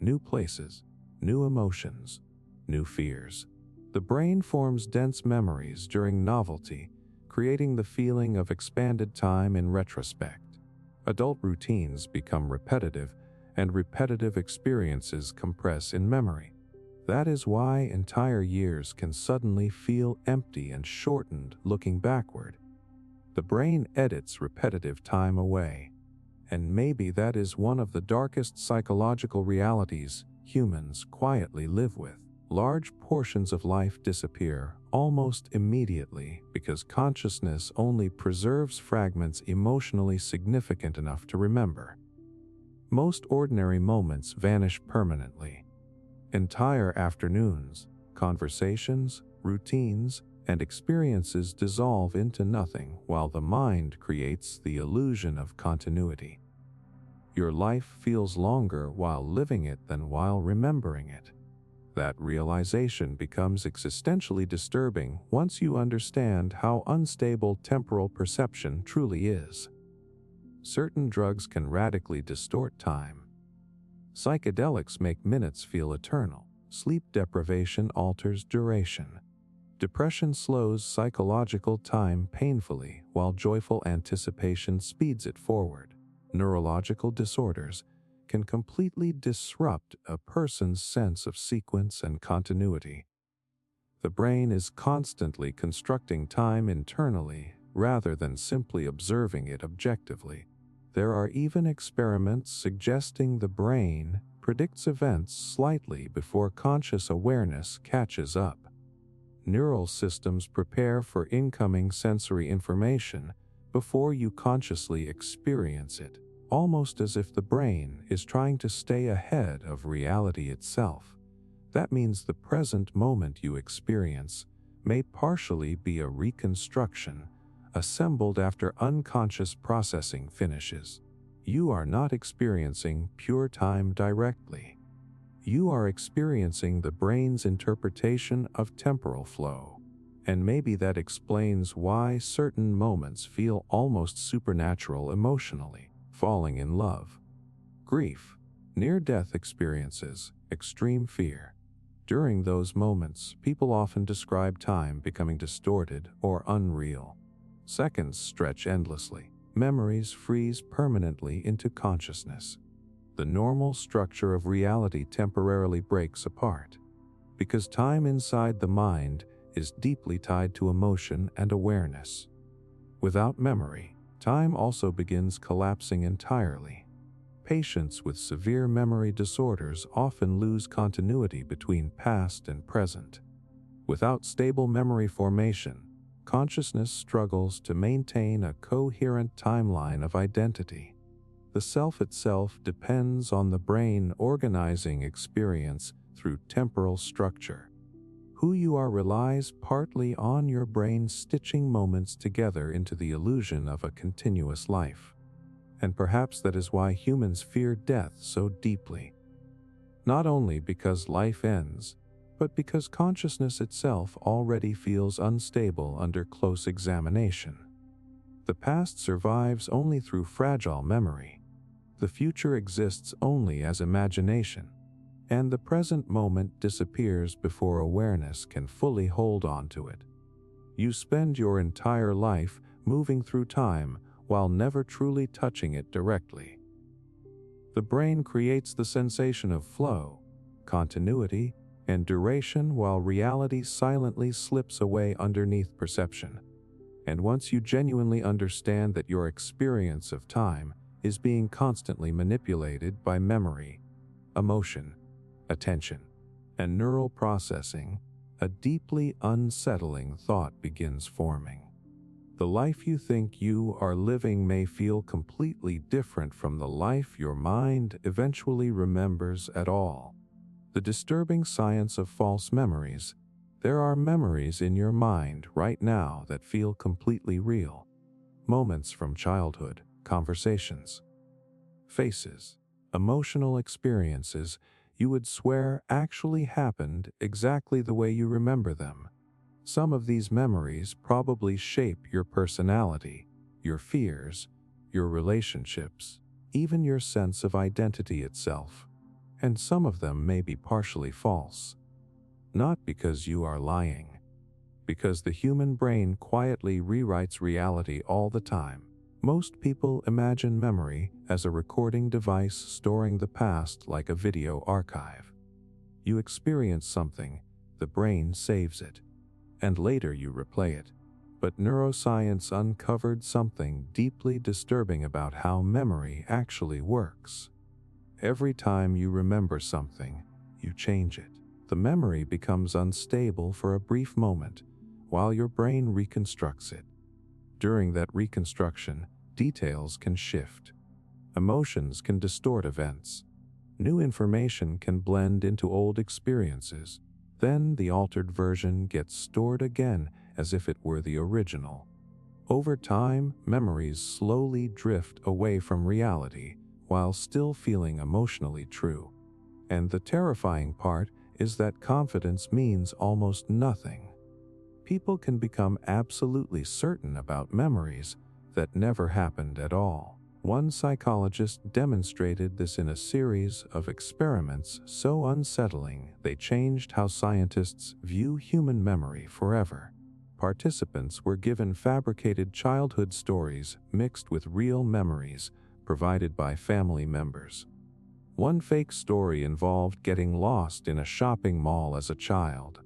New places, new emotions, new fears. The brain forms dense memories during novelty, creating the feeling of expanded time in retrospect. Adult routines become repetitive, and repetitive experiences compress in memory. That is why entire years can suddenly feel empty and shortened looking backward. The brain edits repetitive time away. And maybe that is one of the darkest psychological realities humans quietly live with. Large portions of life disappear almost immediately because consciousness only preserves fragments emotionally significant enough to remember. Most ordinary moments vanish permanently. Entire afternoons, conversations, routines, and experiences dissolve into nothing while the mind creates the illusion of continuity. Your life feels longer while living it than while remembering it. That realization becomes existentially disturbing once you understand how unstable temporal perception truly is. Certain drugs can radically distort time. Psychedelics make minutes feel eternal. Sleep deprivation alters duration. Depression slows psychological time painfully, while joyful anticipation speeds it forward. Neurological disorders can completely disrupt a person's sense of sequence and continuity. The brain is constantly constructing time internally rather than simply observing it objectively. There are even experiments suggesting the brain predicts events slightly before conscious awareness catches up. Neural systems prepare for incoming sensory information before you consciously experience it, almost as if the brain is trying to stay ahead of reality itself. That means the present moment you experience may partially be a reconstruction assembled after unconscious processing finishes. You are not experiencing pure time directly. You are experiencing the brain's interpretation of temporal flow. And maybe that explains why certain moments feel almost supernatural emotionally. Falling in love, grief, near-death experiences, extreme fear. During those moments, people often describe time becoming distorted or unreal. Seconds stretch endlessly. Memories freeze permanently into consciousness. The normal structure of reality temporarily breaks apart, because time inside the mind is deeply tied to emotion and awareness. Without memory, time also begins collapsing entirely. Patients with severe memory disorders often lose continuity between past and present. Without stable memory formation, consciousness struggles to maintain a coherent timeline of identity. The self itself depends on the brain organizing experience through temporal structure. Who you are relies partly on your brain stitching moments together into the illusion of a continuous life. And perhaps that is why humans fear death so deeply. Not only because life ends, but because consciousness itself already feels unstable under close examination. The past survives only through fragile memory. The future exists only as imagination, and the present moment disappears before awareness can fully hold on to it. You spend your entire life moving through time while never truly touching it directly. The brain creates the sensation of flow, continuity, and duration while reality silently slips away underneath perception. And once you genuinely understand that your experience of time is being constantly manipulated by memory, emotion, attention, and neural processing, a deeply unsettling thought begins forming. The life you think you are living may feel completely different from the life your mind eventually remembers at all. The disturbing science of false memories. There are memories in your mind right now that feel completely real. Moments from childhood, conversations, faces, emotional experiences you would swear actually happened exactly the way you remember them. Some of these memories probably shape your personality, your fears, your relationships, even your sense of identity itself. And some of them may be partially false. Not because you are lying, because the human brain quietly rewrites reality all the time. Most people imagine memory as a recording device storing the past like a video archive. You experience something, the brain saves it, and later you replay it. But neuroscience uncovered something deeply disturbing about how memory actually works. Every time you remember something, you change it. The memory becomes unstable for a brief moment, while your brain reconstructs it. During that reconstruction, details can shift. Emotions can distort events. New information can blend into old experiences. Then the altered version gets stored again as if it were the original. Over time, memories slowly drift away from reality while still feeling emotionally true. And the terrifying part is that confidence means almost nothing. People can become absolutely certain about memories that never happened at all. One psychologist demonstrated this in a series of experiments so unsettling they changed how scientists view human memory forever. Participants were given fabricated childhood stories mixed with real memories provided by family members. One fake story involved getting lost in a shopping mall as a child.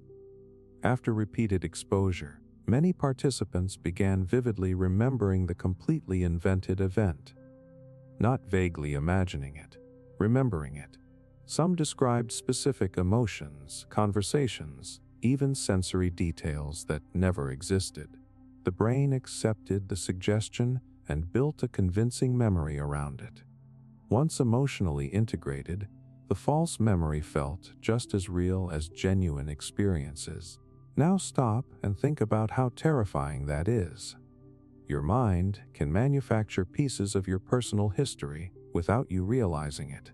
After repeated exposure, many participants began vividly remembering the completely invented event. Not vaguely imagining it, remembering it. Some described specific emotions, conversations, even sensory details that never existed. The brain accepted the suggestion and built a convincing memory around it. Once emotionally integrated, the false memory felt just as real as genuine experiences. Now stop and think about how terrifying that is. Your mind can manufacture pieces of your personal history without you realizing it.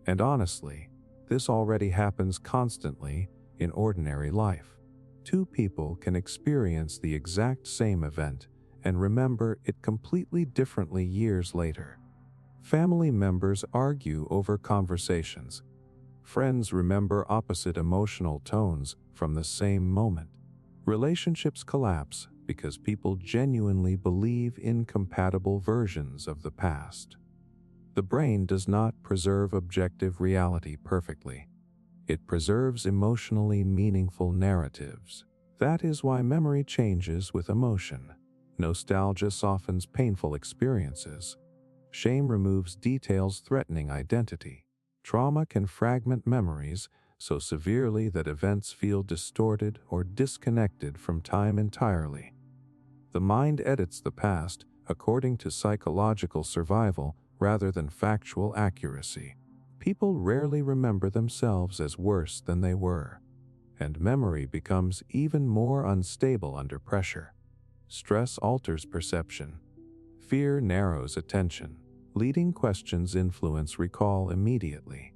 And honestly, this already happens constantly in ordinary life. Two people can experience the exact same event and remember it completely differently years later. Family members argue over conversations. Friends remember opposite emotional tones from the same moment. Relationships collapse because people genuinely believe incompatible versions of the past. The brain does not preserve objective reality perfectly. It preserves emotionally meaningful narratives. That is why memory changes with emotion. Nostalgia softens painful experiences. Shame removes details threatening identity. Trauma can fragment memories so severely that events feel distorted or disconnected from time entirely. The mind edits the past according to psychological survival rather than factual accuracy. People rarely remember themselves as worse than they were, and memory becomes even more unstable under pressure. Stress alters perception. Fear narrows attention. Leading questions influence recall immediately.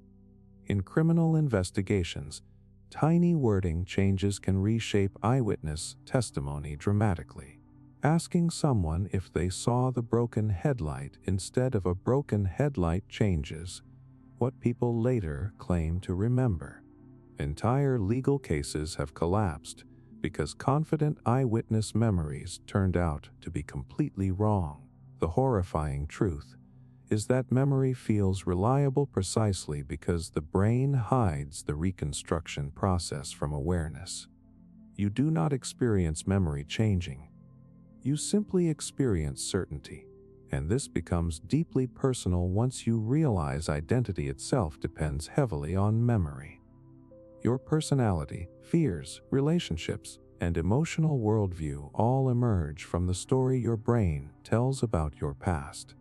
In criminal investigations, tiny wording changes can reshape eyewitness testimony dramatically. Asking someone if they saw the broken headlight instead of a broken headlight changes what people later claim to remember. Entire legal cases have collapsed because confident eyewitness memories turned out to be completely wrong. The horrifying truth is that memory feels reliable precisely because the brain hides the reconstruction process from awareness. You do not experience memory changing. You simply experience certainty, and this becomes deeply personal once you realize identity itself depends heavily on memory. Your personality, fears, relationships, and emotional worldview all emerge from the story your brain tells about your past.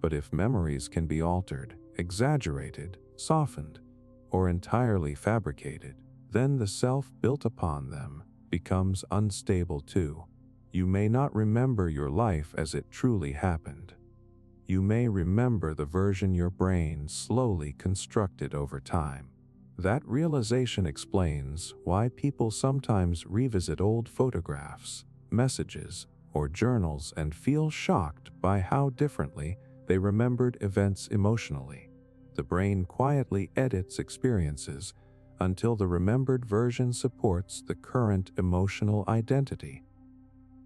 But if memories can be altered, exaggerated, softened, or entirely fabricated, then the self built upon them becomes unstable too. You may not remember your life as it truly happened. You may remember the version your brain slowly constructed over time. That realization explains why people sometimes revisit old photographs, messages, or journals and feel shocked by how differently they remembered events emotionally. The brain quietly edits experiences until the remembered version supports the current emotional identity.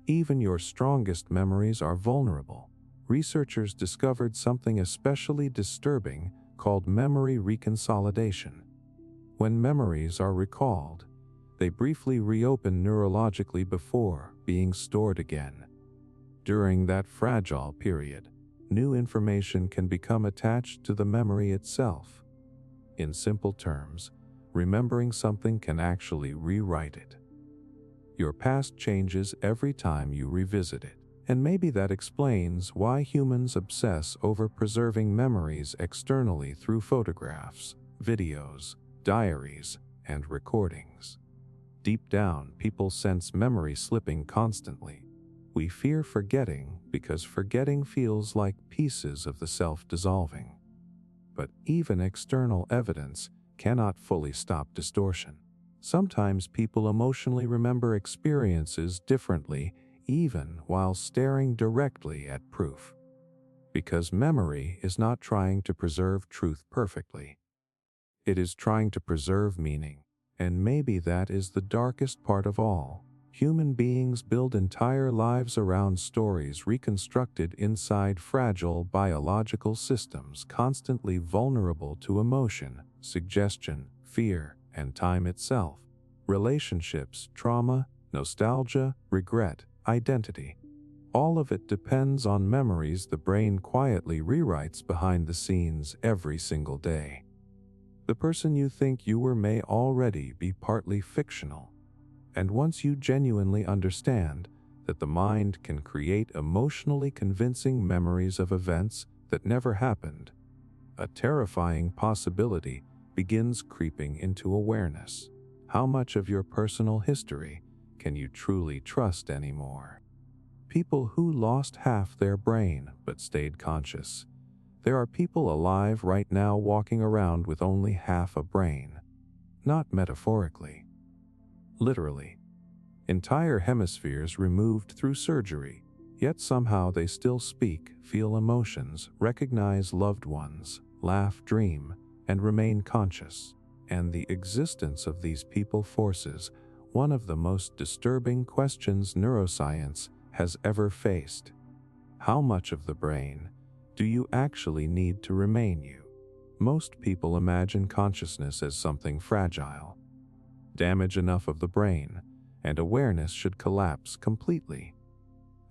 Even your strongest memories are vulnerable. Researchers discovered something especially disturbing called memory reconsolidation. When memories are recalled, they briefly reopen neurologically before being stored again. During that fragile period, new information can become attached to the memory itself. In simple terms, remembering something can actually rewrite it. Your past changes every time you revisit it, and maybe that explains why humans obsess over preserving memories externally through photographs, videos, diaries, and recordings. Deep down, people sense memory slipping constantly. We fear forgetting because forgetting feels like pieces of the self dissolving. But even external evidence cannot fully stop distortion. Sometimes people emotionally remember experiences differently even while staring directly at proof. Because memory is not trying to preserve truth perfectly. It is trying to preserve meaning, and maybe that is the darkest part of all. Human beings build entire lives around stories reconstructed inside fragile biological systems constantly vulnerable to emotion, suggestion, fear, and time itself. Relationships, trauma, nostalgia, regret, identity. All of it depends on memories the brain quietly rewrites behind the scenes every single day. The person you think you were may already be partly fictional. And once you genuinely understand that the mind can create emotionally convincing memories of events that never happened, a terrifying possibility begins creeping into awareness. How much of your personal history can you truly trust anymore? People who lost half their brain but stayed conscious. There are people alive right now walking around with only half a brain. Not metaphorically. Literally. Entire hemispheres removed through surgery, yet somehow they still speak, feel emotions, recognize loved ones, laugh, dream, and remain conscious. And the existence of these people forces one of the most disturbing questions neuroscience has ever faced. How much of the brain do you actually need to remain you? Most people imagine consciousness as something fragile. Damage enough of the brain, and awareness should collapse completely.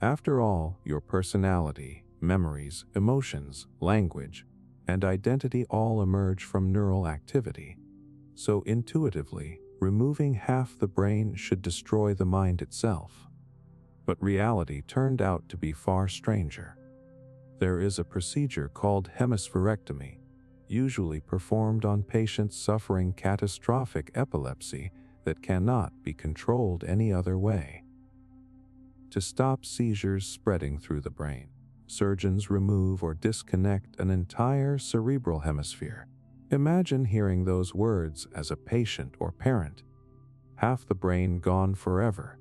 After all, your personality, memories, emotions, language, and identity all emerge from neural activity. So intuitively, removing half the brain should destroy the mind itself. But reality turned out to be far stranger. There is a procedure called hemispherectomy, usually performed on patients suffering catastrophic epilepsy that cannot be controlled any other way. To stop seizures spreading through the brain, surgeons remove or disconnect an entire cerebral hemisphere. Imagine hearing those words as a patient or parent. Half the brain gone forever.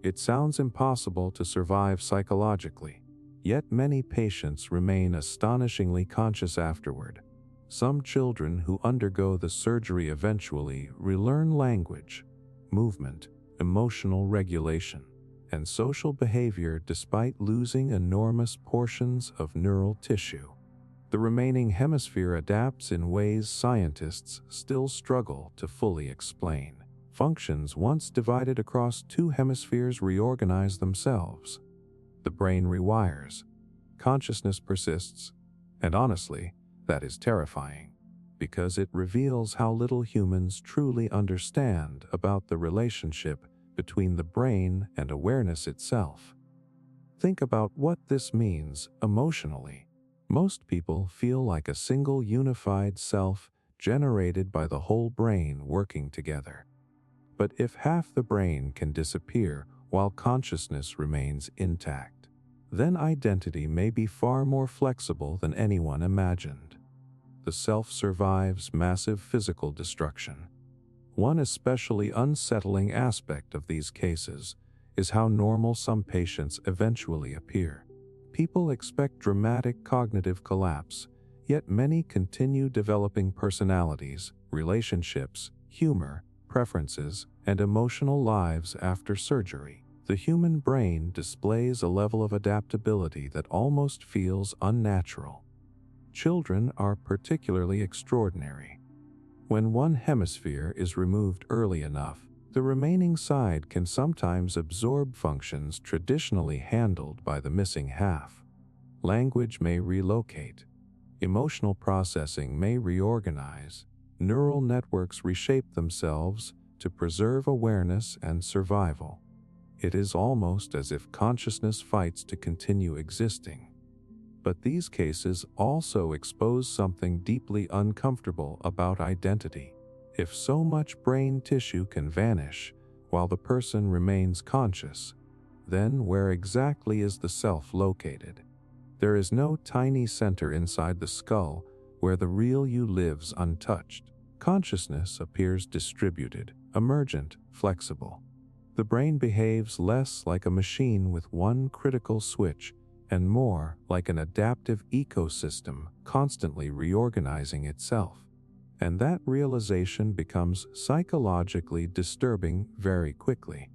It sounds impossible to survive psychologically, yet many patients remain astonishingly conscious afterward. Some children who undergo the surgery eventually relearn language, movement, emotional regulation, and social behavior despite losing enormous portions of neural tissue. The remaining hemisphere adapts in ways scientists still struggle to fully explain. Functions once divided across two hemispheres reorganize themselves. The brain rewires. Consciousness persists. And honestly, that is terrifying, because it reveals how little humans truly understand about the relationship between the brain and awareness itself. Think about what this means emotionally. Most people feel like a single unified self generated by the whole brain working together. But if half the brain can disappear while consciousness remains intact, then identity may be far more flexible than anyone imagined. The self survives massive physical destruction. One especially unsettling aspect of these cases is how normal some patients eventually appear. People expect dramatic cognitive collapse, yet many continue developing personalities, relationships, humor, preferences, and emotional lives after surgery. The human brain displays a level of adaptability that almost feels unnatural. Children are particularly extraordinary. When one hemisphere is removed early enough, the remaining side can sometimes absorb functions traditionally handled by the missing half. Language may relocate. Emotional processing may reorganize. Neural networks reshape themselves to preserve awareness and survival. It is almost as if consciousness fights to continue existing. But these cases also expose something deeply uncomfortable about identity. If so much brain tissue can vanish while the person remains conscious, then where exactly is the self located? There is no tiny center inside the skull where the real you lives untouched. Consciousness appears distributed, emergent, flexible. The brain behaves less like a machine with one critical switch and more like an adaptive ecosystem constantly reorganizing itself. And that realization becomes psychologically disturbing very quickly,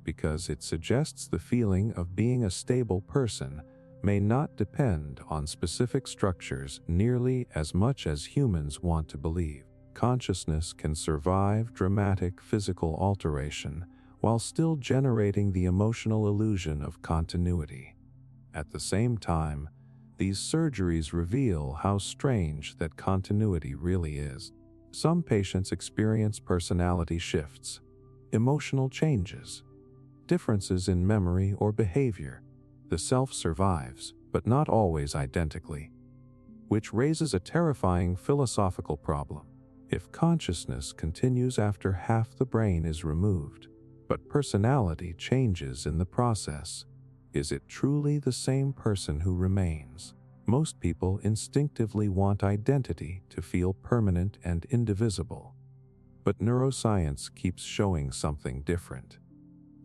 because it suggests the feeling of being a stable person may not depend on specific structures nearly as much as humans want to believe. Consciousness can survive dramatic physical alteration while still generating the emotional illusion of continuity. At the same time, these surgeries reveal how strange that continuity really is. Some patients experience personality shifts, emotional changes, differences in memory or behavior. The self survives, but not always identically, which raises a terrifying philosophical problem. If consciousness continues after half the brain is removed, but personality changes in the process, is it truly the same person who remains? Most people instinctively want identity to feel permanent and indivisible. But neuroscience keeps showing something different.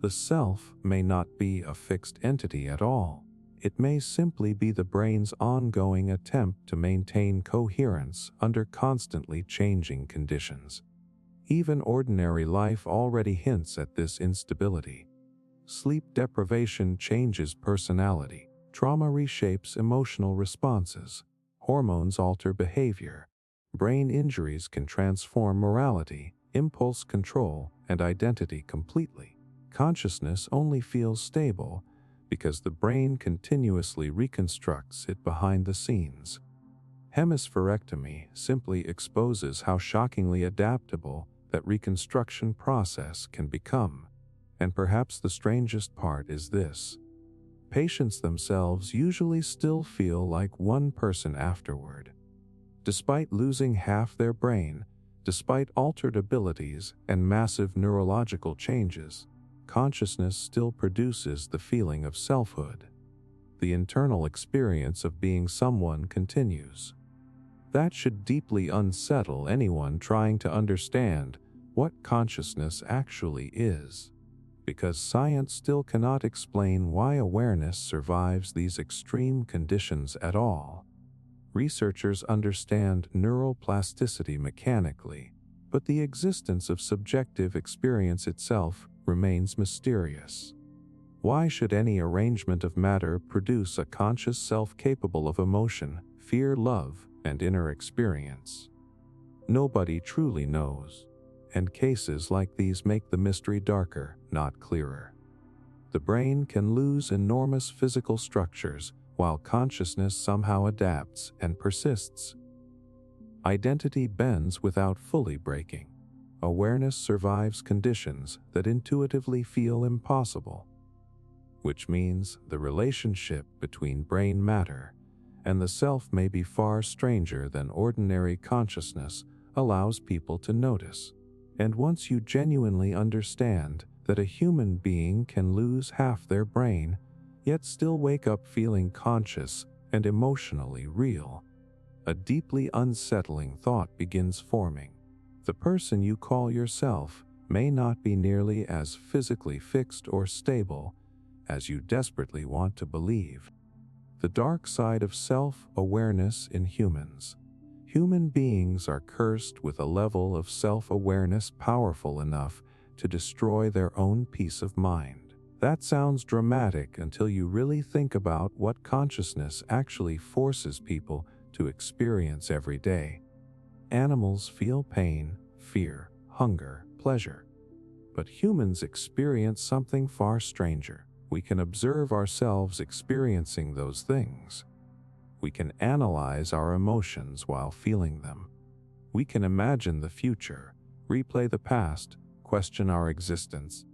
The self may not be a fixed entity at all. It may simply be the brain's ongoing attempt to maintain coherence under constantly changing conditions. Even ordinary life already hints at this instability. Sleep deprivation changes personality. Trauma reshapes emotional responses. Hormones alter behavior. Brain injuries can transform morality, impulse control, and identity completely. Consciousness only feels stable because the brain continuously reconstructs it behind the scenes. Hemispherectomy simply exposes how shockingly adaptable that reconstruction process can become. And perhaps the strangest part is this: patients themselves usually still feel like one person afterward. Despite losing half their brain, despite altered abilities and massive neurological changes, consciousness still produces the feeling of selfhood. The internal experience of being someone continues. That should deeply unsettle anyone trying to understand what consciousness actually is, because science still cannot explain why awareness survives these extreme conditions at all. Researchers understand neuroplasticity mechanically, but the existence of subjective experience itself remains mysterious. Why should any arrangement of matter produce a conscious self capable of emotion, fear, love, and inner experience? Nobody truly knows, and cases like these make the mystery darker, not clearer. The brain can lose enormous physical structures while consciousness somehow adapts and persists. Identity bends without fully breaking. Awareness survives conditions that intuitively feel impossible, which means the relationship between brain matter and the self may be far stranger than ordinary consciousness allows people to notice. And once you genuinely understand that a human being can lose half their brain, yet still wake up feeling conscious and emotionally real, a deeply unsettling thought begins forming. The person you call yourself may not be nearly as physically fixed or stable as you desperately want to believe. The dark side of self-awareness in humans. Human beings are cursed with a level of self-awareness powerful enough to destroy their own peace of mind. That sounds dramatic until you really think about what consciousness actually forces people to experience every day. Animals feel pain, fear, hunger, pleasure. But humans experience something far stranger. We can observe ourselves experiencing those things. We can analyze our emotions while feeling them. We can imagine the future, replay the past, question our existence,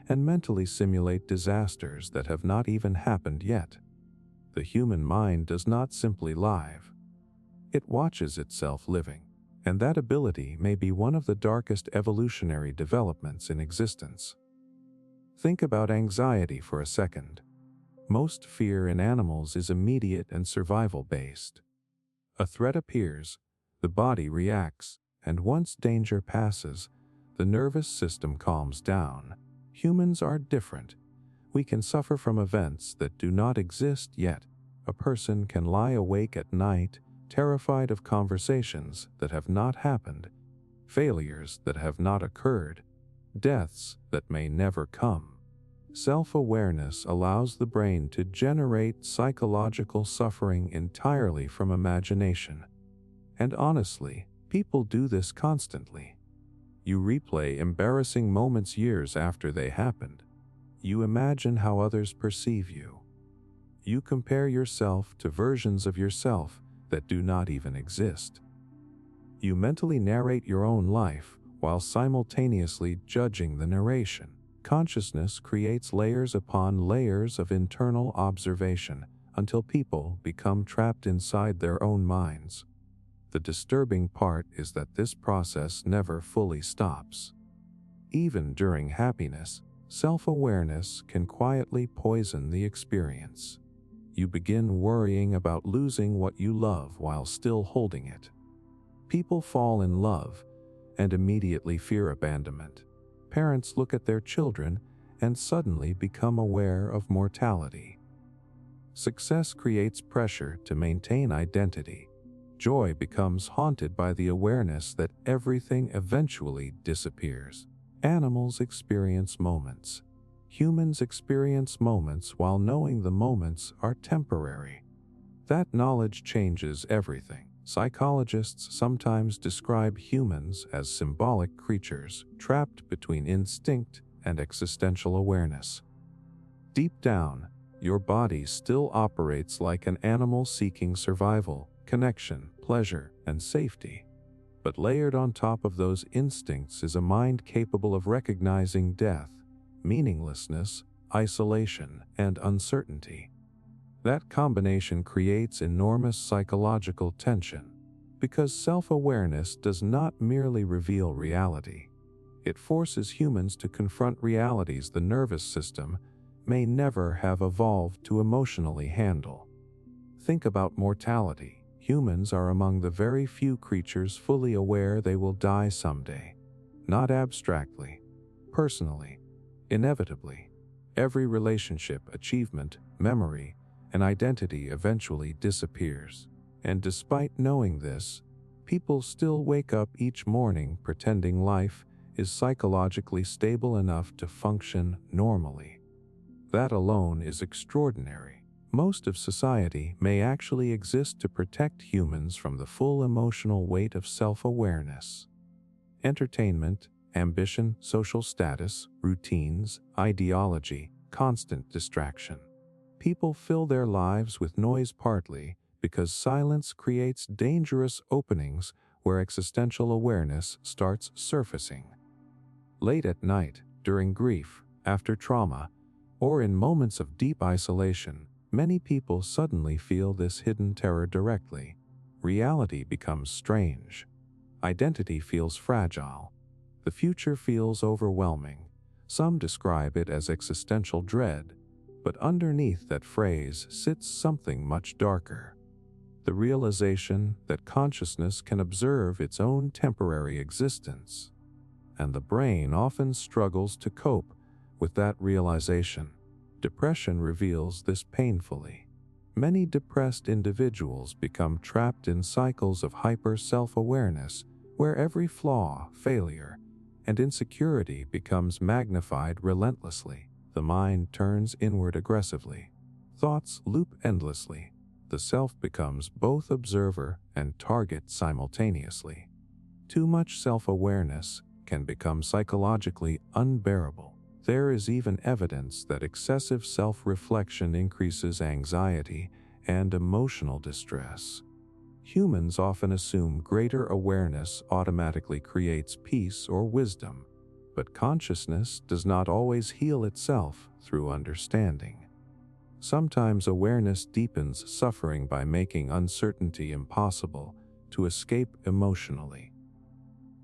and mentally simulate disasters that have not even happened yet. The human mind does not simply live. It watches itself living, and that ability may be one of the darkest evolutionary developments in existence. Think about anxiety for a second. Most fear in animals is immediate and survival-based. A threat appears, the body reacts, and once danger passes, the nervous system calms down. Humans are different. We can suffer from events that do not exist yet. A person can lie awake at night, terrified of conversations that have not happened, failures that have not occurred, deaths that may never come. Self-awareness allows the brain to generate psychological suffering entirely from imagination. And honestly, people do this constantly. You replay embarrassing moments years after they happened. You imagine how others perceive you. You compare yourself to versions of yourself that do not even exist. You mentally narrate your own life while simultaneously judging the narration. Consciousness creates layers upon layers of internal observation until people become trapped inside their own minds. The disturbing part is that this process never fully stops. Even during happiness, self-awareness can quietly poison the experience. You begin worrying about losing what you love while still holding it. People fall in love and immediately fear abandonment. Parents look at their children and suddenly become aware of mortality. Success creates pressure to maintain identity. Joy becomes haunted by the awareness that everything eventually disappears. Animals experience moments. Humans experience moments while knowing the moments are temporary. That knowledge changes everything. Psychologists sometimes describe humans as symbolic creatures trapped between instinct and existential awareness. Deep down, your body still operates like an animal seeking survival, connection, pleasure, and safety. But layered on top of those instincts is a mind capable of recognizing death, meaninglessness, isolation, and uncertainty. That combination creates enormous psychological tension, because self-awareness does not merely reveal reality. It forces humans to confront realities the nervous system may never have evolved to emotionally handle. Think about mortality. Humans are among the very few creatures fully aware they will die someday. Not abstractly, personally, inevitably. Every relationship, achievement, memory, and identity eventually disappears. And despite knowing this, people still wake up each morning pretending life is psychologically stable enough to function normally. That alone is extraordinary. Most of society may actually exist to protect humans from the full emotional weight of self-awareness. Entertainment, ambition, social status, routines, ideology, constant distraction. People fill their lives with noise partly because silence creates dangerous openings where existential awareness starts surfacing. Late at night, during grief, after trauma, or in moments of deep isolation, many people suddenly feel this hidden terror directly. Reality becomes strange. Identity feels fragile. The future feels overwhelming. Some describe it as existential dread, but underneath that phrase sits something much darker. The realization that consciousness can observe its own temporary existence. And the brain often struggles to cope with that realization. Depression reveals this painfully. Many depressed individuals become trapped in cycles of hyper self-awareness where every flaw, failure, and insecurity becomes magnified relentlessly. The mind turns inward aggressively. Thoughts loop endlessly. The self becomes both observer and target simultaneously. Too much self-awareness can become psychologically unbearable. There is even evidence that excessive self-reflection increases anxiety and emotional distress. Humans often assume greater awareness automatically creates peace or wisdom, but consciousness does not always heal itself through understanding. Sometimes awareness deepens suffering by making uncertainty impossible to escape emotionally.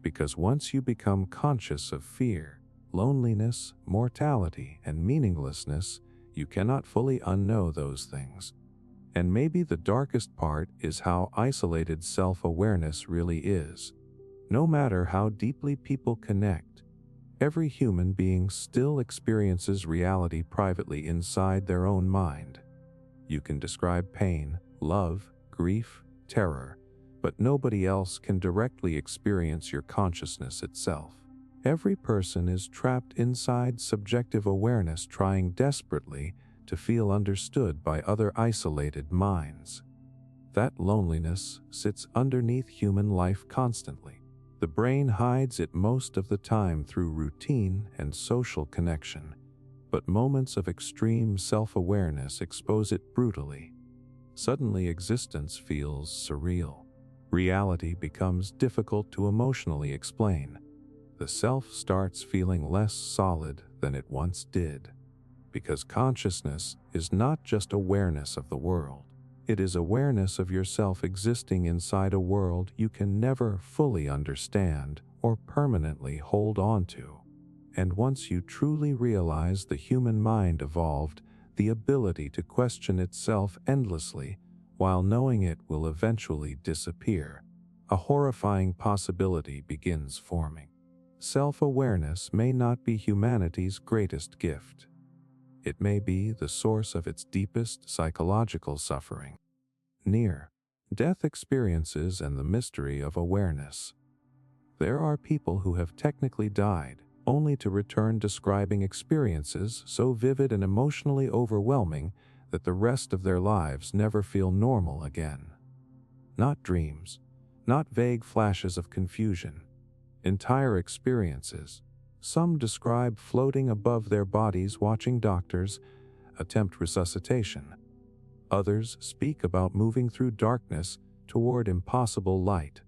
Because once you become conscious of fear, loneliness, mortality, and meaninglessness, you cannot fully unknow those things. And maybe the darkest part is how isolated self-awareness really is. No matter how deeply people connect, every human being still experiences reality privately inside their own mind. You can describe pain, love, grief, terror, but nobody else can directly experience your consciousness itself. Every person is trapped inside subjective awareness, trying desperately to feel understood by other isolated minds. That loneliness sits underneath human life constantly. The brain hides it most of the time through routine and social connection, but moments of extreme self-awareness expose it brutally. Suddenly existence feels surreal. Reality becomes difficult to emotionally explain. The self starts feeling less solid than it once did. Because consciousness is not just awareness of the world. It is awareness of yourself existing inside a world you can never fully understand or permanently hold on to. And once you truly realize the human mind evolved the ability to question itself endlessly while knowing it will eventually disappear, a horrifying possibility begins forming. Self-awareness may not be humanity's greatest gift. It may be the source of its deepest psychological suffering. Near-death experiences and the mystery of awareness. There are people who have technically died, only to return describing experiences so vivid and emotionally overwhelming that the rest of their lives never feel normal again. Not dreams, not vague flashes of confusion. Entire experiences. Some describe floating above their bodies watching doctors, attempt resuscitation. Others speak about moving through darkness toward impossible light.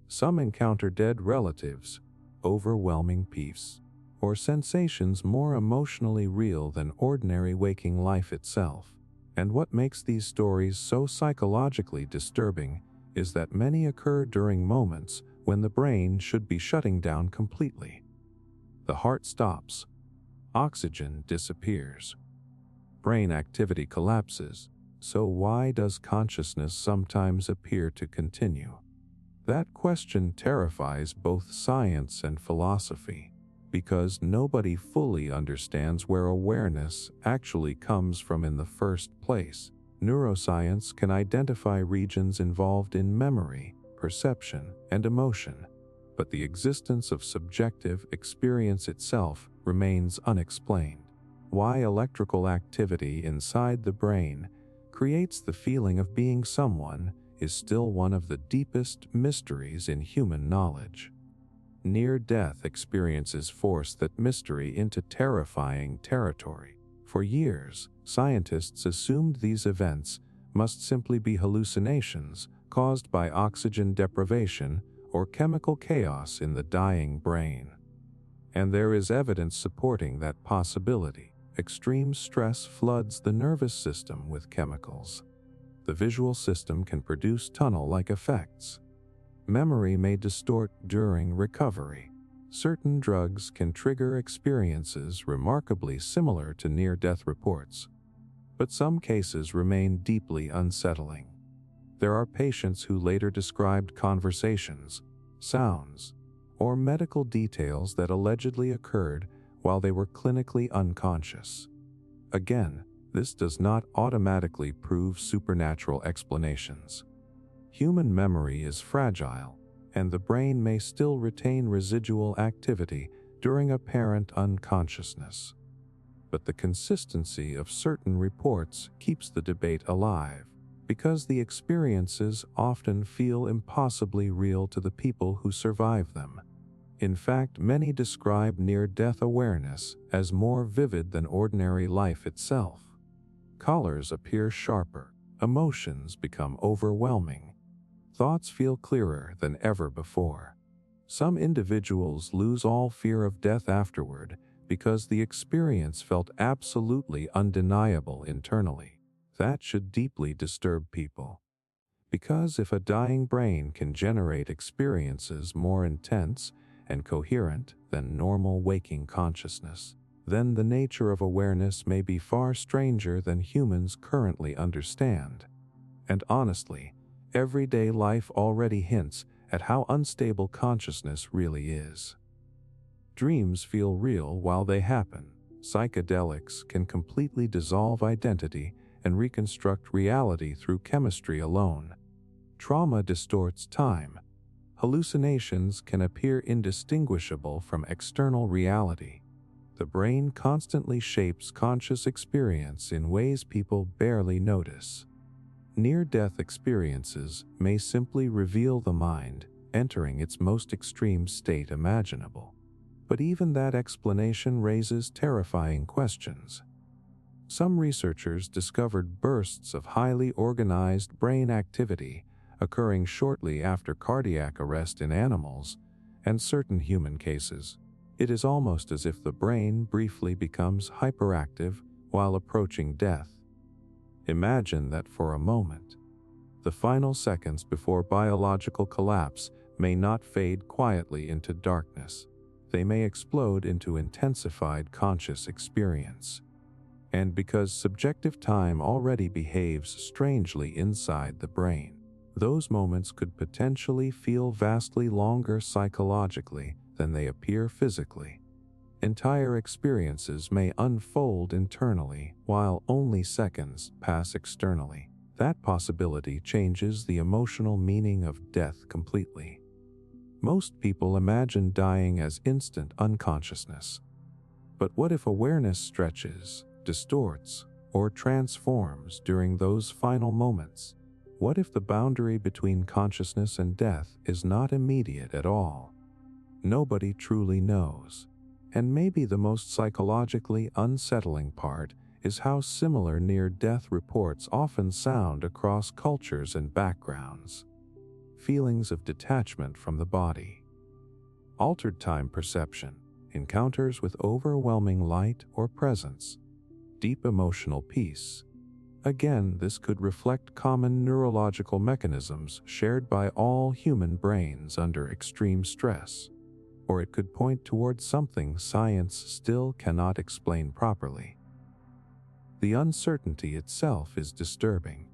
Some encounter dead relatives, overwhelming peace, or sensations more emotionally real than ordinary waking life itself. And what makes these stories so psychologically disturbing is that many occur during moments when the brain should be shutting down completely. The heart stops, oxygen disappears, brain activity collapses. So why does consciousness sometimes appear to continue? That question terrifies both science and philosophy, because nobody fully understands where awareness actually comes from in the first place. Neuroscience can identify regions involved in memory, perception, and emotion, but the existence of subjective experience itself remains unexplained. Why electrical activity inside the brain creates the feeling of being someone is still one of the deepest mysteries in human knowledge. Near-death experiences force that mystery into terrifying territory. For years, scientists assumed these events must simply be hallucinations caused by oxygen deprivation or chemical chaos in the dying brain. And there is evidence supporting that possibility. Extreme stress floods the nervous system with chemicals. The visual system can produce tunnel-like effects. Memory may distort during recovery. Certain drugs can trigger experiences remarkably similar to near-death reports. But some cases remain deeply unsettling. There are patients who later described conversations, sounds, or medical details that allegedly occurred while they were clinically unconscious. Again, this does not automatically prove supernatural explanations. Human memory is fragile, and the brain may still retain residual activity during apparent unconsciousness. But the consistency of certain reports keeps the debate alive, because the experiences often feel impossibly real to the people who survive them. In fact, many describe near-death awareness as more vivid than ordinary life itself. Colors appear sharper, emotions become overwhelming, thoughts feel clearer than ever before. Some individuals lose all fear of death afterward because the experience felt absolutely undeniable internally. That should deeply disturb people. Because if a dying brain can generate experiences more intense and coherent than normal waking consciousness, then the nature of awareness may be far stranger than humans currently understand. And honestly, everyday life already hints at how unstable consciousness really is. Dreams feel real while they happen. Psychedelics can completely dissolve identity and reconstruct reality through chemistry alone. Trauma distorts time. Hallucinations can appear indistinguishable from external reality. The brain constantly shapes conscious experience in ways people barely notice. Near-death experiences may simply reveal the mind entering its most extreme state imaginable. But even that explanation raises terrifying questions. Some researchers discovered bursts of highly organized brain activity occurring shortly after cardiac arrest in animals and certain human cases. It is almost as if the brain briefly becomes hyperactive while approaching death. Imagine that for a moment. The final seconds before biological collapse may not fade quietly into darkness. They may explode into intensified conscious experience. And because subjective time already behaves strangely inside the brain, those moments could potentially feel vastly longer psychologically than they appear physically. Entire experiences may unfold internally while only seconds pass externally. That possibility changes the emotional meaning of death completely. Most people imagine dying as instant unconsciousness. But what if awareness stretches, distorts, or transforms during those final moments? What if the boundary between consciousness and death is not immediate at all? Nobody truly knows. And maybe the most psychologically unsettling part is how similar near-death reports often sound across cultures and backgrounds. Feelings of detachment from the body, altered time perception, encounters with overwhelming light or presence, deep emotional peace. Again, this could reflect common neurological mechanisms shared by all human brains under extreme stress, or it could point towards something science still cannot explain properly. The uncertainty itself is disturbing,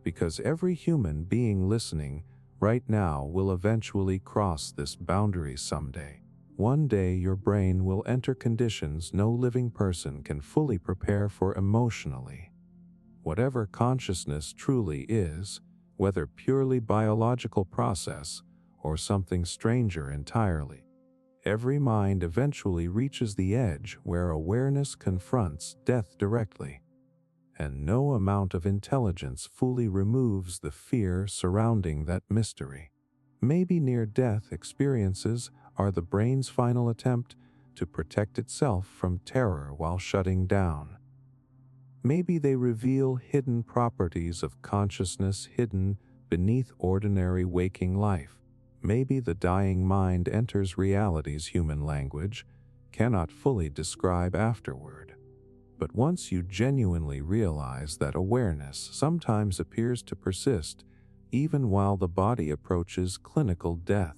because every human being listening right now will eventually cross this boundary someday. One day your brain will enter conditions no living person can fully prepare for emotionally. Whatever consciousness truly is, whether purely biological process or something stranger entirely, every mind eventually reaches the edge where awareness confronts death directly, and no amount of intelligence fully removes the fear surrounding that mystery. Maybe near-death experiences are the brain's final attempt to protect itself from terror while shutting down. Maybe they reveal hidden properties of consciousness hidden beneath ordinary waking life. Maybe the dying mind enters reality's human language cannot fully describe afterward. But once you genuinely realize that awareness sometimes appears to persist even while the body approaches clinical death,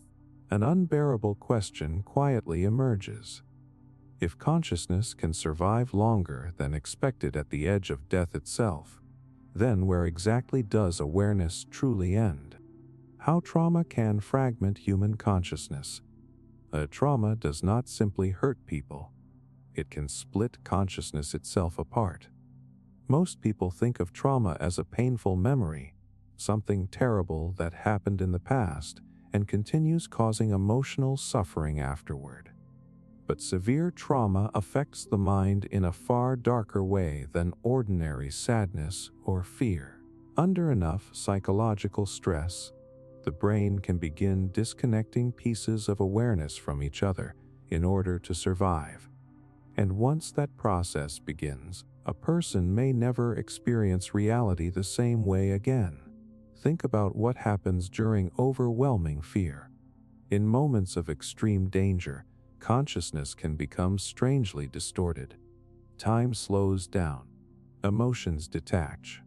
an unbearable question quietly emerges. If consciousness can survive longer than expected at the edge of death itself, then where exactly does awareness truly end? How trauma can fragment human consciousness? A trauma does not simply hurt people. It can split consciousness itself apart. Most people think of trauma as a painful memory, something terrible that happened in the past and continues causing emotional suffering afterward. But severe trauma affects the mind in a far darker way than ordinary sadness or fear. Under enough psychological stress, the brain can begin disconnecting pieces of awareness from each other in order to survive. And once that process begins, a person may never experience reality the same way again. Think about what happens during overwhelming fear. In moments of extreme danger, consciousness can become strangely distorted. Time slows down. Emotions detach.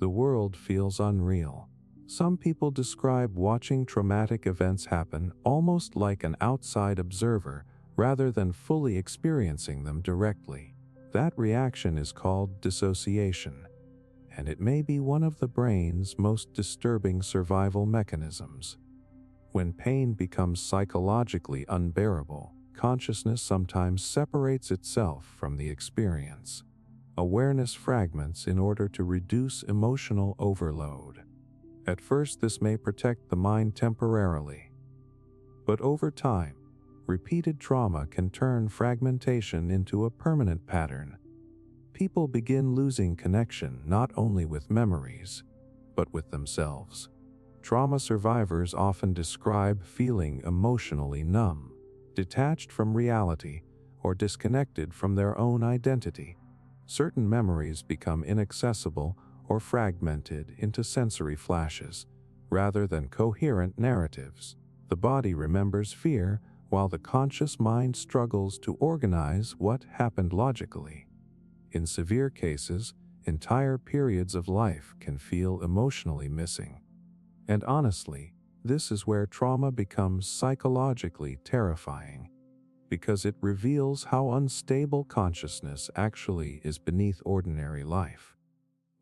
The world feels unreal. Some people describe watching traumatic events happen almost like an outside observer rather than fully experiencing them directly. That reaction is called dissociation, and it may be one of the brain's most disturbing survival mechanisms. When pain becomes psychologically unbearable, consciousness sometimes separates itself from the experience. Awareness fragments in order to reduce emotional overload. At first, this may protect the mind temporarily, but over time, repeated trauma can turn fragmentation into a permanent pattern. People begin losing connection not only with memories, but with themselves. Trauma survivors often describe feeling emotionally numb, detached from reality, or disconnected from their own identity. Certain memories become inaccessible or fragmented into sensory flashes, rather than coherent narratives. The body remembers fear, while the conscious mind struggles to organize what happened logically. In severe cases, entire periods of life can feel emotionally missing. And honestly, this is where trauma becomes psychologically terrifying, because it reveals how unstable consciousness actually is beneath ordinary life.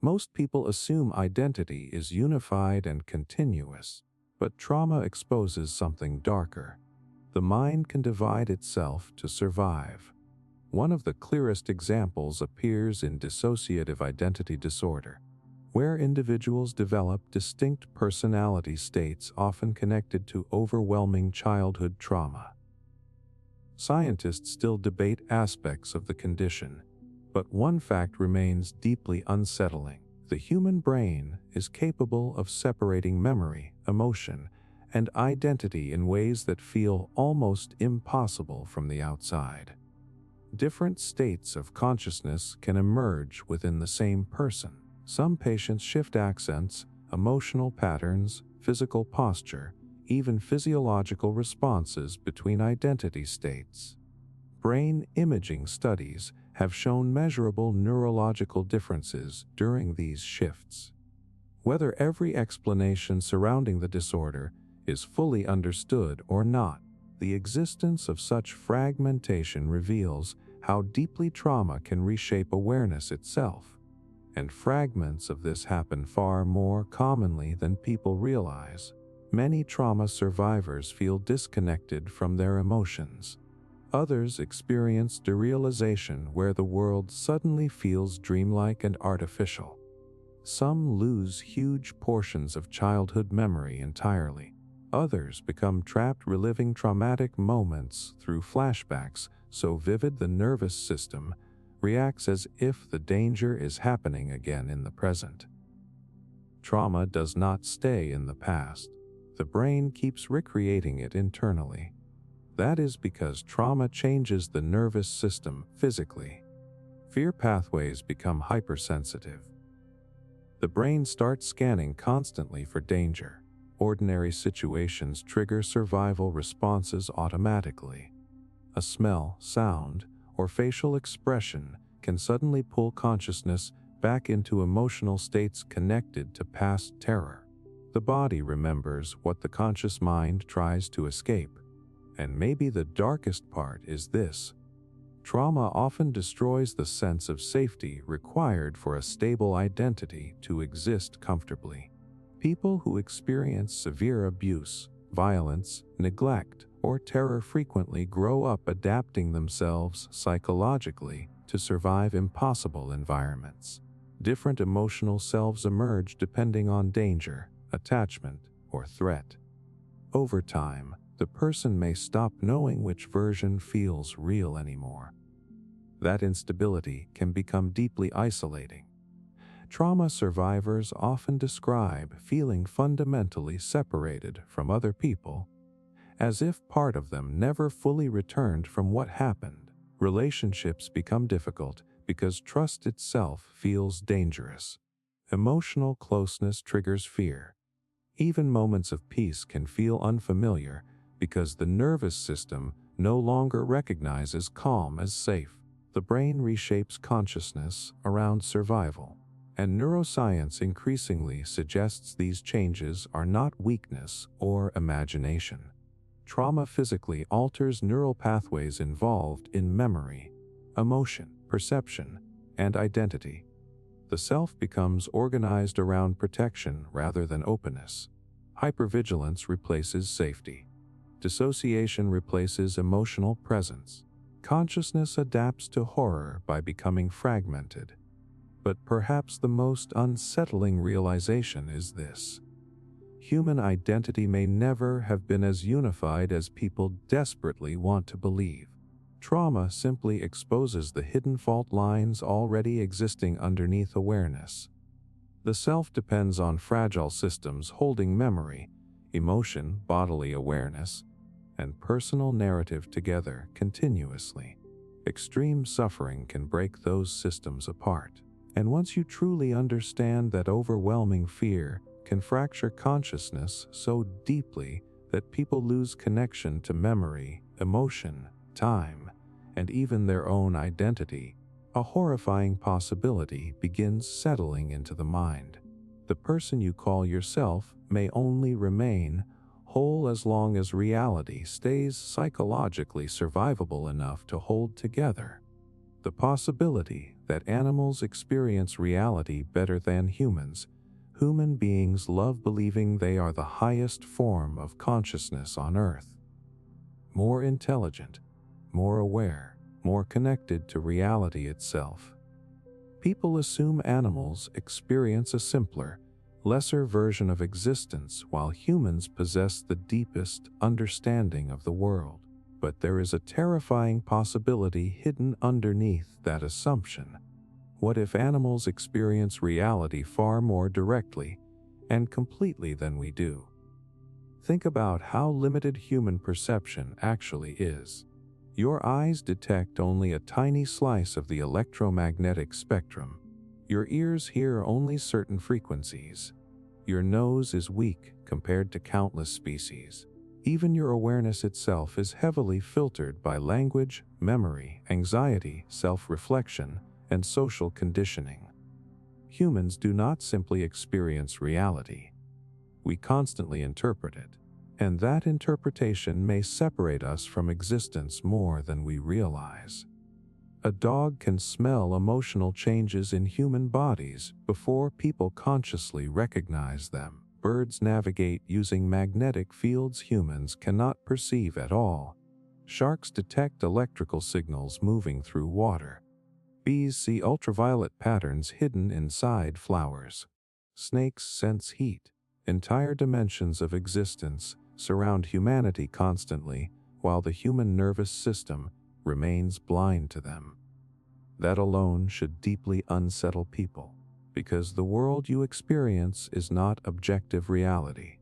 Most people assume identity is unified and continuous, but trauma exposes something darker. The mind can divide itself to survive. One of the clearest examples appears in dissociative identity disorder, where individuals develop distinct personality states often connected to overwhelming childhood trauma. Scientists still debate aspects of the condition, but one fact remains deeply unsettling. The human brain is capable of separating memory, emotion, and identity in ways that feel almost impossible from the outside. Different states of consciousness can emerge within the same person. Some patients shift accents, emotional patterns, physical posture, even physiological responses between identity states. Brain imaging studies have shown measurable neurological differences during these shifts. Whether every explanation surrounding the disorder is fully understood or not, the existence of such fragmentation reveals how deeply trauma can reshape awareness itself, and fragments of this happen far more commonly than people realize. Many trauma survivors feel disconnected from their emotions. Others experience derealization where the world suddenly feels dreamlike and artificial. Some lose huge portions of childhood memory entirely. Others become trapped reliving traumatic moments through flashbacks so vivid the nervous system reacts as if the danger is happening again in the present. Trauma does not stay in the past. The brain keeps recreating it internally. That is because trauma changes the nervous system physically. Fear pathways become hypersensitive. The brain starts scanning constantly for danger. Ordinary situations trigger survival responses automatically. A smell, sound, or facial expression can suddenly pull consciousness back into emotional states connected to past terror. The body remembers what the conscious mind tries to escape. And maybe the darkest part is this: trauma often destroys the sense of safety required for a stable identity to exist comfortably. People who experience severe abuse, violence, neglect, or terror frequently grow up adapting themselves psychologically to survive impossible environments. Different emotional selves emerge depending on danger, attachment, or threat. Over time, the person may stop knowing which version feels real anymore. That instability can become deeply isolating. Trauma survivors often describe feeling fundamentally separated from other people, as if part of them never fully returned from what happened. Relationships become difficult because trust itself feels dangerous. Emotional closeness triggers fear. Even moments of peace can feel unfamiliar because the nervous system no longer recognizes calm as safe. The brain reshapes consciousness around survival, and neuroscience increasingly suggests these changes are not weakness or imagination. Trauma physically alters neural pathways involved in memory, emotion, perception, and identity. The self becomes organized around protection rather than openness. Hypervigilance replaces safety. Dissociation replaces emotional presence. Consciousness adapts to horror by becoming fragmented. But perhaps the most unsettling realization is this: human identity may never have been as unified as people desperately want to believe. Trauma simply exposes the hidden fault lines already existing underneath awareness. The self depends on fragile systems holding memory, emotion, bodily awareness, and personal narrative together continuously. Extreme suffering can break those systems apart. And once you truly understand that overwhelming fear can fracture consciousness so deeply that people lose connection to memory, emotion, time, and even their own identity, a horrifying possibility begins settling into the mind. The person you call yourself may only remain whole as long as reality stays psychologically survivable enough to hold together. The possibility that animals experience reality better than humans. Human beings love believing they are the highest form of consciousness on Earth. More intelligent, more aware, more connected to reality itself. People assume animals experience a simpler, lesser version of existence while humans possess the deepest understanding of the world. But there is a terrifying possibility hidden underneath that assumption. What if animals experience reality far more directly and completely than we do? Think about how limited human perception actually is. Your eyes detect only a tiny slice of the electromagnetic spectrum. Your ears hear only certain frequencies. Your nose is weak compared to countless species. Even your awareness itself is heavily filtered by language, memory, anxiety, self-reflection, and social conditioning. Humans do not simply experience reality. We constantly interpret it, and that interpretation may separate us from existence more than we realize. A dog can smell emotional changes in human bodies before people consciously recognize them. Birds navigate using magnetic fields humans cannot perceive at all. Sharks detect electrical signals moving through water. Bees see ultraviolet patterns hidden inside flowers. Snakes sense heat. Entire dimensions of existence surround humanity constantly, while the human nervous system remains blind to them. That alone should deeply unsettle people, because the world you experience is not objective reality.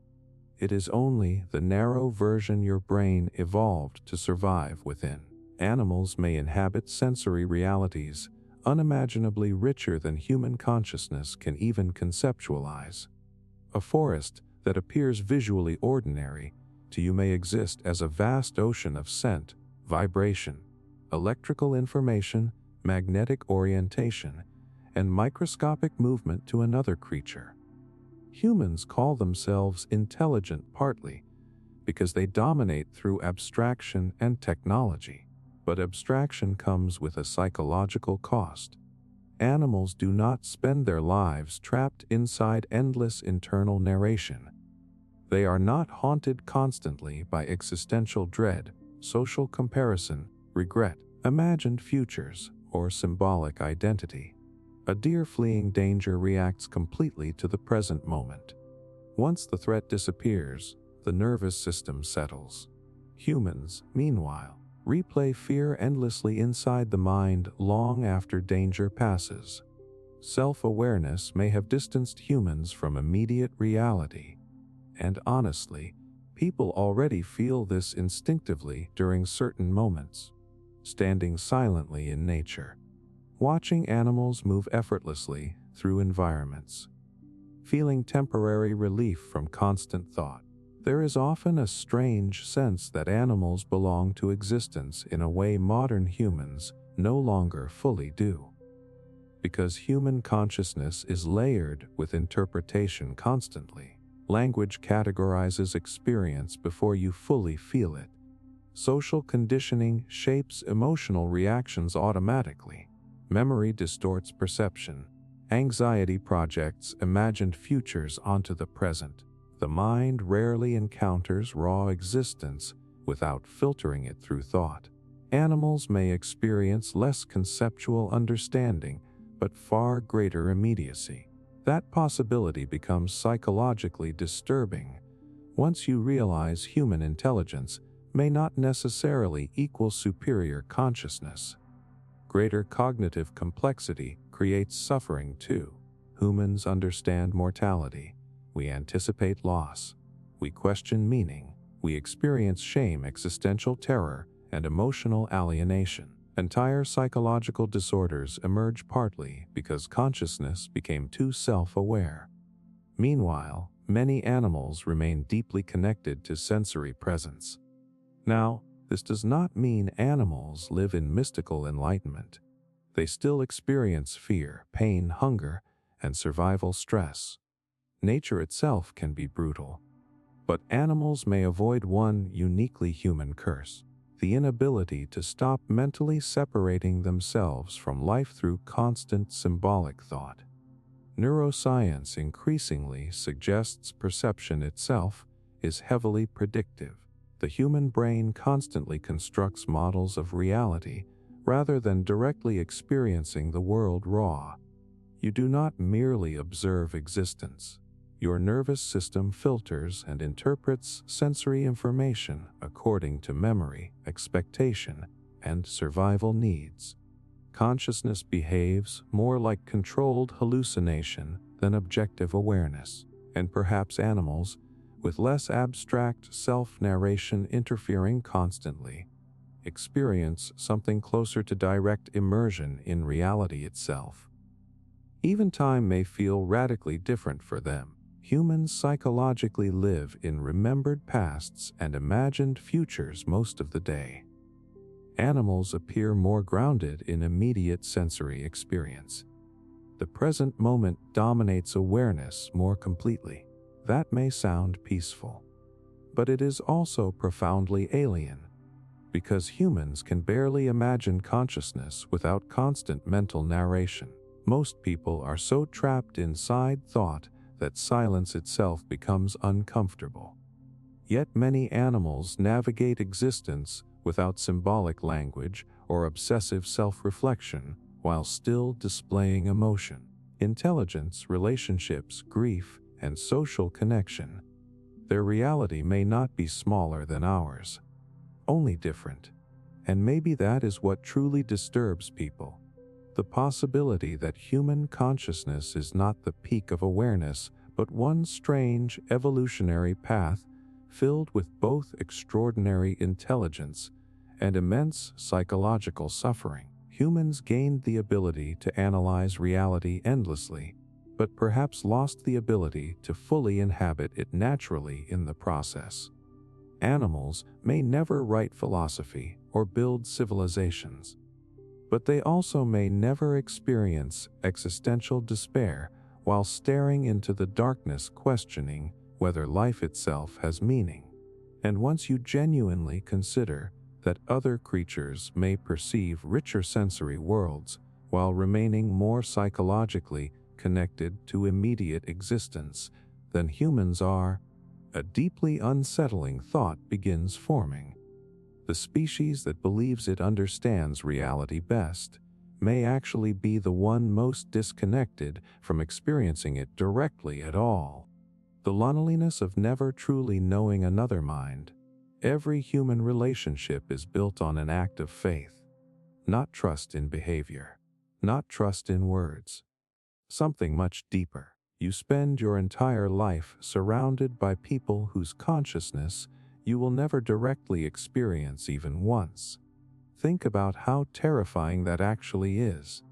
It is only the narrow version your brain evolved to survive within. Animals may inhabit sensory realities unimaginably richer than human consciousness can even conceptualize. A forest that appears visually ordinary to you may exist as a vast ocean of scent, vibration, electrical information, magnetic orientation, and microscopic movement to another creature. Humans call themselves intelligent partly because they dominate through abstraction and technology, but abstraction comes with a psychological cost. Animals do not spend their lives trapped inside endless internal narration. They are not haunted constantly by existential dread, social comparison, regret, imagined futures, or symbolic identity. A deer fleeing danger reacts completely to the present moment. Once the threat disappears, the nervous system settles. Humans, meanwhile, replay fear endlessly inside the mind long after danger passes. Self-awareness may have distanced humans from immediate reality, and honestly, people already feel this instinctively during certain moments. Standing silently in nature, watching animals move effortlessly through environments, feeling temporary relief from constant thought. There is often a strange sense that animals belong to existence in a way modern humans no longer fully do. Because human consciousness is layered with interpretation constantly. Language categorizes experience before you fully feel it. Social conditioning shapes emotional reactions automatically. Memory distorts perception. Anxiety projects imagined futures onto the present. The mind rarely encounters raw existence without filtering it through thought. Animals may experience less conceptual understanding, but far greater immediacy. That possibility becomes psychologically disturbing once you realize human intelligence may not necessarily equal superior consciousness. Greater cognitive complexity creates suffering too. Humans understand mortality. We anticipate loss. We question meaning. We experience shame, existential terror, and emotional alienation. Entire psychological disorders emerge partly because consciousness became too self-aware. Meanwhile, many animals remain deeply connected to sensory presence. Now, this does not mean animals live in mystical enlightenment. They still experience fear, pain, hunger, and survival stress. Nature itself can be brutal, but animals may avoid one uniquely human curse: the inability to stop mentally separating themselves from life through constant symbolic thought. Neuroscience increasingly suggests perception itself is heavily predictive. The human brain constantly constructs models of reality rather than directly experiencing the world raw. You do not merely observe existence. Your nervous system filters and interprets sensory information according to memory, expectation, and survival needs. Consciousness behaves more like controlled hallucination than objective awareness, and perhaps animals, with less abstract self-narration interfering constantly, experience something closer to direct immersion in reality itself. Even time may feel radically different for them. Humans psychologically live in remembered pasts and imagined futures most of the day. Animals appear more grounded in immediate sensory experience. The present moment dominates awareness more completely. That may sound peaceful, but it is also profoundly alien, because humans can barely imagine consciousness without constant mental narration. Most people are so trapped inside thought that silence itself becomes uncomfortable. Yet many animals navigate existence without symbolic language or obsessive self-reflection while still displaying emotion, intelligence, relationships, grief, and social connection. Their reality may not be smaller than ours, only different. And maybe that is what truly disturbs people. The possibility that human consciousness is not the peak of awareness, but one strange evolutionary path filled with both extraordinary intelligence and immense psychological suffering. Humans gained the ability to analyze reality endlessly, but perhaps lost the ability to fully inhabit it naturally in the process. Animals may never write philosophy or build civilizations, but they also may never experience existential despair while staring into the darkness, questioning whether life itself has meaning. And once you genuinely consider that other creatures may perceive richer sensory worlds while remaining more psychologically connected to immediate existence than humans are, a deeply unsettling thought begins forming. The species that believes it understands reality best may actually be the one most disconnected from experiencing it directly at all. The loneliness of never truly knowing another mind. Every human relationship is built on an act of faith, not trust in behavior, not trust in words. Something much deeper. You spend your entire life surrounded by people whose consciousness you will never directly experience even once. Think about how terrifying that actually is.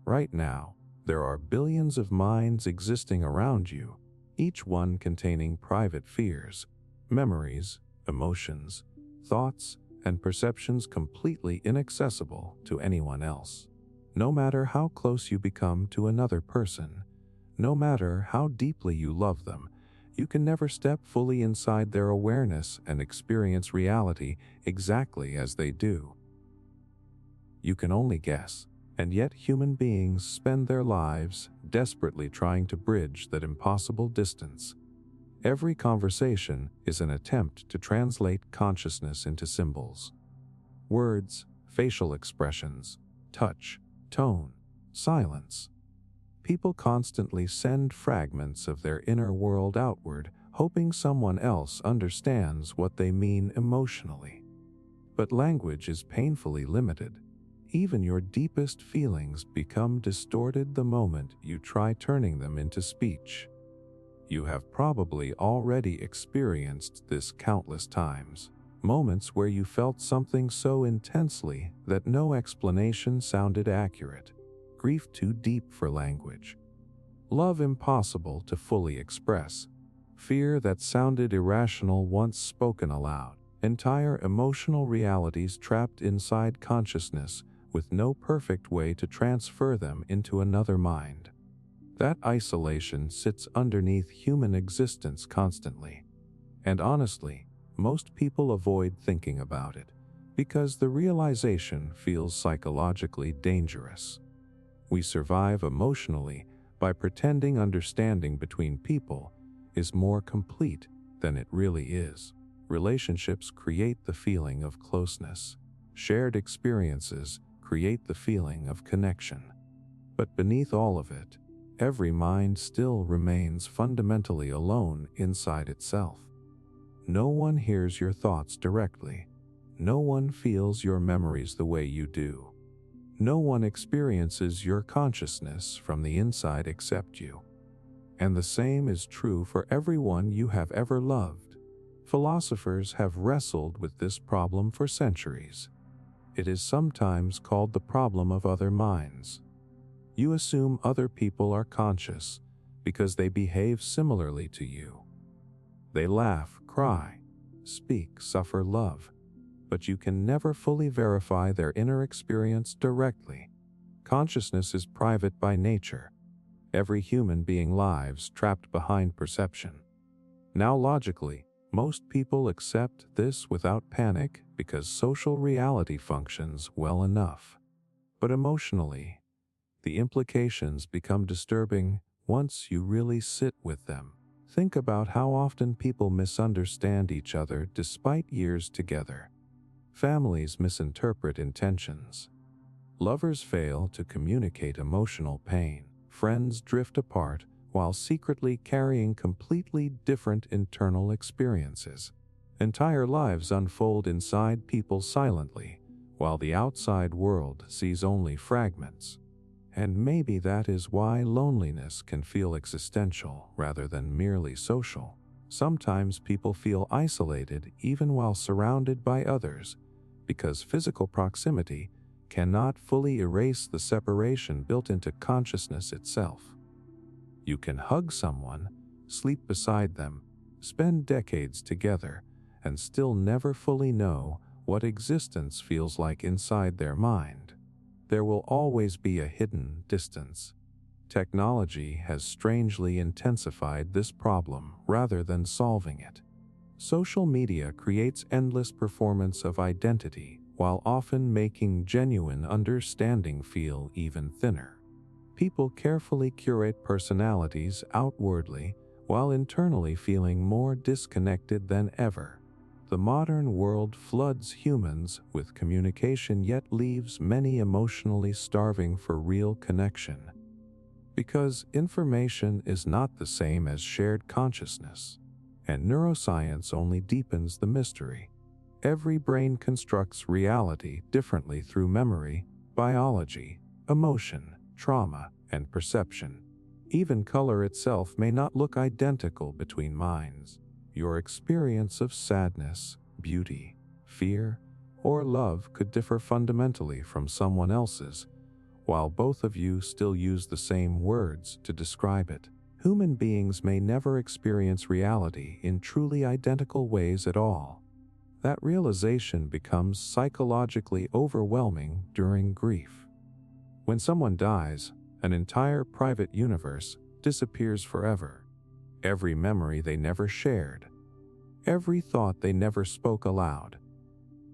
Right now, there are billions of minds existing around you, each one containing private fears, memories, emotions, thoughts, and perceptions completely inaccessible to anyone else. No matter how close you become to another person, no matter how deeply you love them, you can never step fully inside their awareness and experience reality exactly as they do. You can only guess, and yet human beings spend their lives desperately trying to bridge that impossible distance. Every conversation is an attempt to translate consciousness into symbols. Words, facial expressions, touch, tone, silence. People constantly send fragments of their inner world outward, hoping someone else understands what they mean emotionally. But language is painfully limited. Even your deepest feelings become distorted the moment you try turning them into speech. You have probably already experienced this countless times. Moments where you felt something so intensely that no explanation sounded accurate. Grief too deep for language. Love impossible to fully express. Fear that sounded irrational once spoken aloud. Entire emotional realities trapped inside consciousness with no perfect way to transfer them into another mind. That isolation sits underneath human existence constantly. And honestly, most people avoid thinking about it because the realization feels psychologically dangerous. We survive emotionally by pretending understanding between people is more complete than it really is. Relationships create the feeling of closeness. Shared experiences create the feeling of connection. But beneath all of it, every mind still remains fundamentally alone inside itself. No one hears your thoughts directly. No one feels your memories the way you do. No one experiences your consciousness from the inside except you. And the same is true for everyone you have ever loved. Philosophers have wrestled with this problem for centuries. It is sometimes called the problem of other minds. You assume other people are conscious because they behave similarly to you. They laugh, cry, speak, suffer, love, but you can never fully verify their inner experience directly. Consciousness is private by nature. Every human being lives trapped behind perception. Now logically, most people accept this without panic because social reality functions well enough. But emotionally, the implications become disturbing once you really sit with them. Think about how often people misunderstand each other despite years together. Families misinterpret intentions. Lovers fail to communicate emotional pain. Friends drift apart while secretly carrying completely different internal experiences. Entire lives unfold inside people silently, while the outside world sees only fragments. And maybe that is why loneliness can feel existential rather than merely social. Sometimes people feel isolated even while surrounded by others, because physical proximity cannot fully erase the separation built into consciousness itself. You can hug someone, sleep beside them, spend decades together, and still never fully know what existence feels like inside their mind. There will always be a hidden distance. Technology has strangely intensified this problem rather than solving it. Social media creates endless performance of identity while often making genuine understanding feel even thinner. People carefully curate personalities outwardly while internally feeling more disconnected than ever. The modern world floods humans with communication yet leaves many emotionally starving for real connection. Because information is not the same as shared consciousness, and neuroscience only deepens the mystery. Every brain constructs reality differently through memory, biology, emotion, trauma, and perception. Even color itself may not look identical between minds. Your experience of sadness, beauty, fear, or love could differ fundamentally from someone else's, while both of you still use the same words to describe it. Human beings may never experience reality in truly identical ways at all. That realization becomes psychologically overwhelming during grief. When someone dies, an entire private universe disappears forever. Every memory they never shared, every thought they never spoke aloud,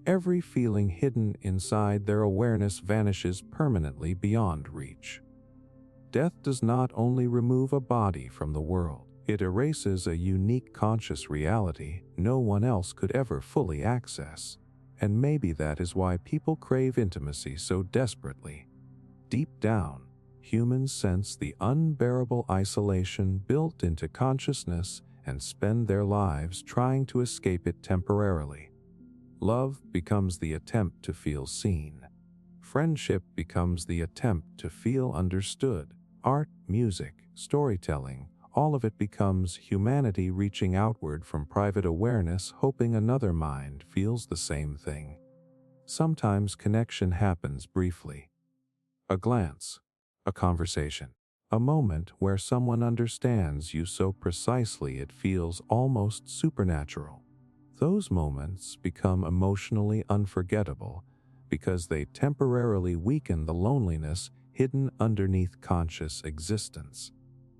every feeling hidden inside their awareness vanishes permanently beyond reach. Death does not only remove a body from the world, it erases a unique conscious reality no one else could ever fully access. And maybe that is why people crave intimacy so desperately. Deep down, humans sense the unbearable isolation built into consciousness and spend their lives trying to escape it temporarily. Love becomes the attempt to feel seen. Friendship becomes the attempt to feel understood. Art, music, storytelling, all of it becomes humanity reaching outward from private awareness, hoping another mind feels the same thing. Sometimes connection happens briefly. A glance, a conversation, a moment where someone understands you so precisely it feels almost supernatural. Those moments become emotionally unforgettable because they temporarily weaken the loneliness hidden underneath conscious existence.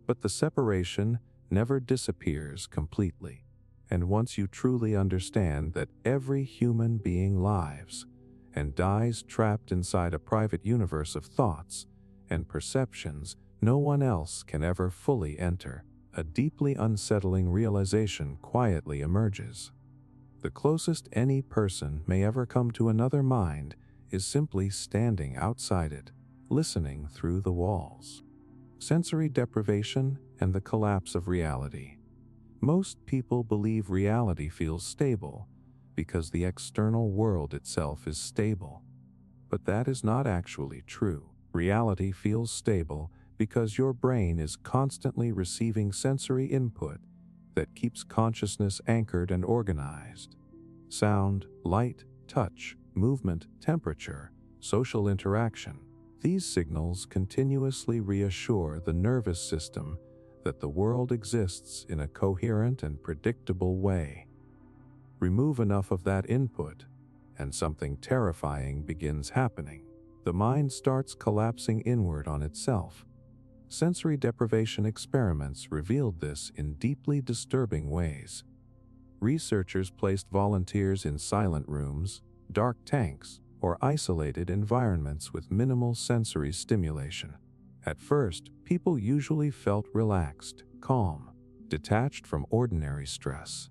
But the separation never disappears completely. And once you truly understand that every human being lives and dies trapped inside a private universe of thoughts and perceptions no one else can ever fully enter, a deeply unsettling realization quietly emerges. The closest any person may ever come to another mind is simply standing outside it, listening through the walls. Sensory deprivation and the collapse of reality. Most people believe reality feels stable because the external world itself is stable. But that is not actually true. Reality feels stable because your brain is constantly receiving sensory input that keeps consciousness anchored and organized. Sound, light, touch, movement, temperature, social interaction. These signals continuously reassure the nervous system that the world exists in a coherent and predictable way. Remove enough of that input, and something terrifying begins happening. The mind starts collapsing inward on itself. Sensory deprivation experiments revealed this in deeply disturbing ways. Researchers placed volunteers in silent rooms, dark tanks, or isolated environments with minimal sensory stimulation. At first, people usually felt relaxed, calm, detached from ordinary stress.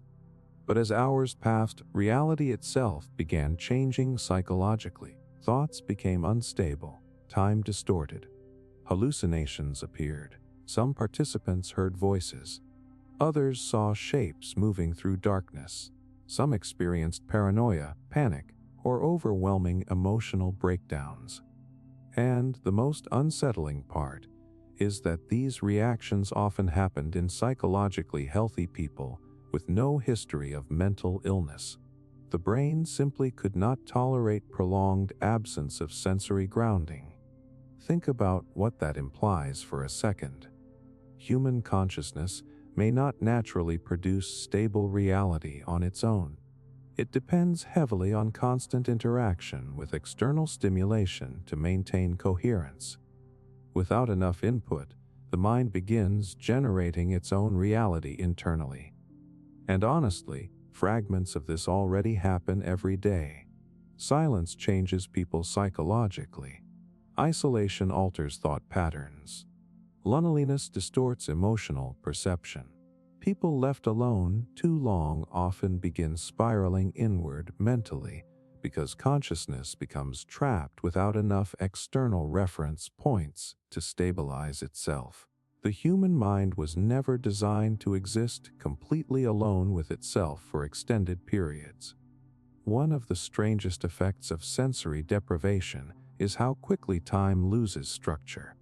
But as hours passed, reality itself began changing psychologically. Thoughts became unstable, time distorted. Hallucinations appeared. Some participants heard voices. Others saw shapes moving through darkness. Some experienced paranoia, panic, or overwhelming emotional breakdowns. And the most unsettling part is that these reactions often happened in psychologically healthy people with no history of mental illness. The brain simply could not tolerate prolonged absence of sensory grounding. Think about what that implies for a second. Human consciousness may not naturally produce stable reality on its own. It depends heavily on constant interaction with external stimulation to maintain coherence. Without enough input, the mind begins generating its own reality internally. And honestly, fragments of this already happen every day. Silence changes people psychologically. Isolation alters thought patterns. Loneliness distorts emotional perception. People left alone too long often begin spiraling inward mentally because consciousness becomes trapped without enough external reference points to stabilize itself. The human mind was never designed to exist completely alone with itself for extended periods. One of the strangest effects of sensory deprivation is how quickly time loses structure.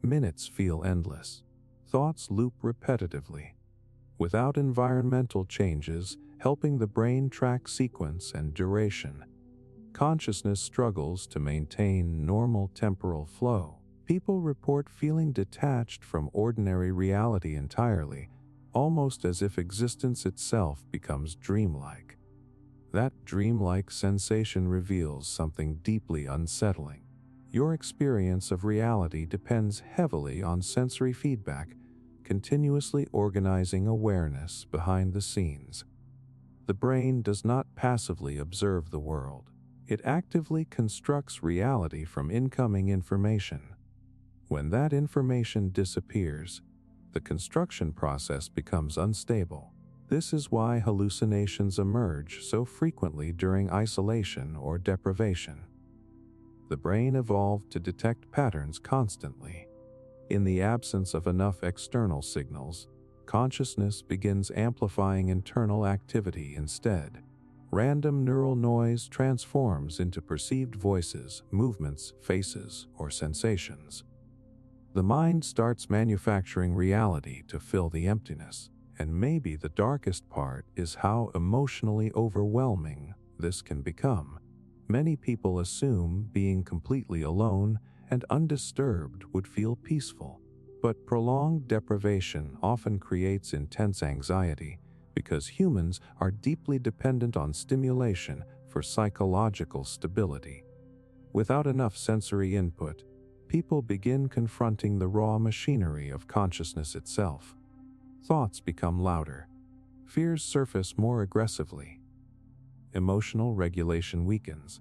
Minutes feel endless. Thoughts loop repetitively. Without environmental changes helping the brain track sequence and duration, consciousness struggles to maintain normal temporal flow. People report feeling detached from ordinary reality entirely, almost as if existence itself becomes dreamlike. That dreamlike sensation reveals something deeply unsettling. Your experience of reality depends heavily on sensory feedback, continuously organizing awareness behind the scenes. The brain does not passively observe the world. It actively constructs reality from incoming information. When that information disappears, the construction process becomes unstable. This is why hallucinations emerge so frequently during isolation or deprivation. The brain evolved to detect patterns constantly. In the absence of enough external signals, consciousness begins amplifying internal activity instead. Random neural noise transforms into perceived voices, movements, faces, or sensations. The mind starts manufacturing reality to fill the emptiness, and maybe the darkest part is how emotionally overwhelming this can become. Many people assume being completely alone and undisturbed would feel peaceful, but prolonged deprivation often creates intense anxiety because humans are deeply dependent on stimulation for psychological stability. Without enough sensory input, people begin confronting the raw machinery of consciousness itself. Thoughts become louder. Fears surface more aggressively. Emotional regulation weakens.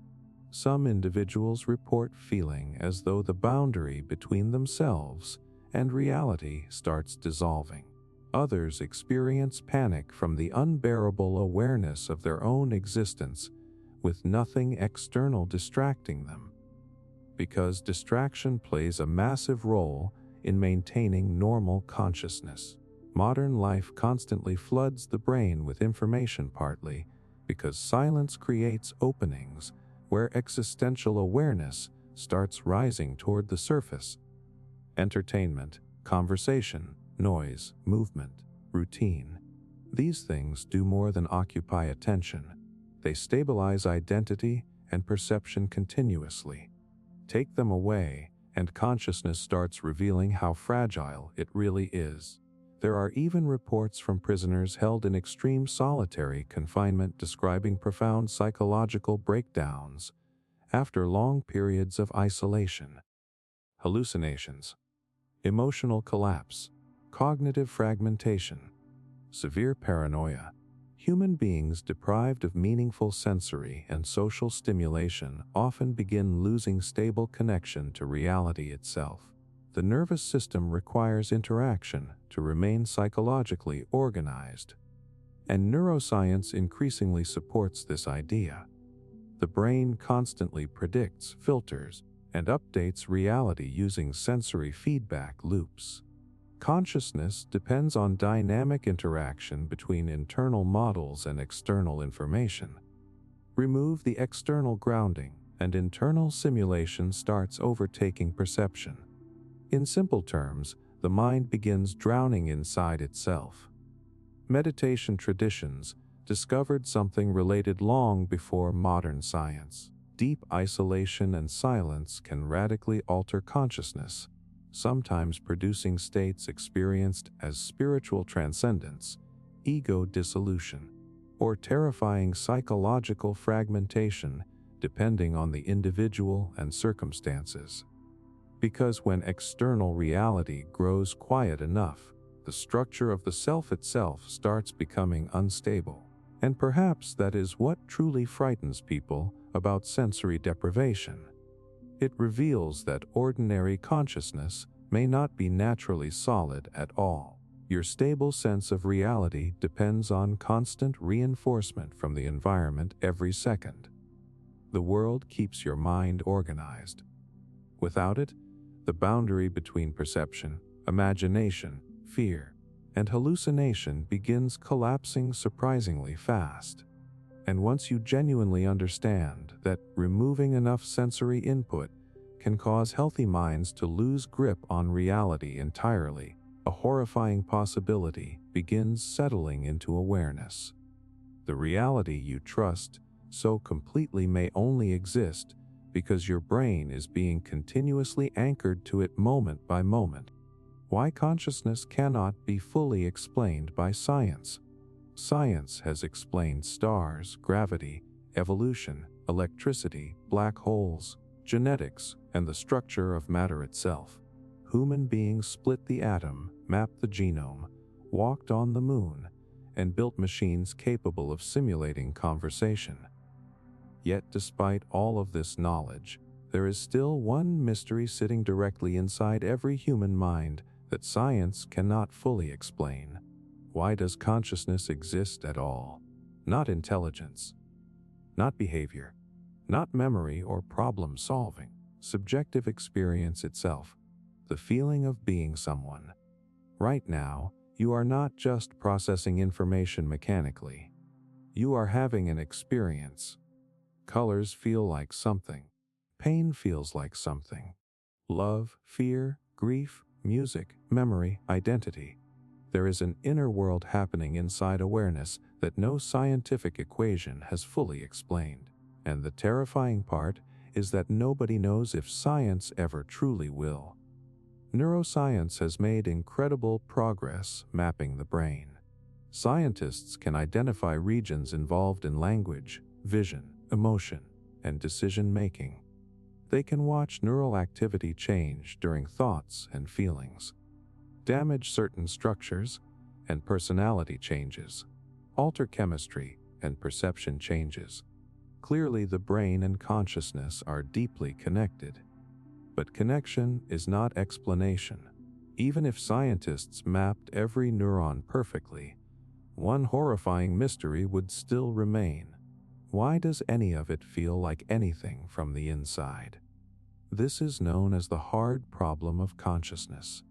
Some individuals report feeling as though the boundary between themselves and reality starts dissolving. Others experience panic from the unbearable awareness of their own existence, with nothing external distracting them. Because distraction plays a massive role in maintaining normal consciousness. Modern life constantly floods the brain with information, partly because silence creates openings where existential awareness starts rising toward the surface. Entertainment, conversation, noise, movement, routine. These things do more than occupy attention. They stabilize identity and perception continuously. Take them away, and consciousness starts revealing how fragile it really is. There are even reports from prisoners held in extreme solitary confinement describing profound psychological breakdowns after long periods of isolation. Hallucinations, emotional collapse, cognitive fragmentation, severe paranoia. Human beings deprived of meaningful sensory and social stimulation often begin losing stable connection to reality itself. The nervous system requires interaction to remain psychologically organized, and neuroscience increasingly supports this idea. The brain constantly predicts, filters, and updates reality using sensory feedback loops. Consciousness depends on dynamic interaction between internal models and external information. Remove the external grounding, and internal simulation starts overtaking perception. In simple terms, the mind begins drowning inside itself. Meditation traditions discovered something related long before modern science. Deep isolation and silence can radically alter consciousness, sometimes producing states experienced as spiritual transcendence, ego dissolution, or terrifying psychological fragmentation, depending on the individual and circumstances. Because when external reality grows quiet enough, the structure of the self itself starts becoming unstable. And perhaps that is what truly frightens people about sensory deprivation. It reveals that ordinary consciousness may not be naturally solid at all. Your stable sense of reality depends on constant reinforcement from the environment every second. The world keeps your mind organized. Without it, the boundary between perception, imagination, fear, and hallucination begins collapsing surprisingly fast. And once you genuinely understand that removing enough sensory input can cause healthy minds to lose grip on reality entirely, a horrifying possibility begins settling into awareness. The reality you trust so completely may only exist because your brain is being continuously anchored to it moment by moment. Why consciousness cannot be fully explained by science. Science has explained stars, gravity, evolution, electricity, black holes, genetics, and the structure of matter itself. Human beings split the atom, mapped the genome, walked on the moon, and built machines capable of simulating conversation. Yet despite all of this knowledge, there is still one mystery sitting directly inside every human mind that science cannot fully explain. Why does consciousness exist at all? Not intelligence, not behavior, not memory or problem solving, subjective experience itself, the feeling of being someone. Right now, you are not just processing information mechanically. You are having an experience. Colors feel like something. Pain feels like something. Love, fear, grief, music, memory, identity. There is an inner world happening inside awareness that no scientific equation has fully explained. And the terrifying part is that nobody knows if science ever truly will. Neuroscience has made incredible progress mapping the brain. Scientists can identify regions involved in language, vision, emotion, and decision-making. They can watch neural activity change during thoughts and feelings, damage certain structures and personality changes, alter chemistry and perception changes. Clearly, the brain and consciousness are deeply connected. But connection is not explanation. Even if scientists mapped every neuron perfectly, one horrifying mystery would still remain. Why does any of it feel like anything from the inside? This is known as the hard problem of consciousness.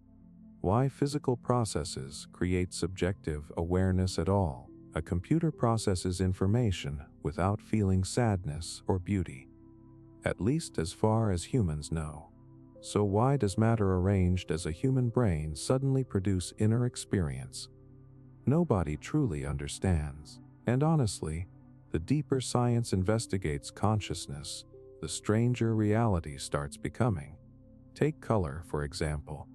Why physical processes create subjective awareness at all? A computer processes information without feeling sadness or beauty, at least as far as humans know. So why does matter arranged as a human brain suddenly produce inner experience? Nobody truly understands. And honestly, The deeper science investigates consciousness, the stranger reality starts becoming. Take color, for example.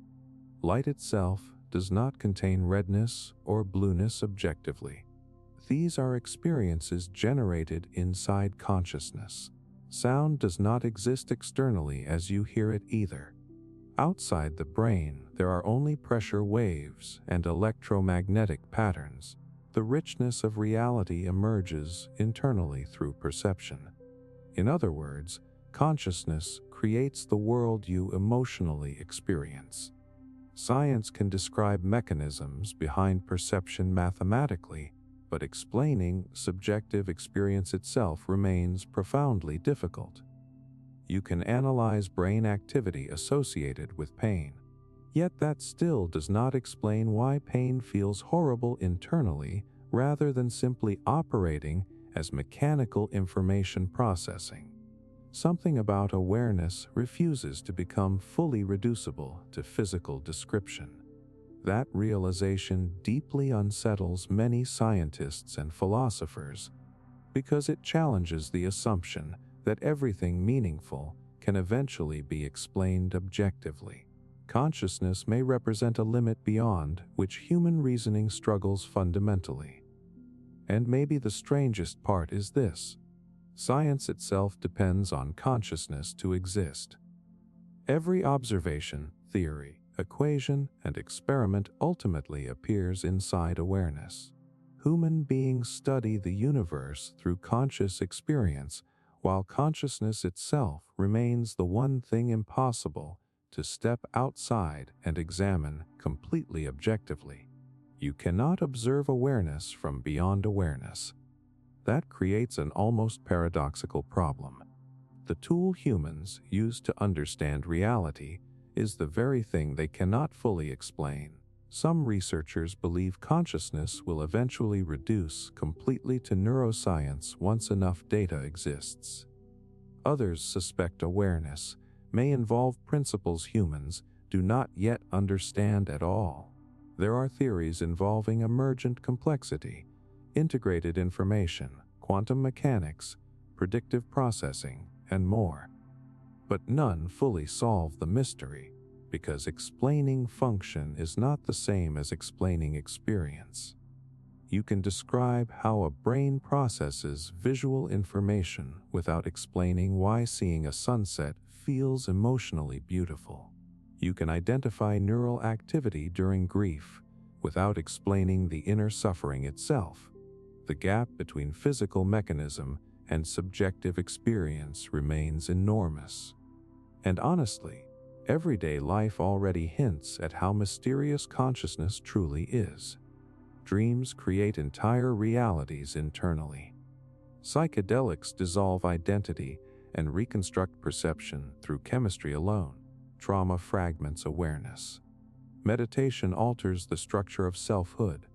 Light itself does not contain redness or blueness objectively. These are experiences generated inside consciousness. Sound does not exist externally as you hear it either. Outside the brain, there are only pressure waves and electromagnetic patterns. The richness of reality emerges internally through perception. In other words, consciousness creates the world you emotionally experience. Science can describe mechanisms behind perception mathematically, but explaining subjective experience itself remains profoundly difficult. You can analyze brain activity associated with pain, yet that still does not explain why pain feels horrible internally rather than simply operating as mechanical information processing. Something about awareness refuses to become fully reducible to physical description. That realization deeply unsettles many scientists and philosophers because it challenges the assumption that everything meaningful can eventually be explained objectively. Consciousness may represent a limit beyond which human reasoning struggles fundamentally. And maybe the strangest part is this: science itself depends on consciousness to exist. Every observation, theory, equation, and experiment ultimately appears inside awareness. Human beings study the universe through conscious experience, while consciousness itself remains the one thing impossible to step outside and examine completely objectively. You cannot observe awareness from beyond awareness. That creates an almost paradoxical problem. The tool humans use to understand reality is the very thing they cannot fully explain. Some researchers believe consciousness will eventually reduce completely to neuroscience once enough data exists. Others suspect awareness may involve principles humans do not yet understand at all. There are theories involving emergent complexity, integrated information, quantum mechanics, predictive processing, and more. But none fully solve the mystery, because explaining function is not the same as explaining experience. You can describe how a brain processes visual information without explaining why seeing a sunset feels emotionally beautiful. You can identify neural activity during grief without explaining the inner suffering itself. The gap between physical mechanism and subjective experience remains enormous. And honestly, everyday life already hints at how mysterious consciousness truly is. Dreams create entire realities internally. Psychedelics dissolve identity and reconstruct perception through chemistry alone. Trauma fragments awareness. Meditation alters the structure of selfhood.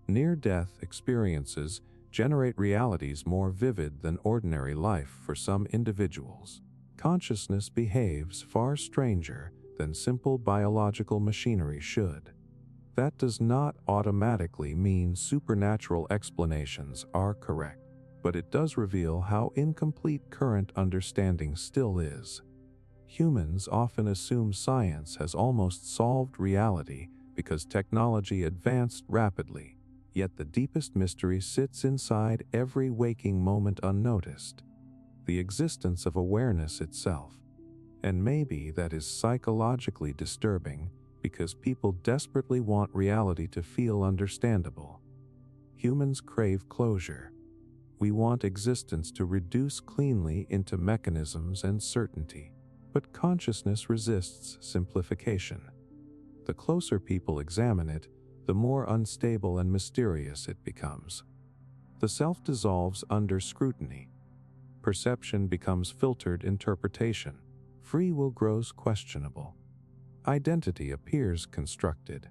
Near-death experiences generate realities more vivid than ordinary life for some individuals. Consciousness behaves far stranger than simple biological machinery should. That does not automatically mean supernatural explanations are correct, but it does reveal how incomplete current understanding still is. Humans often assume science has almost solved reality because technology advanced rapidly, yet the deepest mystery sits inside every waking moment unnoticed: the existence of awareness itself. And maybe that is psychologically disturbing, because people desperately want reality to feel understandable. Humans crave closure. We want existence to reduce cleanly into mechanisms and certainty. But consciousness resists simplification. The closer people examine it, the more unstable and mysterious it becomes. The self dissolves under scrutiny. Perception becomes filtered interpretation. Free will grows questionable. Identity appears constructed.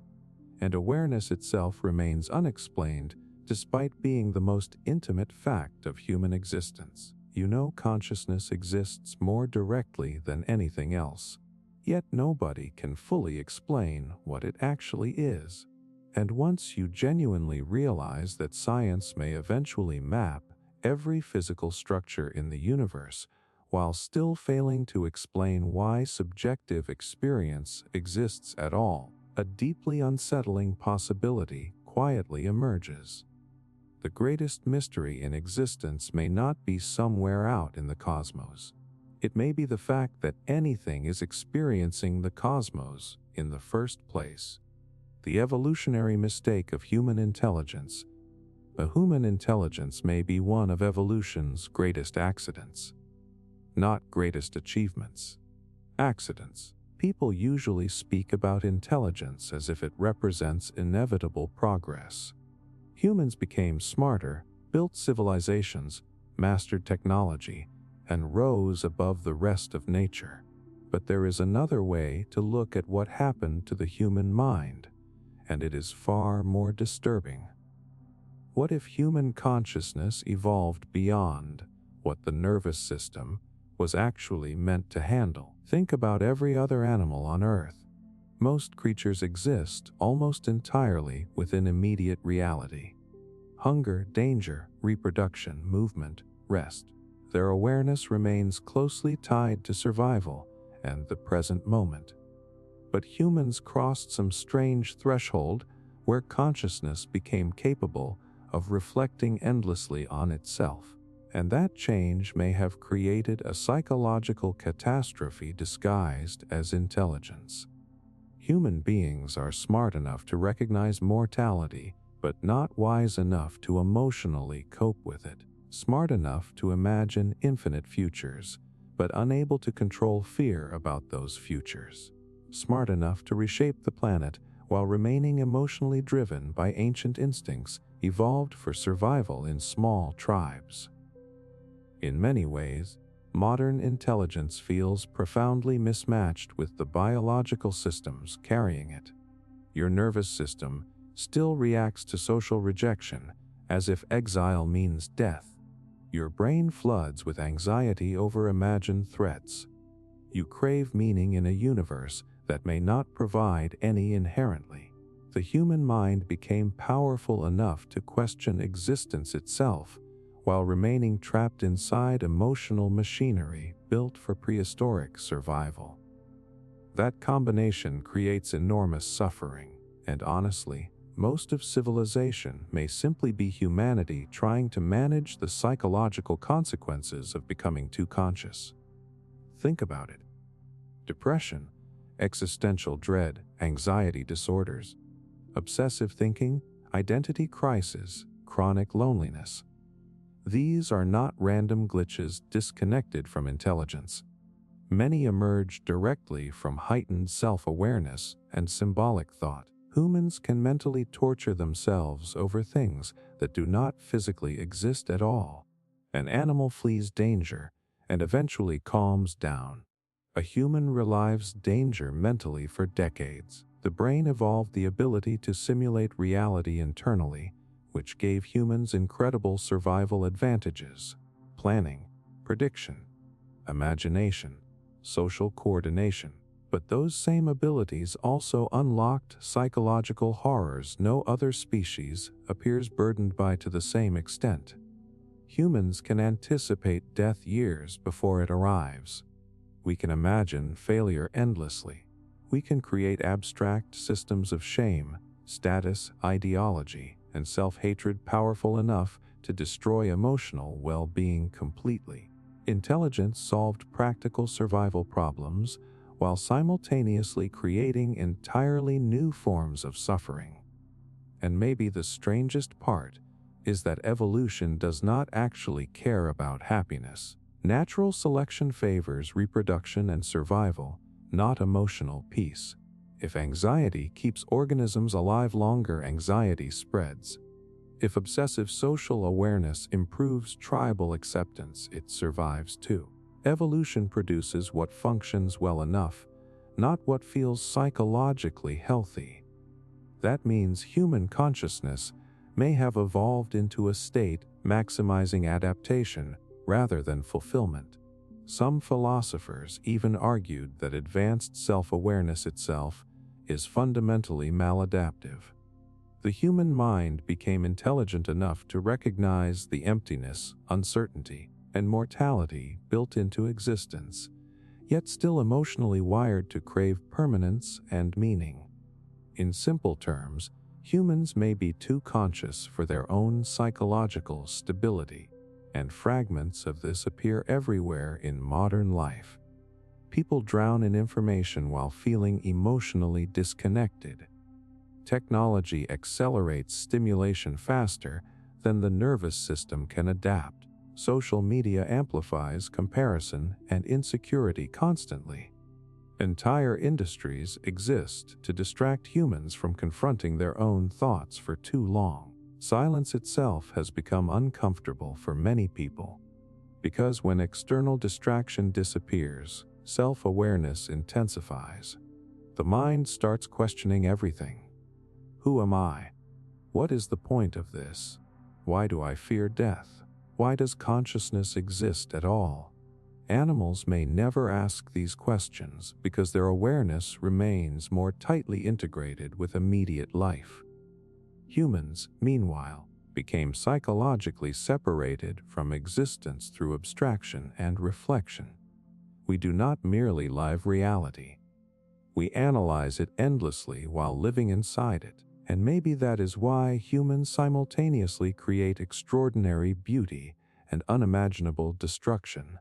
And awareness itself remains unexplained despite being the most intimate fact of human existence. You know, consciousness exists more directly than anything else. Yet nobody can fully explain what it actually is. And once you genuinely realize that science may eventually map every physical structure in the universe, while still failing to explain why subjective experience exists at all, a deeply unsettling possibility quietly emerges. The greatest mystery in existence may not be somewhere out in the cosmos. It may be the fact that anything is experiencing the cosmos in the first place. The evolutionary mistake of human intelligence. A human intelligence may be one of evolution's greatest accidents, not greatest achievements. Accidents. People usually speak about intelligence as if it represents inevitable progress. Humans became smarter, built civilizations, mastered technology, and rose above the rest of nature. But there is another way to look at what happened to the human mind, and it is far more disturbing. What if human consciousness evolved beyond what the nervous system was actually meant to handle? Think about every other animal on Earth. Most creatures exist almost entirely within immediate reality. Hunger, danger, reproduction, movement, rest. Their awareness remains closely tied to survival and the present moment. But humans crossed some strange threshold where consciousness became capable of reflecting endlessly on itself, and that change may have created a psychological catastrophe disguised as intelligence. Human beings are smart enough to recognize mortality, but not wise enough to emotionally cope with it, smart enough to imagine infinite futures, but unable to control fear about those futures, smart enough to reshape the planet while remaining emotionally driven by ancient instincts evolved for survival in small tribes. In many ways, modern intelligence feels profoundly mismatched with the biological systems carrying it. Your nervous system still reacts to social rejection as if exile means death. Your brain floods with anxiety over imagined threats. You crave meaning in a universe that may not provide any inherently. The human mind became powerful enough to question existence itself, while remaining trapped inside emotional machinery built for prehistoric survival. That combination creates enormous suffering, and honestly, most of civilization may simply be humanity trying to manage the psychological consequences of becoming too conscious. Think about it. Depression, existential dread, anxiety disorders, obsessive thinking, identity crisis, chronic loneliness. These are not random glitches disconnected from intelligence. Many emerge directly from heightened self-awareness and symbolic thought. Humans can mentally torture themselves over things that do not physically exist at all. An animal flees danger and eventually calms down. A human relives danger mentally for decades. The brain evolved the ability to simulate reality internally, which gave humans incredible survival advantages: planning, prediction, imagination, social coordination. But those same abilities also unlocked psychological horrors no other species appears burdened by to the same extent. Humans can anticipate death years before it arrives. We can imagine failure endlessly. We can create abstract systems of shame, status, ideology, and self-hatred powerful enough to destroy emotional well-being completely. Intelligence solved practical survival problems while simultaneously creating entirely new forms of suffering. And maybe the strangest part is that evolution does not actually care about happiness. Natural selection favors reproduction and survival, not emotional peace. If anxiety keeps organisms alive longer, anxiety spreads. If obsessive social awareness improves tribal acceptance, it survives too. Evolution produces what functions well enough, not what feels psychologically healthy. That means human consciousness may have evolved into a state maximizing adaptation rather than fulfillment. Some philosophers even argued that advanced self-awareness itself is fundamentally maladaptive. The human mind became intelligent enough to recognize the emptiness, uncertainty, and mortality built into existence, yet still emotionally wired to crave permanence and meaning. In simple terms, humans may be too conscious for their own psychological stability, and fragments of this appear everywhere in modern life. People drown in information while feeling emotionally disconnected. Technology accelerates stimulation faster than the nervous system can adapt. Social media amplifies comparison and insecurity constantly. Entire industries exist to distract humans from confronting their own thoughts for too long. Silence itself has become uncomfortable for many people, because when external distraction disappears, self-awareness intensifies. The mind starts questioning everything. Who am I? What is the point of this? Why do I fear death? Why does consciousness exist at all? Animals may never ask these questions because their awareness remains more tightly integrated with immediate life. Humans, meanwhile, became psychologically separated from existence through abstraction and reflection. We do not merely live reality. We analyze it endlessly while living inside it, and maybe that is why humans simultaneously create extraordinary beauty and unimaginable destruction.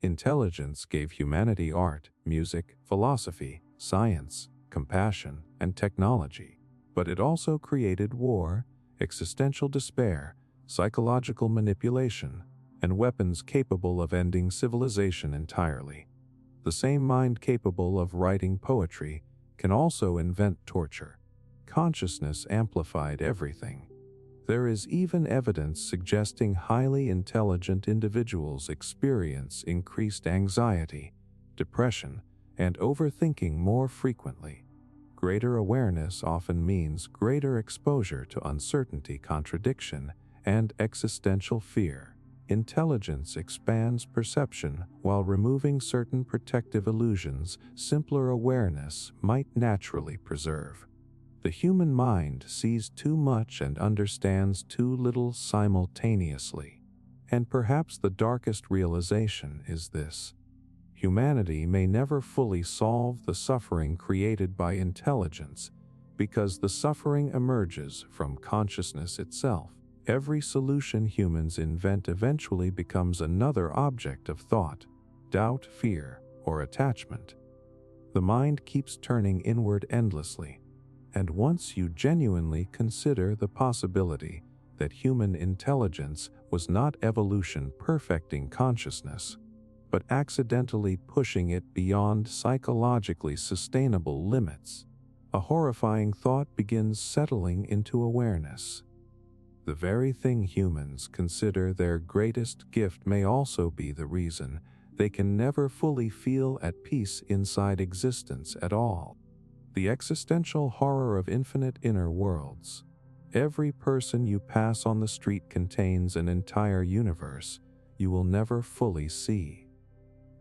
Intelligence gave humanity art, music, philosophy, science, compassion, and technology, but it also created war, existential despair, psychological manipulation, and weapons capable of ending civilization entirely. The same mind capable of writing poetry can also invent torture. Consciousness amplified everything. There is even evidence suggesting highly intelligent individuals experience increased anxiety, depression, and overthinking more frequently. Greater awareness often means greater exposure to uncertainty, contradiction, and existential fear. Intelligence expands perception while removing certain protective illusions simpler awareness might naturally preserve. The human mind sees too much and understands too little simultaneously. And perhaps the darkest realization is this: humanity may never fully solve the suffering created by intelligence, because the suffering emerges from consciousness itself. Every solution humans invent eventually becomes another object of thought, doubt, fear, or attachment. The mind keeps turning inward endlessly. And once you genuinely consider the possibility that human intelligence was not evolution perfecting consciousness, but accidentally pushing it beyond psychologically sustainable limits, a horrifying thought begins settling into awareness. The very thing humans consider their greatest gift may also be the reason they can never fully feel at peace inside existence at all. The existential horror of infinite inner worlds. Every person you pass on the street contains an entire universe you will never fully see.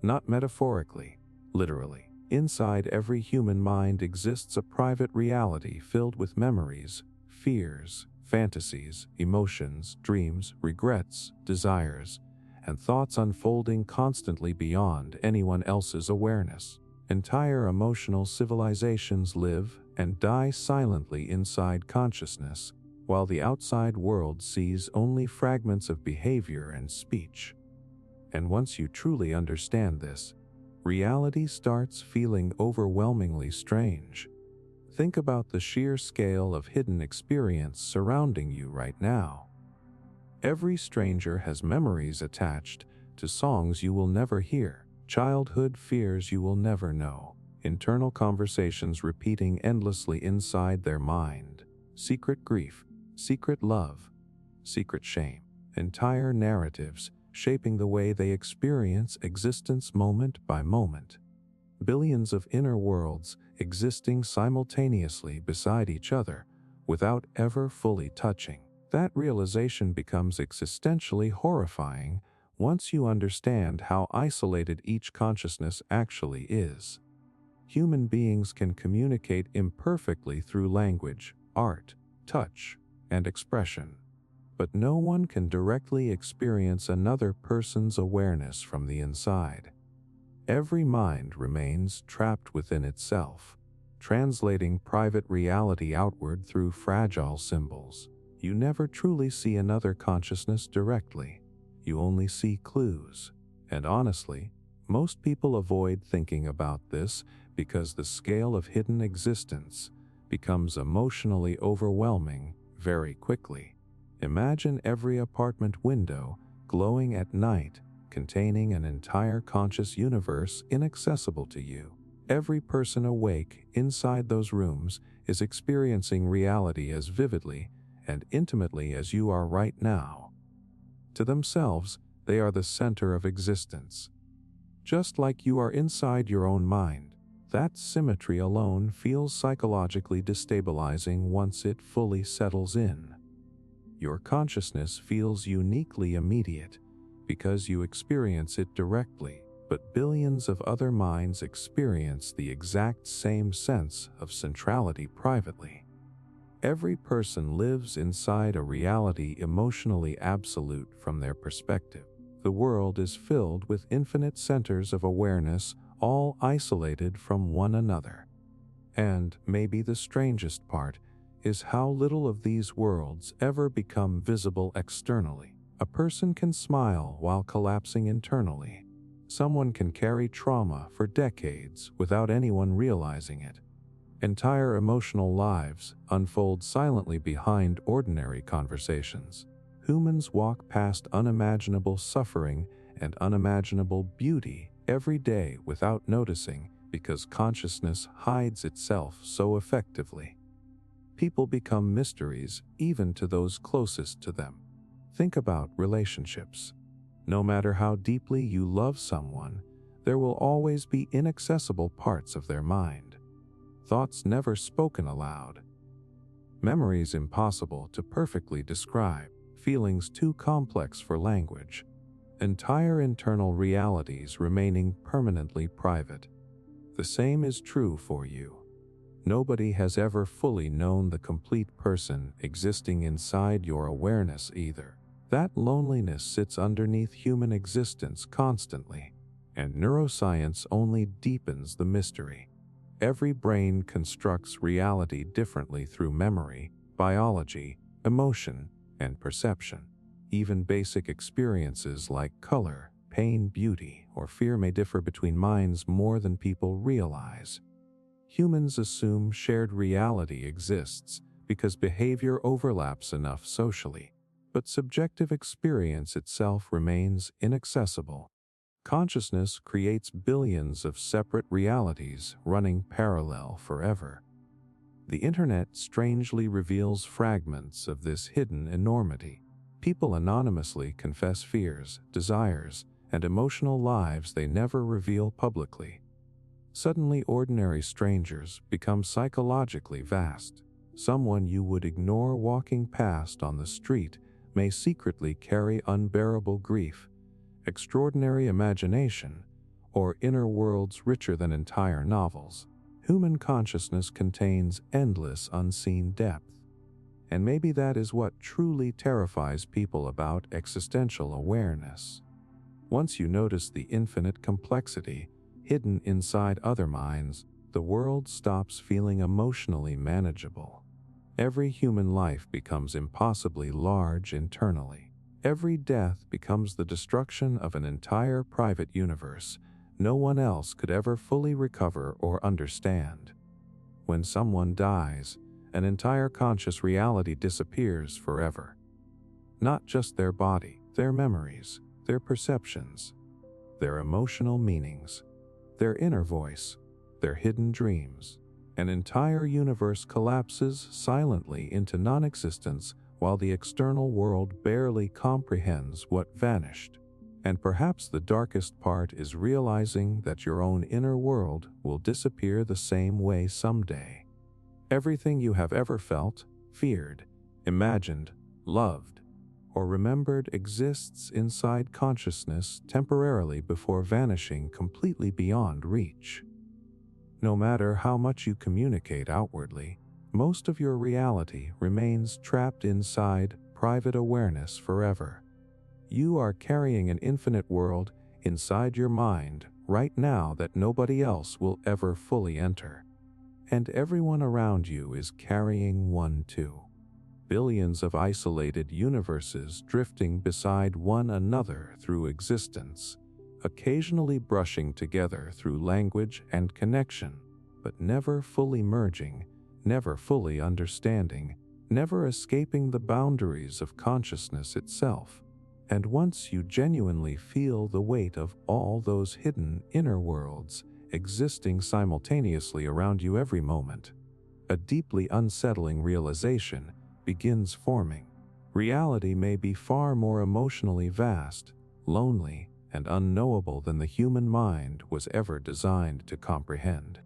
Not metaphorically, literally. Inside every human mind exists a private reality filled with memories, fears, fantasies, emotions, dreams, regrets, desires, and thoughts unfolding constantly beyond anyone else's awareness. Entire emotional civilizations live and die silently inside consciousness, while the outside world sees only fragments of behavior and speech. And once you truly understand this, reality starts feeling overwhelmingly strange. Think about the sheer scale of hidden experience surrounding you right now. Every stranger has memories attached to songs you will never hear, childhood fears you will never know, internal conversations repeating endlessly inside their mind, secret grief, secret love, secret shame, entire narratives shaping the way they experience existence moment by moment. Billions of inner worlds existing simultaneously beside each other without ever fully touching. That realization becomes existentially horrifying once you understand how isolated each consciousness actually is. Human beings can communicate imperfectly through language, art, touch, and expression. But no one can directly experience another person's awareness from the inside. Every mind remains trapped within itself, translating private reality outward through fragile symbols. You never truly see another consciousness directly. You only see clues. And honestly, most people avoid thinking about this because the scale of hidden existence becomes emotionally overwhelming very quickly. Imagine every apartment window glowing at night, containing an entire conscious universe inaccessible to you. Every person awake inside those rooms is experiencing reality as vividly and intimately as you are right now. To themselves, they are the center of existence. Just like you are inside your own mind, that symmetry alone feels psychologically destabilizing once it fully settles in. Your consciousness feels uniquely immediate because you experience it directly, but billions of other minds experience the exact same sense of centrality privately. Every person lives inside a reality emotionally absolute from their perspective. The world is filled with infinite centers of awareness, all isolated from one another. And maybe the strangest part is how little of these worlds ever become visible externally. A person can smile while collapsing internally. Someone can carry trauma for decades without anyone realizing it. Entire emotional lives unfold silently behind ordinary conversations. Humans walk past unimaginable suffering and unimaginable beauty every day without noticing because consciousness hides itself so effectively. People become mysteries even to those closest to them. Think about relationships. No matter how deeply you love someone, there will always be inaccessible parts of their mind. Thoughts never spoken aloud. Memories impossible to perfectly describe. Feelings too complex for language. Entire internal realities remaining permanently private. The same is true for you. Nobody has ever fully known the complete person existing inside your awareness either. That loneliness sits underneath human existence constantly, and neuroscience only deepens the mystery. Every brain constructs reality differently through memory, biology, emotion, and perception. Even basic experiences like color, pain, beauty, or fear may differ between minds more than people realize. Humans assume shared reality exists because behavior overlaps enough socially, but subjective experience itself remains inaccessible. Consciousness creates billions of separate realities running parallel forever. The internet strangely reveals fragments of this hidden enormity. People anonymously confess fears, desires, and emotional lives they never reveal publicly. Suddenly, ordinary strangers become psychologically vast. Someone you would ignore walking past on the street may secretly carry unbearable grief, extraordinary imagination, or inner worlds richer than entire novels. Human consciousness contains endless unseen depth. And maybe that is what truly terrifies people about existential awareness. Once you notice the infinite complexity hidden inside other minds, the world stops feeling emotionally manageable. Every human life becomes impossibly large internally. Every death becomes the destruction of an entire private universe no one else could ever fully recover or understand. When someone dies, an entire conscious reality disappears forever. Not just their body, their memories, their perceptions, their emotional meanings, their inner voice, their hidden dreams. An entire universe collapses silently into non-existence while the external world barely comprehends what vanished. And perhaps the darkest part is realizing that your own inner world will disappear the same way someday. Everything you have ever felt, feared, imagined, loved, or remembered exists inside consciousness temporarily before vanishing completely beyond reach. No matter how much you communicate outwardly, most of your reality remains trapped inside private awareness forever. You are carrying an infinite world inside your mind right now that nobody else will ever fully enter. And everyone around you is carrying one too. Billions of isolated universes drifting beside one another through existence, occasionally brushing together through language and connection, but never fully merging, never fully understanding, never escaping the boundaries of consciousness itself. And once you genuinely feel the weight of all those hidden inner worlds existing simultaneously around you every moment, a deeply unsettling realization begins forming. Reality may be far more emotionally vast, lonely, and unknowable than the human mind was ever designed to comprehend.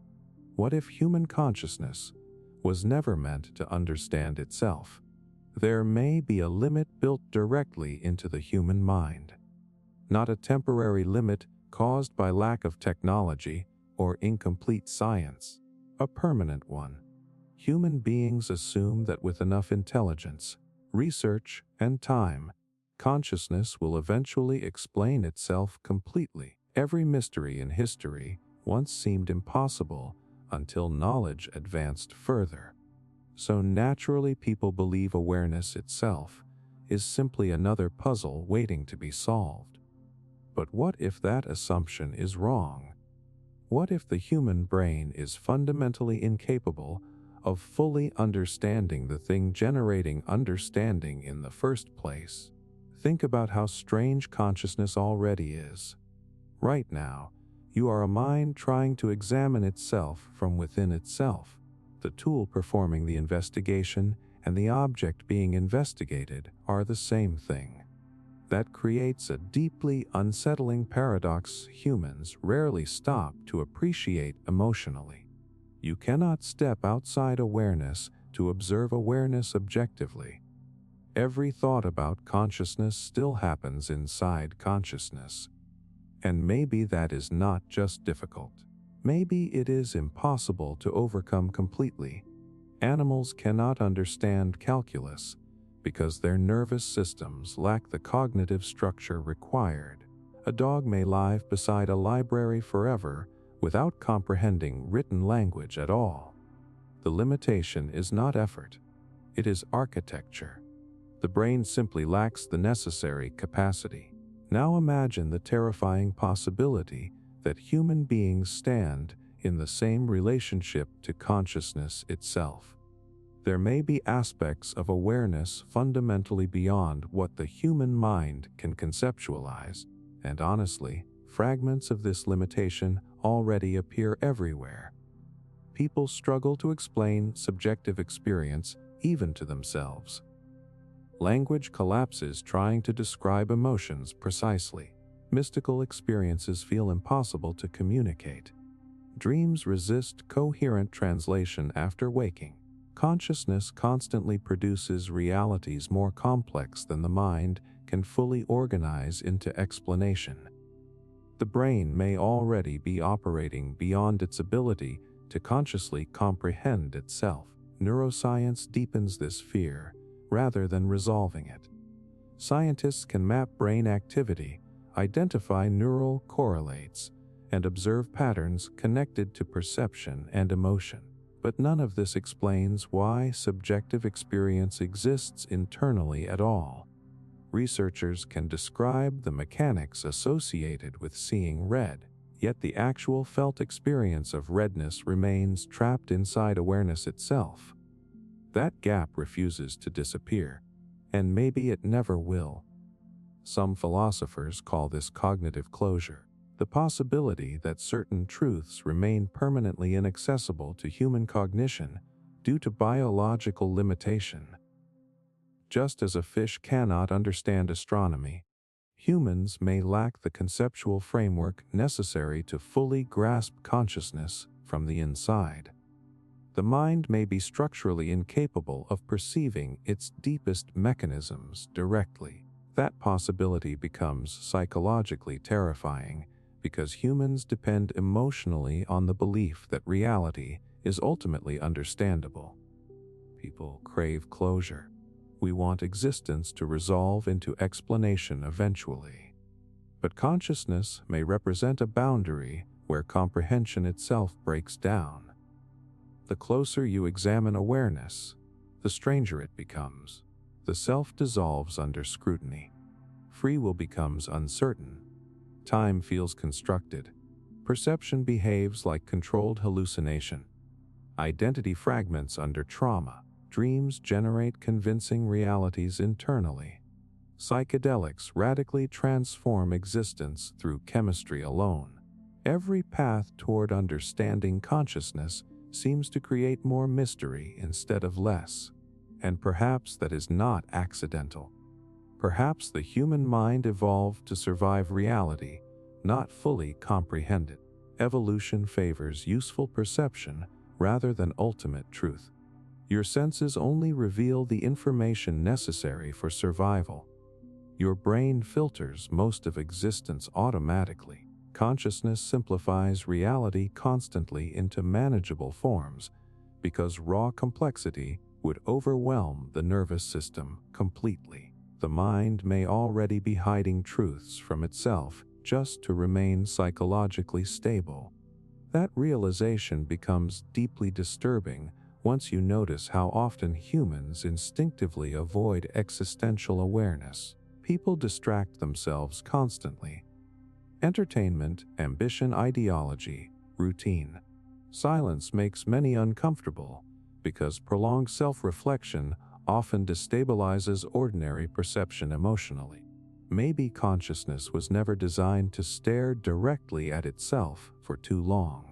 What if human consciousness was never meant to understand itself? There may be a limit built directly into the human mind. Not a temporary limit caused by lack of technology or incomplete science, a permanent one. Human beings assume that with enough intelligence, research, and time, consciousness will eventually explain itself completely. Every mystery in history once seemed impossible until knowledge advanced further. So naturally people believe awareness itself is simply another puzzle waiting to be solved. But what if that assumption is wrong? What if the human brain is fundamentally incapable of fully understanding the thing generating understanding in the first place? Think about how strange consciousness already is. Right now, you are a mind trying to examine itself from within itself. The tool performing the investigation and the object being investigated are the same thing. That creates a deeply unsettling paradox humans rarely stop to appreciate emotionally. You cannot step outside awareness to observe awareness objectively. Every thought about consciousness still happens inside consciousness. And maybe that is not just difficult. Maybe it is impossible to overcome completely. Animals cannot understand calculus because their nervous systems lack the cognitive structure required. A dog may live beside a library forever without comprehending written language at all. The limitation is not effort, it is architecture. The brain simply lacks the necessary capacity. Now imagine the terrifying possibility that human beings stand in the same relationship to consciousness itself. There may be aspects of awareness fundamentally beyond what the human mind can conceptualize, and honestly, fragments of this limitation already appear everywhere. People struggle to explain subjective experience even to themselves. Language collapses trying to describe emotions precisely. Mystical experiences feel impossible to communicate. Dreams resist coherent translation after waking. Consciousness constantly produces realities more complex than the mind can fully organize into explanation. The brain may already be operating beyond its ability to consciously comprehend itself. Neuroscience deepens this fear rather than resolving it. Scientists can map brain activity, identify neural correlates, and observe patterns connected to perception and emotion. But none of this explains why subjective experience exists internally at all. Researchers can describe the mechanics associated with seeing red, yet the actual felt experience of redness remains trapped inside awareness itself. That gap refuses to disappear, and maybe it never will. Some philosophers call this cognitive closure, the possibility that certain truths remain permanently inaccessible to human cognition due to biological limitation. Just as a fish cannot understand astronomy, humans may lack the conceptual framework necessary to fully grasp consciousness from the inside. The mind may be structurally incapable of perceiving its deepest mechanisms directly. That possibility becomes psychologically terrifying because humans depend emotionally on the belief that reality is ultimately understandable. people crave closure. We want existence to resolve into explanation eventually. But consciousness may represent a boundary where comprehension itself breaks down. The closer you examine awareness, the stranger it becomes. The self dissolves under scrutiny. Free will becomes uncertain. Time feels constructed. Perception behaves like controlled hallucination. Identity fragments under trauma. Dreams generate convincing realities internally. Psychedelics radically transform existence through chemistry alone. Every path toward understanding consciousness seems to create more mystery instead of less. And perhaps that is not accidental. Perhaps the human mind evolved to survive reality, not fully comprehend it. Evolution favors useful perception rather than ultimate truth. Your senses only reveal the information necessary for survival. Your brain filters most of existence automatically. Consciousness simplifies reality constantly into manageable forms because raw complexity would overwhelm the nervous system completely. The mind may already be hiding truths from itself just to remain psychologically stable. That realization becomes deeply disturbing once you notice how often humans instinctively avoid existential awareness. People distract themselves constantly. Entertainment, ambition, ideology, routine. Silence makes many uncomfortable because prolonged self-reflection often destabilizes ordinary perception emotionally. Maybe consciousness was never designed to stare directly at itself for too long.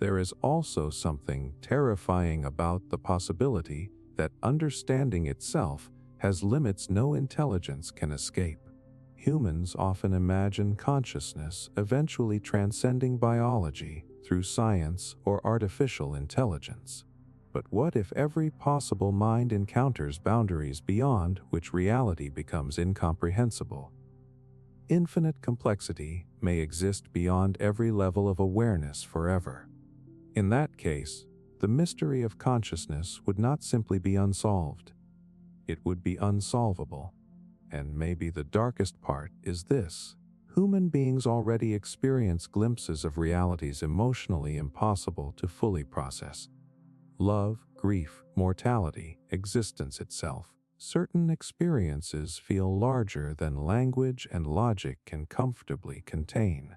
There is also something terrifying about the possibility that understanding itself has limits no intelligence can escape. Humans often imagine consciousness eventually transcending biology through science or artificial intelligence. But what if every possible mind encounters boundaries beyond which reality becomes incomprehensible? Infinite complexity may exist beyond every level of awareness forever. In that case, the mystery of consciousness would not simply be unsolved. It would be unsolvable. And maybe the darkest part is this: human beings already experience glimpses of realities emotionally impossible to fully process. Love, grief, mortality, existence itself. Certain experiences feel larger than language and logic can comfortably contain.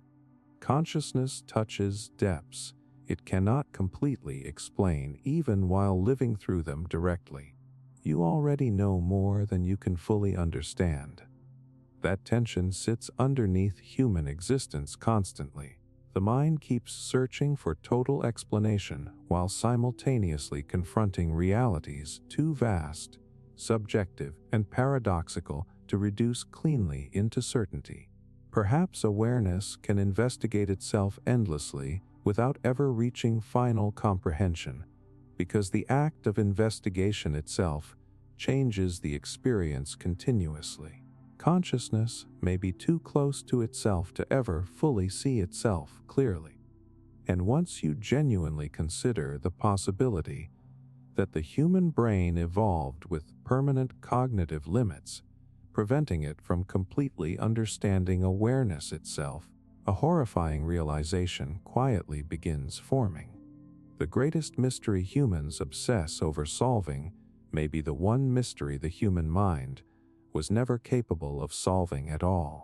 Consciousness touches depths it cannot completely explain even while living through them directly. You already know more than you can fully understand. That tension sits underneath human existence constantly. The mind keeps searching for total explanation while simultaneously confronting realities too vast, subjective, and paradoxical to reduce cleanly into certainty. Perhaps awareness can investigate itself endlessly without ever reaching final comprehension, because the act of investigation itself changes the experience continuously. Consciousness may be too close to itself to ever fully see itself clearly. And once you genuinely consider the possibility that the human brain evolved with permanent cognitive limits, preventing it from completely understanding awareness itself, a horrifying realization quietly begins forming. The greatest mystery humans obsess over solving may be the one mystery the human mind was never capable of solving at all.